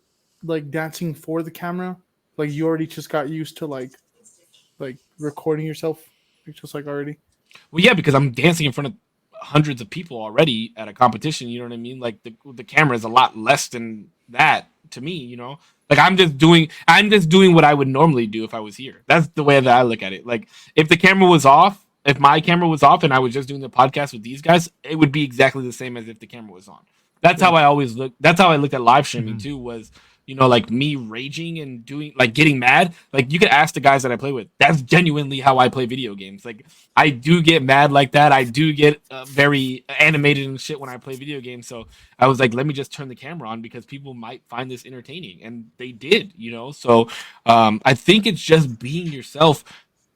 like dancing for the camera, like you already just got used to like recording yourself, just like already. Well, yeah, because I'm dancing in front of hundreds of people already at a competition. You know what I mean? Like the camera is a lot less than that to me. Like I'm just doing what I would normally do if I was here. That's the way that I look at it. Like if my camera was off and I was just doing the podcast with these guys, it would be exactly the same as if the camera was on. That's how I always look. That's how I looked at live streaming too. Was like me raging and doing like getting mad. Like you could ask the guys that I play with. That's genuinely how I play video games. Like I do get mad like that. I do get very animated and shit when I play video games. So I was like, let me just turn the camera on because people might find this entertaining, and they did. So I think it's just being yourself,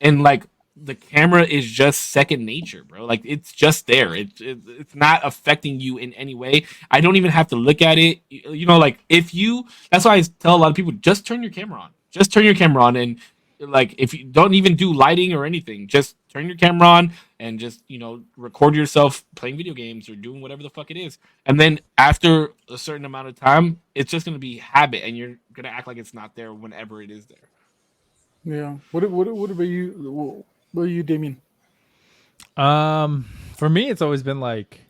and like the camera is just second nature, bro. Like it's just there. It's not affecting you in any way. I don't even have to look at it. Like that's why I tell a lot of people, just turn your camera on. Just turn your camera on, and like if you don't even do lighting or anything, just turn your camera on and just record yourself playing video games or doing whatever the fuck it is. And then after a certain amount of time, it's just gonna be habit, and you're gonna act like it's not there whenever it is there. Yeah. What about you? What are you, Damien? For me, it's always been like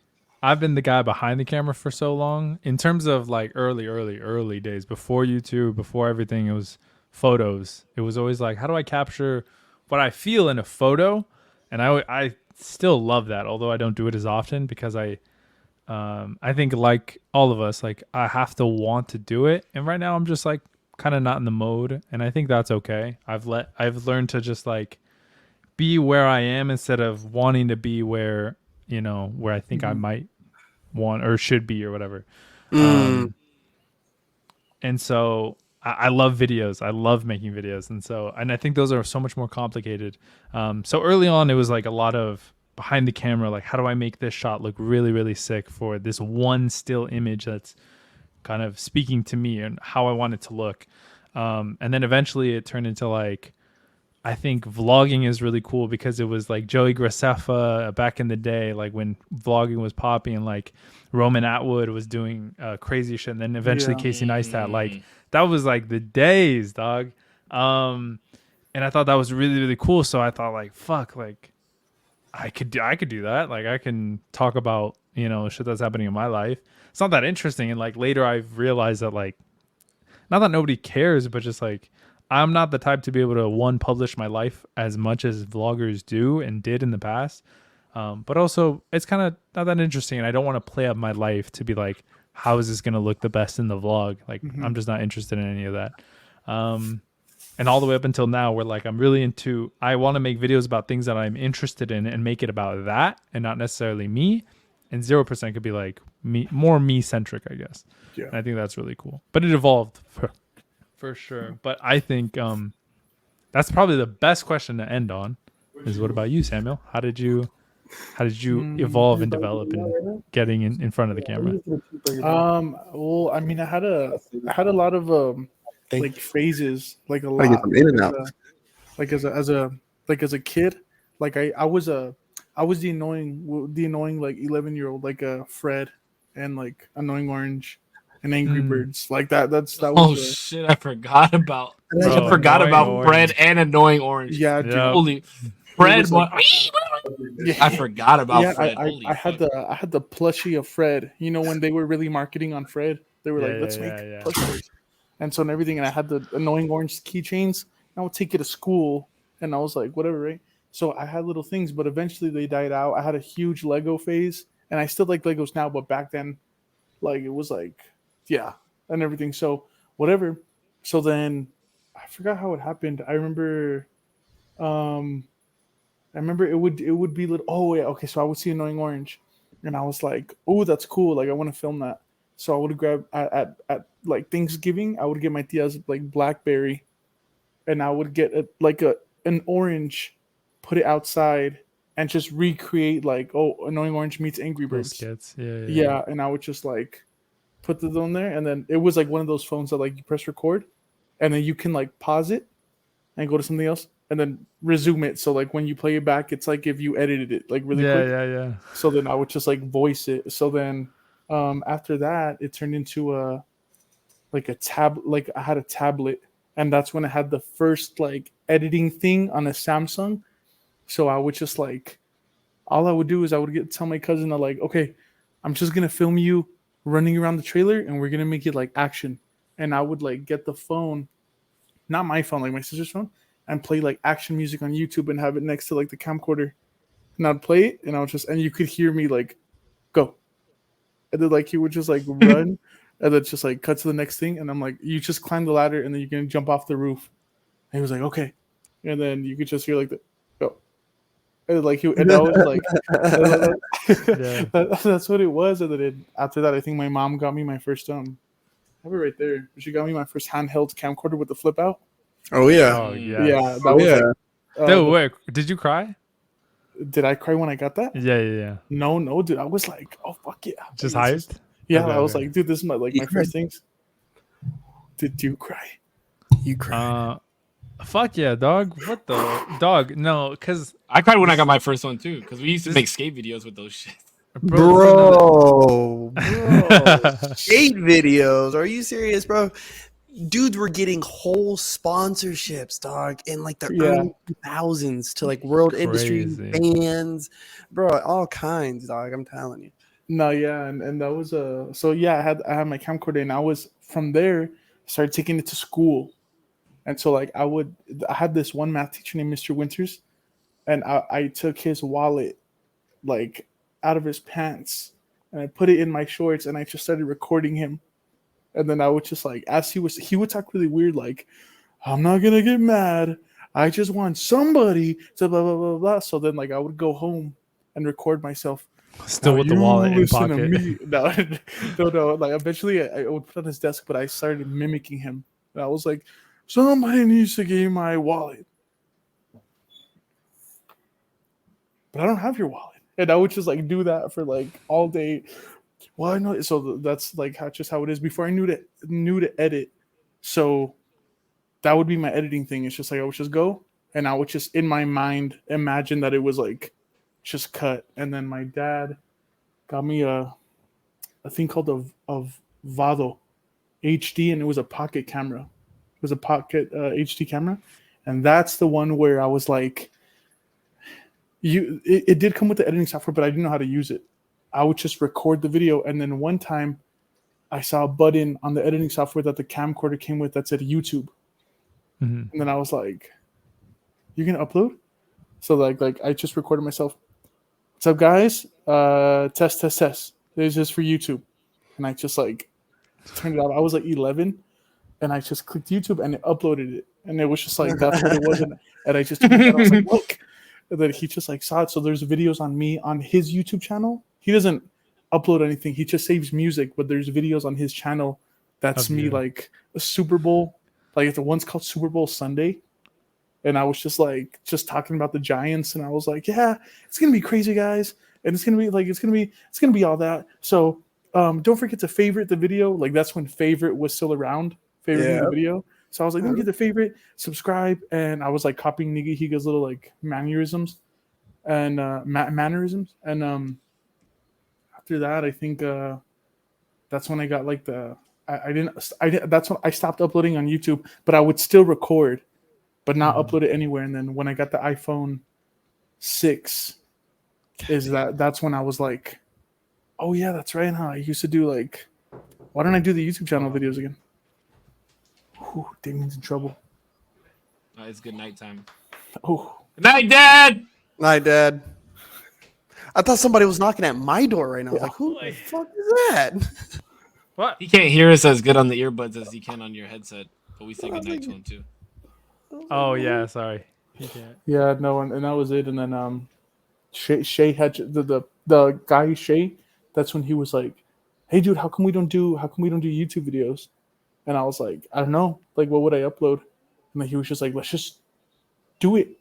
I've been the guy behind the camera for so long. In terms of like early days before YouTube, before everything, it was photos. It was always like, how do I capture what I feel in a photo? And I still love that, although I don't do it as often because I think like all of us, like I have to want to do it. And right now I'm just like kind of not in the mode, and I think that's okay. I've learned to just like be where I am instead of wanting to be where I think I might want or should be or whatever. And so I love videos. I love making videos. And I think those are so much more complicated. So early on, it was like a lot of behind the camera, like how do I make this shot look really, really sick for this one still image that's kind of speaking to me and how I want it to look. And then eventually it turned into like, I think vlogging is really cool because it was like Joey Graceffa back in the day, like when vlogging was popping, and like Roman Atwood was doing crazy shit, and then eventually Yeah. Casey Neistat. Like that was like the days, dog. And I thought that was really really cool. So I thought like, fuck, like I could do that. Like I can talk about shit that's happening in my life. It's not that interesting, and like later I've realized that like not that nobody cares, but just like I'm not the type to be able to publish my life as much as vloggers do and did in the past. But also it's kind of not that interesting, and I don't want to play up my life to be like, how is this going to look the best in the vlog? Like I'm just not interested in any of that. And all the way up until now, where like I'm really into, I want to make videos about things that I'm interested in and make it about that and not necessarily me. And 0% could be like more me centric, I guess. Yeah. And I think that's really cool. But it evolved for sure. But I think that's probably the best question to end on. Is what about you, Samuel? How did you evolve and develop in getting in front of the camera? Well, I mean, I had a lot of like phases, like a Gotta get lot, some in and out. like as a kid, like I was the annoying like 11-year-old, like Fred and like Annoying Orange and Angry Birds, like that was Oh shit! I forgot about. Bro, I forgot Annoying about Orange. Fred and Annoying Orange. yeah, dude. Yeah. Holy Fred! was like- Yeah. I forgot about Yeah, Fred. I Holy had fuck. the plushie of Fred. You know, when they were really marketing on Fred, they were Yeah, like, let's yeah, make yeah. plushies and so and everything. And I had the Annoying Orange keychains. I would take it to school, and I was like, whatever, right? So I had little things, but eventually they died out. I had a huge Lego phase, and I still like Legos now, but back then, like it was like, yeah, and everything. So whatever. So then I forgot how it happened. I remember it would be little. Oh yeah, okay. So I would see Annoying Orange, and I was like, "Oh, that's cool. Like I want to film that." So I would grab at like Thanksgiving. I would get my tia's like BlackBerry, and I would get an orange, put it outside, and just recreate like, oh, Annoying Orange meets Angry Little Birds. skits. Yeah. Yeah, and I would just like put it on there, and then it was like one of those phones that like you press record, and then you can like pause it and go to something else and then resume it. So like when you play it back, it's like if you edited it like really quick. Yeah. So then I would just like voice it. So then after that, it turned into a tab. Like I had a tablet, and that's when I had the first like editing thing on a Samsung. So I would just like, all I would do is I would tell my cousin that like, okay, I'm just gonna film you running around the trailer, and we're gonna make it like action. And I would like get the phone, not my phone, like my sister's phone, and play like action music on YouTube and have it next to like the camcorder. And I'd play it, and I would just, and you could hear me like go, and then like he would just like run, and then just like cut to the next thing, and I'm like, you just climb the ladder, and then you're gonna jump off the roof. And he was like, okay, and then you could just hear like the go, and like and I was like, that's what it was. And then after that, I think my mom got me my first I have it right there. She got me my first handheld camcorder with the flip out. Oh yeah. Oh yeah. Yeah, that was yeah. like, Dude, wait, did you cry? did I cry when I got that? Yeah. No, dude. I was like, oh fuck yeah. Just Like, hyped? yeah, Okay, I was okay. like, dude, this is my You first things. Did you cry? You cried. Fuck yeah, dog. What the dog? No, because I cried when I got my first one too, because we used to make skate videos with those shit. Bro. 8 videos. Are you serious, bro? Dudes were getting whole sponsorships, dog, in like the Yeah. early 2000s to like world industry Crazy. bands, bro, all kinds, dog. I'm telling you. No, yeah, and that was so yeah, I had my camcorder, and I was from there started taking it to school, and so like I had this one math teacher named Mr. Winters, and I took his wallet like out of his pants, and I put it in my shorts, and I just started recording him. And then I would just like, as he would talk really weird, like, I'm not gonna get mad. I just want somebody to blah blah blah blah. So then like I would go home and record myself. still Now with the you wallet in listen to pocket. me. No. Like eventually I would put it on his desk, but I started mimicking him. And I was like, somebody needs to give me my wallet. But I don't have your wallet. And I would just like do that for like all day. Well, I know. So that's like just how it is. Before I knew to edit, so that would be my editing thing. It's just like I would just go and I would just in my mind imagine that it was like just cut. And then my dad got me a thing called a Vado HD, and it was a pocket camera. It was a pocket HD camera, and that's the one where I was like, it did come with the editing software, but I didn't know how to use it. I would just record the video, and then one time I saw a button on the editing software that the camcorder came with that said YouTube, and then I was like, "You can upload?" So like I just recorded myself. What's up, guys? Test. This is for YouTube, and I just like turned it out. I was like 11, and I just clicked YouTube and it uploaded it, and it was just like that's what it was, and I just took it and I was like, look. And then he just like saw it. So there's videos on me on his YouTube channel. He doesn't upload anything. He just saves music, but there's videos on his channel. That's me like a Super Bowl. Like the one's called Super Bowl Sunday. And I was just like, just talking about the Giants. And I was like, yeah, it's going to be crazy, guys. And it's going to be like, it's going to be all that. So don't forget to favorite the video. Like that's when favorite was still around, favoriting the video. So I was like, let me get the favorite, subscribe, and I was like copying Nigahiga's little like mannerisms, and mannerisms, and after that, I think that's when I got like that's when I stopped uploading on YouTube, but I would still record, but not upload it anywhere. And then when I got the iPhone 6, that's when I was like, oh yeah, that's right, huh? I used to do like, why don't I do the YouTube channel videos again? Ooh, Damien's in trouble. It's good nighttime. Oh, Good night, Dad. Night, Dad. I thought somebody was knocking at my door right now. I was like, who the fuck is that? What? He can't hear us as good on the earbuds as he can on your headset, but we say good night to him too. Oh yeah, sorry. He can't. yeah, no, and that was it. And then Shay had the guy Shay. That's when he was like, "Hey, dude, how come we don't do YouTube videos?" And I was like, I don't know. Like, what would I upload? And then he was just like, let's just do it.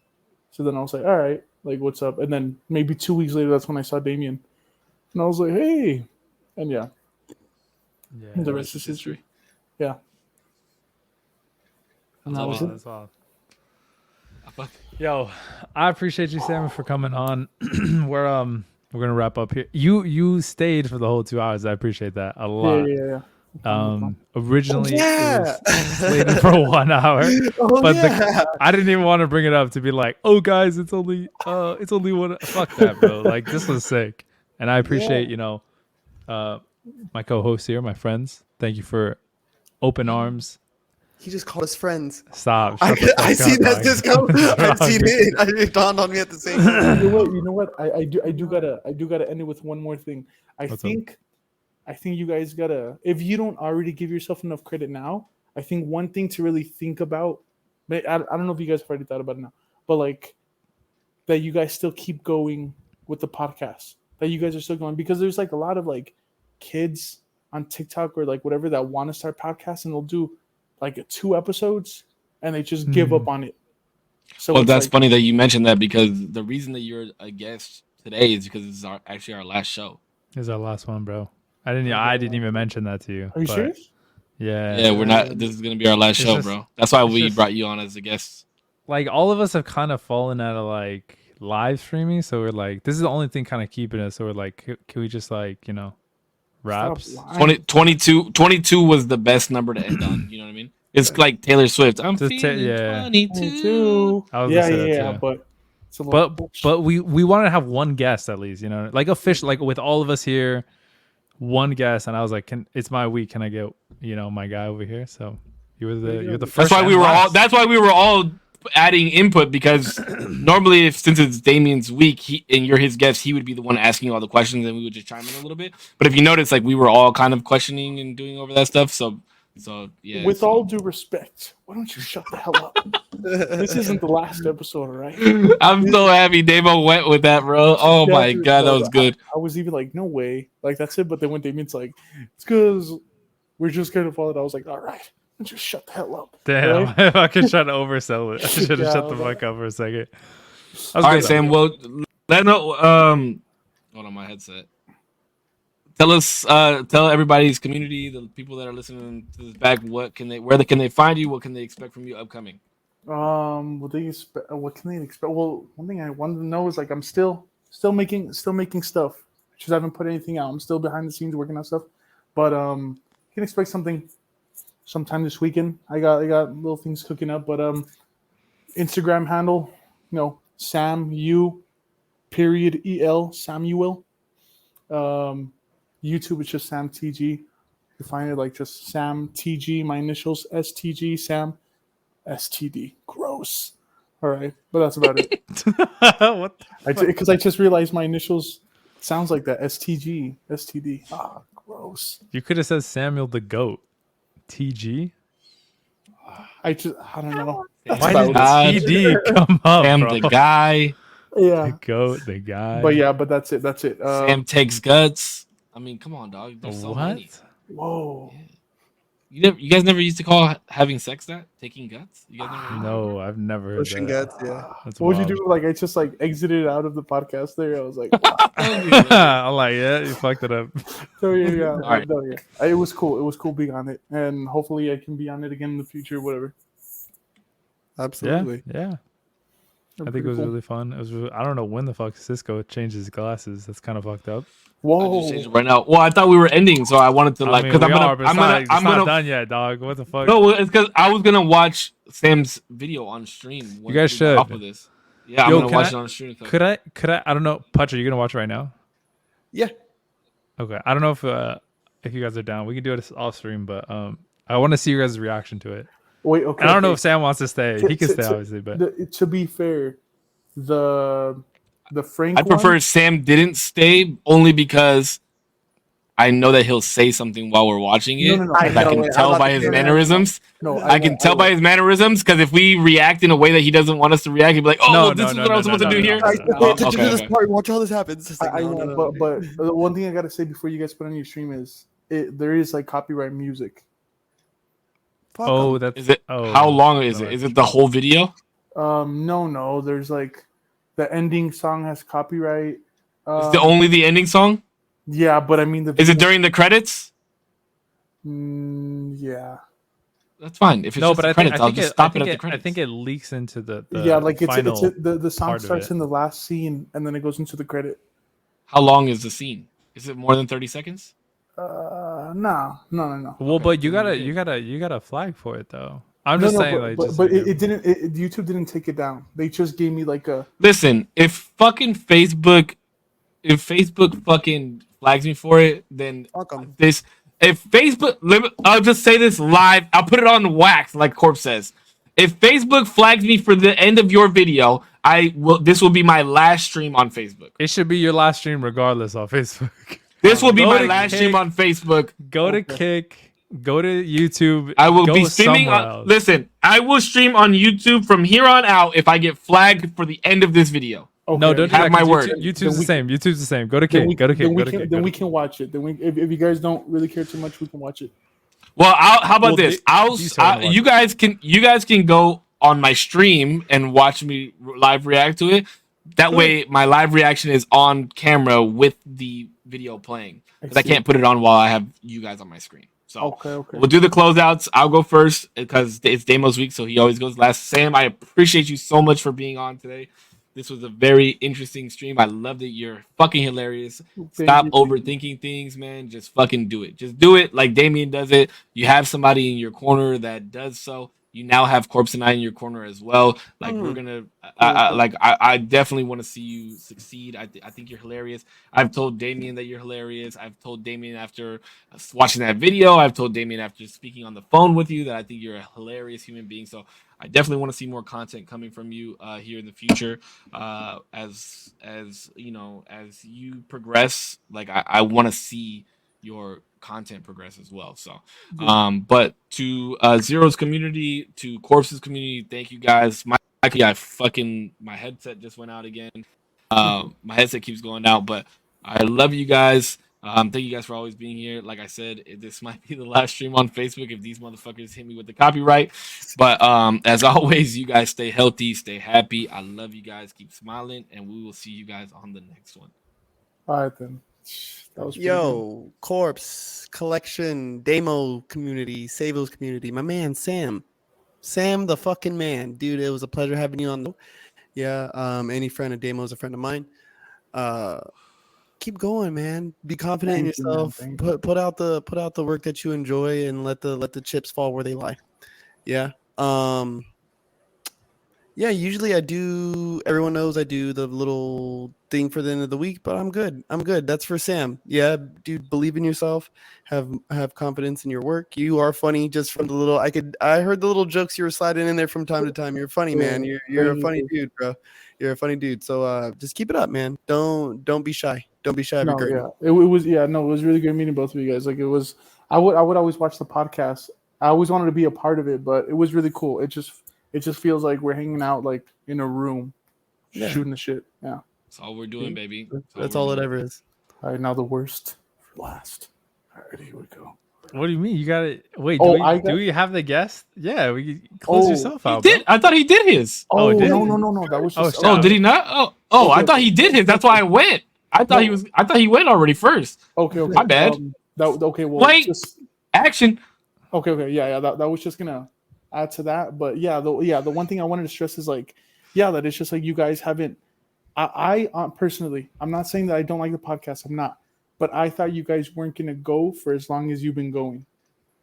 So then I was like, all right, like, what's up? And then maybe 2 weeks later, that's when I saw Damien. And I was like, hey. And yeah. And the rest is history. Yeah. And that was it. That's wild. Yo, I appreciate you, Sam, for coming on. We're gonna wrap up here. You stayed for the whole 2 hours. I appreciate that a lot. Yeah. Originally it was slated for 1 hour, but I didn't even want to bring it up to be like, oh guys, it's only one. Fuck that, bro. Like this was sick, and I appreciate my co-hosts here, my friends. Thank you for open arms. He just called us friends. Stop. I see that disco. I've seen it. It dawned on me at the same time. You know what? I do gotta end it with one more thing. I think you guys gotta, if you don't already give yourself enough credit now, I think one thing to really think about, I don't know if you guys have already thought about it now, but like that you guys still keep going with the podcast, that you guys are still going, because there's like a lot of like kids on TikTok or like whatever that want to start podcasts, and they'll do like 2 episodes and they just give up on it. So well, that's like, funny that you mentioned that, because the reason that you're a guest today is because it's actually our last show. This is our last one, bro. I didn't even mention that to you. Are you serious? Yeah. Yeah, we're not. This is gonna be our last show, bro. That's why we brought you on as a guest. Like all of us have kind of fallen out of like live streaming, so we're like, this is the only thing kind of keeping us. So we're like, can we just like raps? 22 was the best number to end on. You know what I mean? It's like Taylor Swift. I'm just feeling 22. Yeah, but. But we wanted to have one guest at least, like official, like with all of us here. One guest, and I was like, it's my week. Can I get my guy over here? So you're the first. That's why we were all adding input, because normally since it's Damien's week and you're his guest, he would be the one asking all the questions and we would just chime in a little bit. But if you notice, like we were all kind of questioning and doing over that stuff. So yeah. With all due respect, why don't you shut the hell up? This isn't the last episode, right? I'm so happy Damo went with that, bro. Oh my god, that was good. I was even like, no way, like that's it. But then when Damien's like, it's because we're just gonna follow it, I was like, all right, just shut the hell up. Damn, right? If I could try to oversell it, I should have shut the fuck up for a second. All right, Sam. Well, let know. Hold on, my headset. Tell everybody's community, the people that are listening to this back, where can they find you? What can they expect from you upcoming? What can they expect? Well, one thing I wanted to know is like I'm still making stuff. Just haven't put anything out. I'm still behind the scenes working on stuff, but you can expect something sometime this weekend. I got little things cooking up, but Instagram handle, Sam U period EL Samuel. YouTube it's just Sam TG. You find it like just Sam TG. My initials STG Sam STD. Gross. All right, but that's about it. What? Because I just realized my initials sounds like that STG STD. Ah, gross. You could have said Samuel the Goat. TG. I don't know. That's Why about did it. TD come up, Sam bro? the guy. Yeah, The goat, the guy. but yeah, but that's it. That's it. Sam takes guts. I mean, come on, dog. There's so what? many. Whoa. You guys never used to call having sex that? Taking guts? You guys never heard that? No, I've never heard Pushing that. guts, yeah. That's What would you wild. do? Like I just like exited out of the podcast there. I was like, I'm like, yeah, you fucked it up. so yeah. All right. No, yeah. It was cool. It was cool being on it, and hopefully I can be on it again in the future. Whatever. Absolutely. Yeah. I think it was really fun. It was. I don't know when the fuck Cisco changed his glasses. That's kind of fucked up. I Whoa. just changed it right now. Well, I thought we were ending, so I wanted to like because we are, but I'm it's not gonna done yet, dog. What the fuck? no, it's because I was gonna watch Sam's video on stream. When You guys we got should. off of this. Yeah, I'm Yo, gonna can watch I- it on stream. Could I? I don't know. Putch, are you gonna watch it right now? Yeah. Okay. I don't know if you guys are down. We can do it off stream, but I want to see your guys' reaction to it. Wait. Okay. And I don't know okay. if Sam wants to stay. He can stay, obviously, but To be fair, the Frank. I prefer one, Sam didn't stay only because I know that he'll say something while we're watching it. No. I and I know can it. tell I'm by about his to say that. mannerisms. No, I can tell by his mannerisms because if we react in a way that he doesn't want us to react, he'd be like, "Oh, No, well, this is what I was supposed to do here." Guys, Oh, to okay, this okay. part, watch how this happens. It's like, I no, know, no, no. but the one thing I gotta say before you guys put on your stream is there is like copyright music. Fuck oh, 'em. that's Is it? Oh, How long is no, it? Is it the whole video? No, there's like the ending song has copyright. Is it only the ending song? Yeah, but I mean the. Is it during the credits? Yeah. That's fine. If it's no, just but the I credits, think I'll just stop it at the I credits. think it leaks into the Yeah, like final the song part of starts it. in the last scene and then it goes into the credit. How long is the scene? Is it more than 30 seconds? No. Well, Okay. but you gotta flag for it though. I'm No, just no, saying, but, like, but, just but it didn't. YouTube didn't take it down. They just gave me like a. Listen, if Facebook fucking flags me for it, then Fuck 'em. this. If Facebook, I'll just say this live. I'll put it on wax, like Korpsx says. If Facebook flags me for the end of your video, this will be my last stream on Facebook. It should be your last stream regardless on Facebook. This will be Go my to last stream Kick. on Facebook. Go to Kick. Go to YouTube. I will go be streaming. somewhere else. Listen, I will stream on YouTube from here on out if I get flagged for the end of this video. Okay, No, don't do Have that, my 'cause word. YouTube's the same. YouTube's the same. Go to Then Kick. we, Go to Kick. then we Go to can Kick. then go we to can watch it. Then if you guys don't really care too much, we can watch it. Well, how about Well, this? these are the You guys can go on my stream and watch me live react to it. That way, my live reaction is on camera with the video playing because I see. can't put it on while I have you guys on my screen. So Okay. we'll do the closeouts. I'll go first because it's Damo's week, so he always goes last. Sam, I appreciate you so much for being on today. This was a very interesting stream. I loved it. You're fucking hilarious. Stop you. overthinking things, man. Just fucking do it. Just do it like Damien does it. You have somebody in your corner that does so. You now have Korpsx and I in your corner as well. Like we're gonna, I definitely want to see you succeed. I think you're hilarious. I've told Damien that you're hilarious. I've told Damien after watching that video. I've told Damien after speaking on the phone with you that I think you're a hilarious human being. So I definitely want to see more content coming from you here in the future. As you know, as you progress, like I want to see your content progress as well. So, but to Zero's community, to Korps's community, thank you guys. My headset just went out again. My headset keeps going out, but I love you guys. Thank you guys for always being here. Like I said, this might be the last stream on Facebook if these motherfuckers hit me with the copyright. But as always, you guys stay healthy, stay happy. I love you guys. Keep smiling, and we will see you guys on the next one. All right then. That was pretty good. Yo, Korpsx collection, Damo community, Savo's community, my man Sam. Sam, the fucking man, dude. It was a pleasure having you on. Yeah, any friend of Damo is a friend of mine. Keep going, man. Be confident in Thank you, man. yourself. Thank you. Put out the work that you enjoy, and let the chips fall where they lie. Yeah. Yeah, usually I do. Everyone knows I do the little thing for the end of the week, but I'm good. I'm good. That's for Sam. Yeah, dude, believe in yourself. Have confidence in your work. You are funny. Just from the little, I heard the little jokes you were sliding in there from time to time. You're funny, man. You're a Thank funny you. dude, bro. You're a funny dude. So just keep it up, man. Don't be shy. Don't be shy of your No, greatness. yeah, it was no, it was really good meeting both of you guys. Like it was, I would always watch the podcast. I always wanted to be a part of it, but it was really cool. It just feels like we're hanging out like in a room, Yeah. shooting the shit. Yeah. That's all we're doing, baby. That's all it ever is. All right, now the worst for last. All right, here we go. What do you mean? You got to wait. Oh, Do we have the guest? Yeah, we close Oh, yourself He out. did. I thought he did his. Oh, did no, he? no. That was Oh, just. shit. Oh, did he not? Oh, I Okay. thought he did his. That's why I went. I thought he was. I thought he went already first. Okay. My bad. Okay. Well, Wait. just Action. okay. Yeah. That was just gonna add to that, but the one thing I wanted to stress is like, yeah, that it's just like you guys haven't. I personally, I'm not saying that I don't like the podcast. I'm not, but I thought you guys weren't gonna go for as long as you've been going,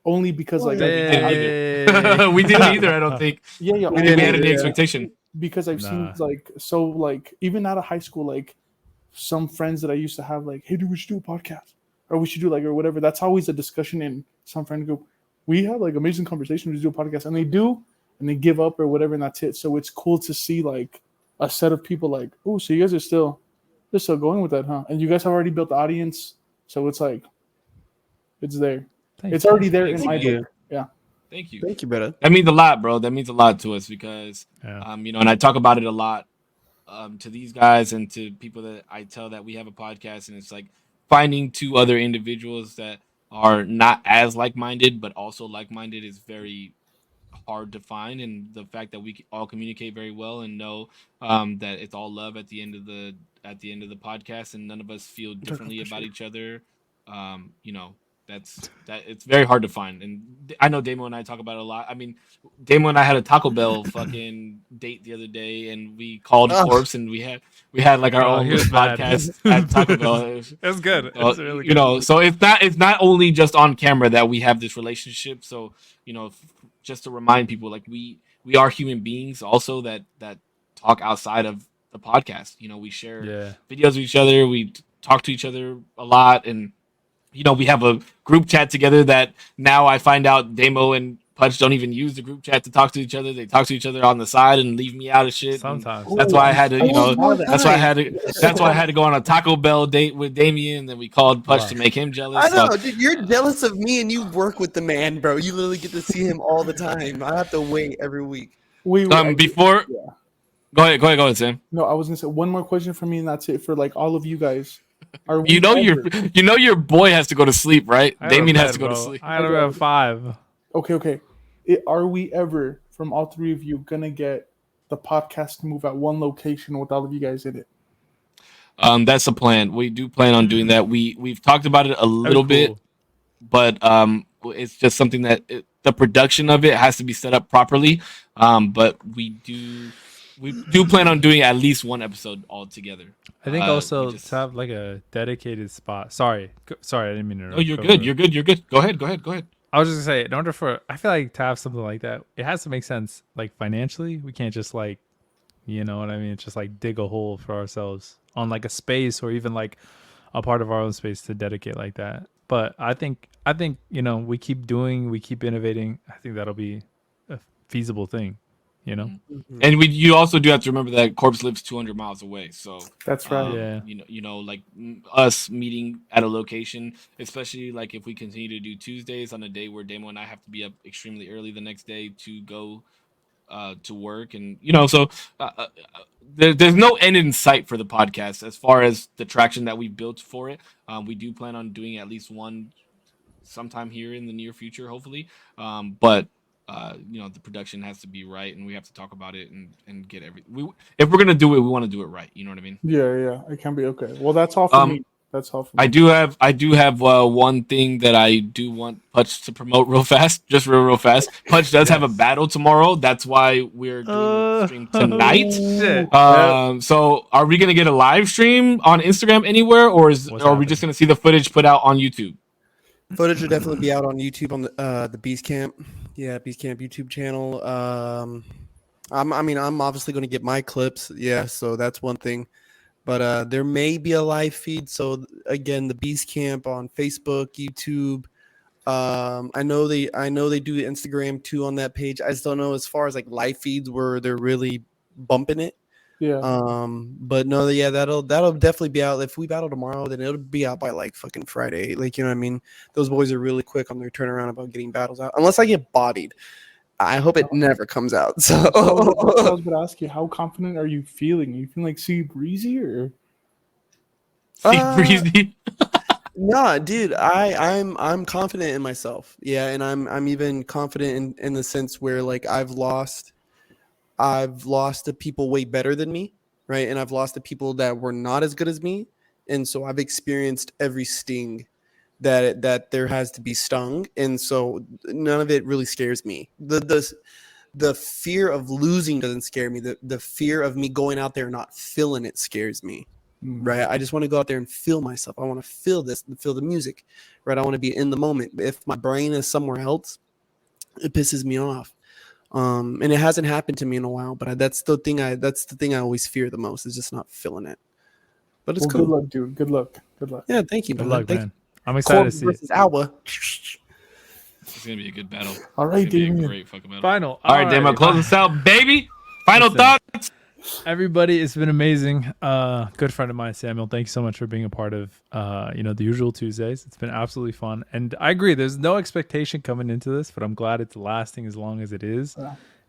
only because like Hey. We didn't either. I don't think. yeah. I think we only had any Yeah. expectation. because I've seen Nah. like so like even out of high school like some friends that I used to have like, hey dude, we should do a podcast or we should do like or whatever. That's always a discussion in some friend group. We have like amazing conversations to do a podcast, and they do, and they give up or whatever, and that's it. So it's cool to see like a set of people like, oh, so you guys are still going with that, huh? And you guys have already built the audience, so it's like it's there. It's already there in my you. book. Yeah. Thank you. Thank you, brother. That means a lot, bro. That means a lot to us because, Yeah. and I talk about it a lot to these guys and to people that I tell that we have a podcast, and it's like finding two other individuals that are not as like-minded but also like-minded is very hard to find, and the fact that we all communicate very well and know that it's all love at the end of the podcast, and none of us feel differently about each other. That's it's very hard to find, and I know Damo and I talk about it a lot. I mean, Damo and I had a Taco Bell fucking date the other day, and we called Ugh. Korpsx, and we had like our own he was little mad. podcast at Taco Bell. It's good. So, It's really good. so it's not only just on camera that we have this relationship. So just to remind people, like we are human beings also that talk outside of the podcast. We share Yeah. videos with each other. We talk to each other a lot, and we have a group chat together that now I find out Damo and Pudge don't even use the group chat to talk to each other. They talk to each other on the side and leave me out of shit. And Sometimes. that's why I had to, Oh, that's why I had to go on a Taco Bell date with Damien. And then we called Pudge to make him jealous. I know, So, dude. You're jealous of me, and you work with the man, bro. You literally get to see him all the time. I have to wait every week. before, Yeah. go ahead, Sam. No, I was gonna say one more question for me, and that's it for like all of you guys. Are we Your boy has to go to sleep, right? I Damien have has to go to bro. sleep. I gotta have 5. Okay. Are we ever, from all three of you, gonna get the podcast to move at one location with all of you guys in it? That's the plan. We do plan on doing that. We've talked about it a little bit, but it's just something that the production of it has to be set up properly. But we do plan on doing at least one episode all together. I think we also just- to have like a dedicated spot. Sorry, I didn't mean to interrupt. Oh, you're Go good. ahead. You're good. Go ahead. I was just gonna say, in order for, I feel like to have something like that, it has to make sense. Like financially, we can't just like, you know what I mean? It's just like dig a hole for ourselves on like a space or even like a part of our own space to dedicate like that. But I think we keep innovating. I think that'll be a feasible thing. And you also do have to remember that Korpsx lives 200 miles away. So That's right. Yeah. Like us meeting at a location, especially like if we continue to do Tuesdays on a day where Damo and I have to be up extremely early the next day to go to work, and so there's no end in sight for the podcast as far as the traction that we built for it. We do plan on doing at least one sometime here in the near future, hopefully. But the production has to be right, and we have to talk about it and get if we're gonna do it, we want to do it right. You know what I mean? Yeah. It can be okay. Well, that's all for me. That's all. I do have one thing that I do want Putch to promote real fast, just real fast. Putch does have a battle tomorrow. That's why we're doing the stream tonight. Shit. So are we gonna get a live stream on Instagram anywhere, or What's are we just happening? gonna see the footage put out on YouTube? Footage will definitely be out on YouTube on the Beast Camp. Yeah, Beast Camp YouTube channel. I'm obviously going to get my clips. Yeah, so that's one thing. But there may be a live feed. So again, the Beast Camp on Facebook, YouTube. I know they do the Instagram too on that page. I just don't know as far as like live feeds where they're really bumping it. Yeah. But no, yeah, that'll definitely be out. If we battle tomorrow, then it'll be out by like fucking Friday. Like, you know what I mean? Those boys are really quick on their turnaround about getting battles out. Unless I get bodied. I hope it never comes out. So I was going to ask you, how confident are you feeling? Are you feeling like Sea Breezy or? Breezy. No, dude, I'm confident in myself. Yeah, and I'm even confident in the sense where like I've lost to people way better than me, right? And I've lost to people that were not as good as me, and so I've experienced every sting that there has to be stung, and so none of it really scares me. The fear of losing doesn't scare me. The fear of me going out there and not feeling it scares me. Right, I just want to go out there and feel myself. I want to feel this, feel the music, right? I want to be in the moment. If my brain is somewhere else, it pisses me off. And it hasn't happened to me in a while, but that's the thing I always fear the most, is just not feeling it. But it's cool. Good luck, dude. Good luck. Yeah, thank you. Good brother. luck, Thank man. you. I'm excited to Korpsx see versus it. Alba. It's gonna be a good battle. All right, It's gonna be a Damien. great fucking battle. Final. All right, Damon, close us out, baby. Final Listen. thoughts. Everybody, it's been amazing. Good friend of mine, Samuel. Thank you so much for being a part of the usual Tuesdays. It's been absolutely fun, and I agree. There's no expectation coming into this, but I'm glad it's lasting as long as it is,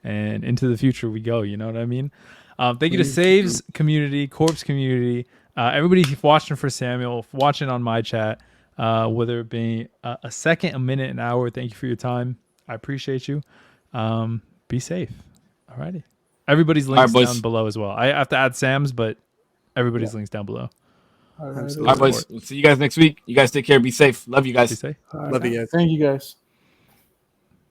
and into the future we go. You know what I mean? Thank you to Saves community, Korpsx community, everybody watching for Samuel, watching on my chat, whether it be a second, a minute, an hour. Thank you for your time. I appreciate you. Be safe. Alrighty. Everybody's links down below as well. I have to add Sam's, but everybody's links down below. All right, All right, boys. We'll see you guys next week. You guys take care. Be safe. Love you guys. Be safe. All right. Love you guys. Thank you guys.